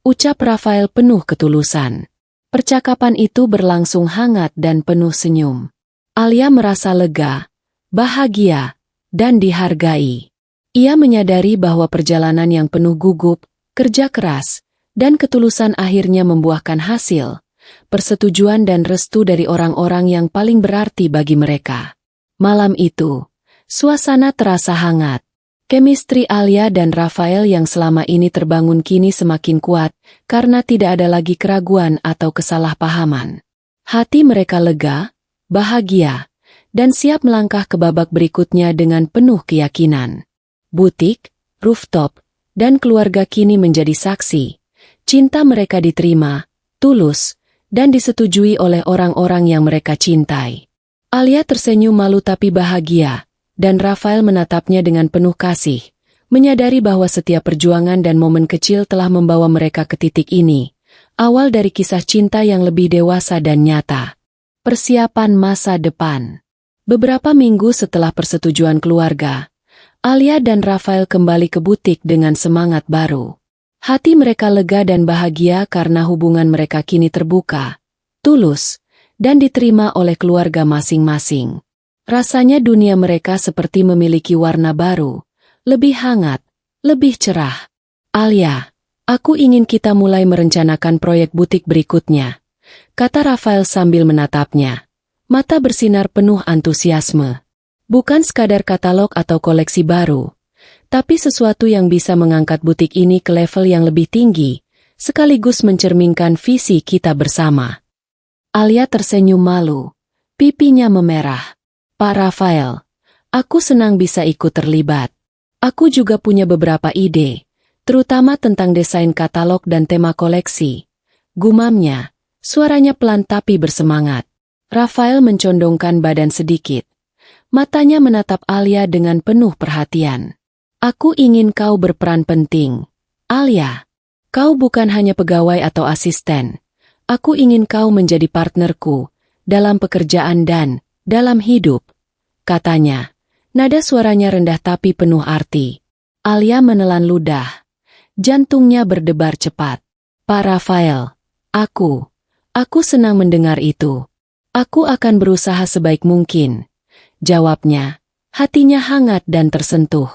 [SPEAKER 1] ucap Rafael penuh ketulusan. Percakapan itu berlangsung hangat dan penuh senyum. Alia merasa lega, bahagia, dan dihargai. Ia menyadari bahwa perjalanan yang penuh gugup, kerja keras, dan ketulusan akhirnya membuahkan hasil, persetujuan dan restu dari orang-orang yang paling berarti bagi mereka. Malam itu, suasana terasa hangat. Chemistry Alia dan Rafael yang selama ini terbangun kini semakin kuat karena tidak ada lagi keraguan atau kesalahpahaman. Hati mereka lega, bahagia, dan siap melangkah ke babak berikutnya dengan penuh keyakinan. Butik, rooftop, dan keluarga kini menjadi saksi. Cinta mereka diterima, tulus, dan disetujui oleh orang-orang yang mereka cintai. Alia tersenyum malu tapi bahagia, dan Rafael menatapnya dengan penuh kasih, menyadari bahwa setiap perjuangan dan momen kecil telah membawa mereka ke titik ini, awal dari kisah cinta yang lebih dewasa dan nyata. Persiapan masa depan. Beberapa minggu setelah persetujuan keluarga, Alia dan Rafael kembali ke butik dengan semangat baru. Hati mereka lega dan bahagia karena hubungan mereka kini terbuka, tulus, dan diterima oleh keluarga masing-masing. Rasanya dunia mereka seperti memiliki warna baru, lebih hangat, lebih cerah. Alia, aku ingin kita mulai merencanakan proyek butik berikutnya, kata Rafael sambil menatapnya. Mata bersinar penuh antusiasme. Bukan sekadar katalog atau koleksi baru, tapi sesuatu yang bisa mengangkat butik ini ke level yang lebih tinggi, sekaligus mencerminkan visi kita bersama. Alia tersenyum malu. Pipinya memerah. Pak Rafael, aku senang bisa ikut terlibat. Aku juga punya beberapa ide, terutama tentang desain katalog dan tema koleksi. Gumamnya, suaranya pelan tapi bersemangat. Rafael mencondongkan badan sedikit. Matanya menatap Alia dengan penuh perhatian. Aku ingin kau berperan penting. Alia, kau bukan hanya pegawai atau asisten. Aku ingin kau menjadi partnerku dalam pekerjaan dan dalam hidup, katanya. Nada suaranya rendah tapi penuh arti. Alia menelan ludah. Jantungnya berdebar cepat. Pak Rafael, aku senang mendengar itu. Aku akan berusaha sebaik mungkin, jawabnya. Hatinya hangat dan tersentuh.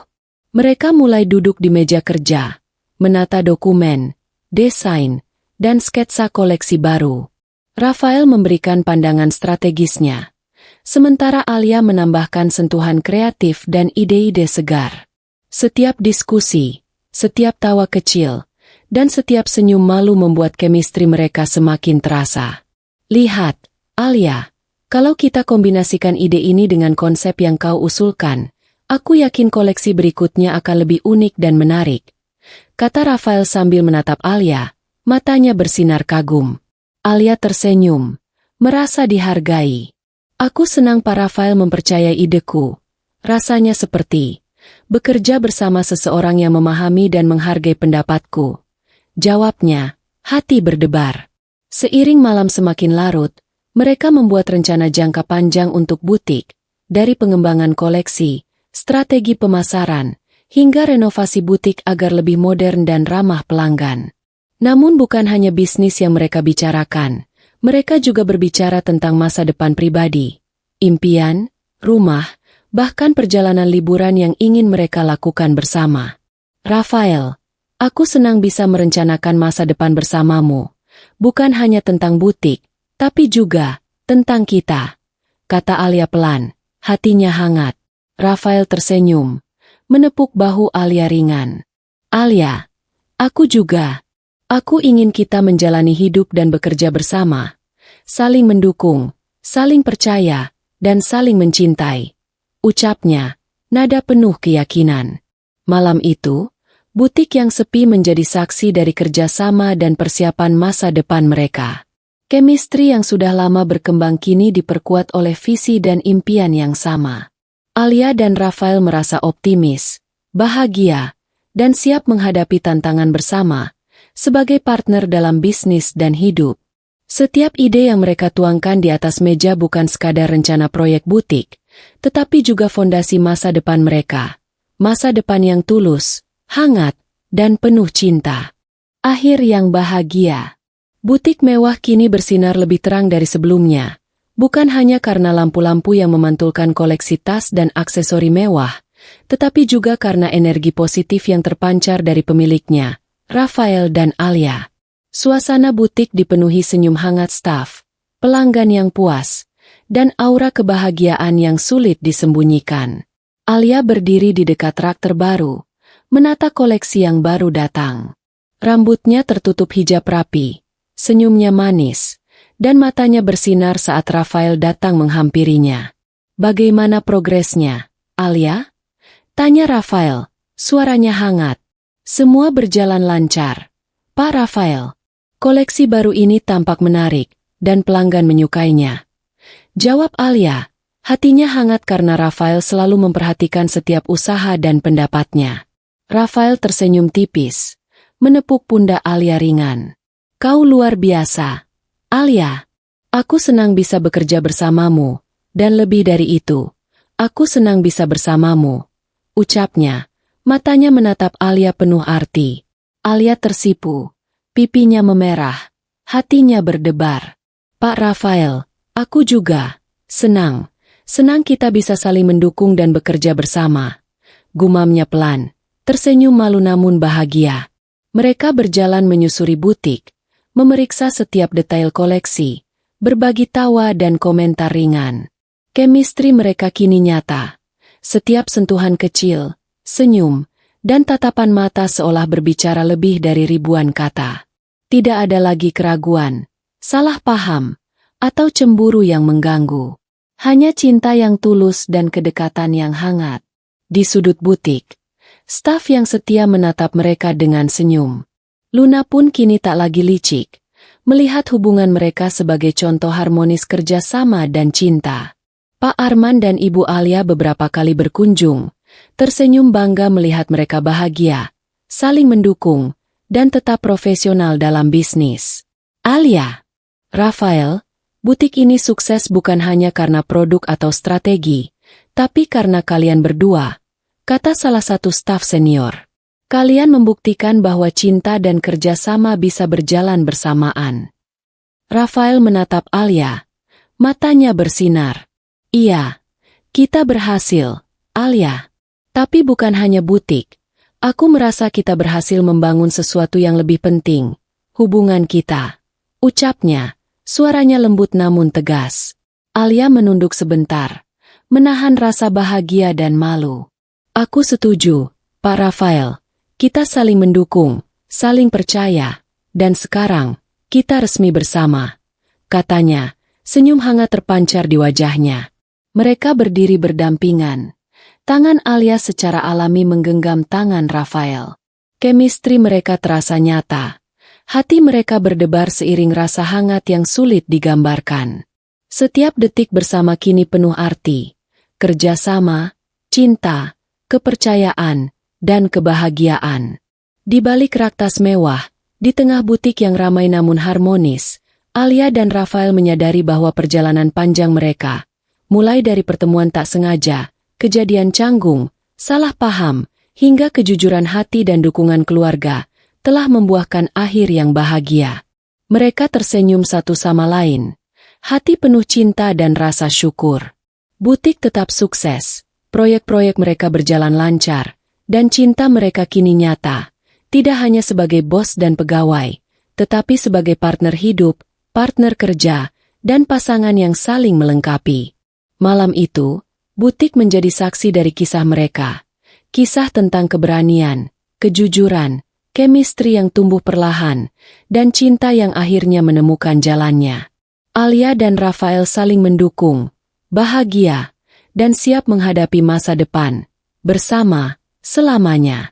[SPEAKER 1] Mereka mulai duduk di meja kerja, menata dokumen, desain, dan sketsa koleksi baru. Rafael memberikan pandangan strategisnya, sementara Alia menambahkan sentuhan kreatif dan ide-ide segar. Setiap diskusi, setiap tawa kecil, dan setiap senyum malu membuat chemistry mereka semakin terasa. Lihat, Alia, kalau kita kombinasikan ide ini dengan konsep yang kau usulkan, aku yakin koleksi berikutnya akan lebih unik dan menarik, kata Rafael sambil menatap Alia, matanya bersinar kagum. Alia tersenyum, merasa dihargai. Aku senang Pak Rafael mempercayai ideku. Rasanya seperti bekerja bersama seseorang yang memahami dan menghargai pendapatku, jawabnya, hati berdebar. Seiring malam semakin larut, mereka membuat rencana jangka panjang untuk butik, dari pengembangan koleksi, strategi pemasaran, hingga renovasi butik agar lebih modern dan ramah pelanggan. Namun bukan hanya bisnis yang mereka bicarakan, mereka juga berbicara tentang masa depan pribadi, impian, rumah, bahkan perjalanan liburan yang ingin mereka lakukan bersama. Rafael, aku senang bisa merencanakan masa depan bersamamu, bukan hanya tentang butik, tapi juga tentang kita, kata Alia pelan, hatinya hangat. Rafael tersenyum, menepuk bahu Alia ringan. Alia, aku juga. Aku ingin kita menjalani hidup dan bekerja bersama, saling mendukung, saling percaya, dan saling mencintai, ucapnya, nada penuh keyakinan. Malam itu, butik yang sepi menjadi saksi dari kerjasama dan persiapan masa depan mereka. Chemistry yang sudah lama berkembang kini diperkuat oleh visi dan impian yang sama. Alia dan Rafael merasa optimis, bahagia, dan siap menghadapi tantangan bersama, sebagai partner dalam bisnis dan hidup. Setiap ide yang mereka tuangkan di atas meja bukan sekadar rencana proyek butik, tetapi juga fondasi masa depan mereka. Masa depan yang tulus, hangat, dan penuh cinta. Akhir yang bahagia. Butik mewah kini bersinar lebih terang dari sebelumnya, bukan hanya karena lampu-lampu yang memantulkan koleksi tas dan aksesori mewah, tetapi juga karena energi positif yang terpancar dari pemiliknya, Rafael dan Alia. Suasana butik dipenuhi senyum hangat staf, pelanggan yang puas, dan aura kebahagiaan yang sulit disembunyikan. Alia berdiri di dekat rak terbaru, menata koleksi yang baru datang. Rambutnya tertutup hijab rapi. Senyumnya manis, dan matanya bersinar saat Rafael datang menghampirinya. Bagaimana progresnya, Alia? Tanya Rafael, suaranya hangat. Semua berjalan lancar. Pak Rafael, koleksi baru ini tampak menarik, dan pelanggan menyukainya. Jawab Alia, hatinya hangat karena Rafael selalu memperhatikan setiap usaha dan pendapatnya. Rafael tersenyum tipis, menepuk pundak Alia ringan. Kau luar biasa, Alia. Aku senang bisa bekerja bersamamu, dan lebih dari itu, aku senang bisa bersamamu, ucapnya. Matanya menatap Alia penuh arti. Alia tersipu, pipinya memerah, hatinya berdebar. Pak Rafael, aku juga senang kita bisa saling mendukung dan bekerja bersama. Gumamnya pelan, tersenyum malu namun bahagia. Mereka berjalan menyusuri butik, memeriksa setiap detail koleksi, berbagi tawa dan komentar ringan. Chemistry mereka kini nyata. Setiap sentuhan kecil, senyum, dan tatapan mata seolah berbicara lebih dari ribuan kata. Tidak ada lagi keraguan, salah paham, atau cemburu yang mengganggu. Hanya cinta yang tulus dan kedekatan yang hangat. Di sudut butik, staf yang setia menatap mereka dengan senyum. Luna pun kini tak lagi licik, melihat hubungan mereka sebagai contoh harmonis kerjasama dan cinta. Pak Arman dan Ibu Alia beberapa kali berkunjung, tersenyum bangga melihat mereka bahagia, saling mendukung, dan tetap profesional dalam bisnis. Alia, Rafael, butik ini sukses bukan hanya karena produk atau strategi, tapi karena kalian berdua, kata salah satu staf senior. Kalian membuktikan bahwa cinta dan kerjasama bisa berjalan bersamaan. Rafael menatap Alia, matanya bersinar. Iya, kita berhasil, Alia. Tapi bukan hanya butik. Aku merasa kita berhasil membangun sesuatu yang lebih penting, hubungan kita. Ucapnya, suaranya lembut namun tegas. Alia menunduk sebentar, menahan rasa bahagia dan malu. Aku setuju, Pak Rafael. Kita saling mendukung, saling percaya, dan sekarang, kita resmi bersama. Katanya, senyum hangat terpancar di wajahnya. Mereka berdiri berdampingan. Tangan Alia secara alami menggenggam tangan Rafael. Chemistry mereka terasa nyata. Hati mereka berdebar seiring rasa hangat yang sulit digambarkan. Setiap detik bersama kini penuh arti. Kerjasama, cinta, kepercayaan, dan kebahagiaan. Di balik rak tas mewah, di tengah butik yang ramai namun harmonis, Alia dan Rafael menyadari bahwa perjalanan panjang mereka, mulai dari pertemuan tak sengaja, kejadian canggung, salah paham, hingga kejujuran hati dan dukungan keluarga, telah membuahkan akhir yang bahagia. Mereka tersenyum satu sama lain, hati penuh cinta dan rasa syukur. Butik tetap sukses, proyek-proyek mereka berjalan lancar, dan cinta mereka kini nyata, tidak hanya sebagai bos dan pegawai, tetapi sebagai partner hidup, partner kerja, dan pasangan yang saling melengkapi. Malam itu, butik menjadi saksi dari kisah mereka. Kisah tentang keberanian, kejujuran, chemistry yang tumbuh perlahan, dan cinta yang akhirnya menemukan jalannya. Alia dan Rafael saling mendukung, bahagia, dan siap menghadapi masa depan, bersama, selamanya.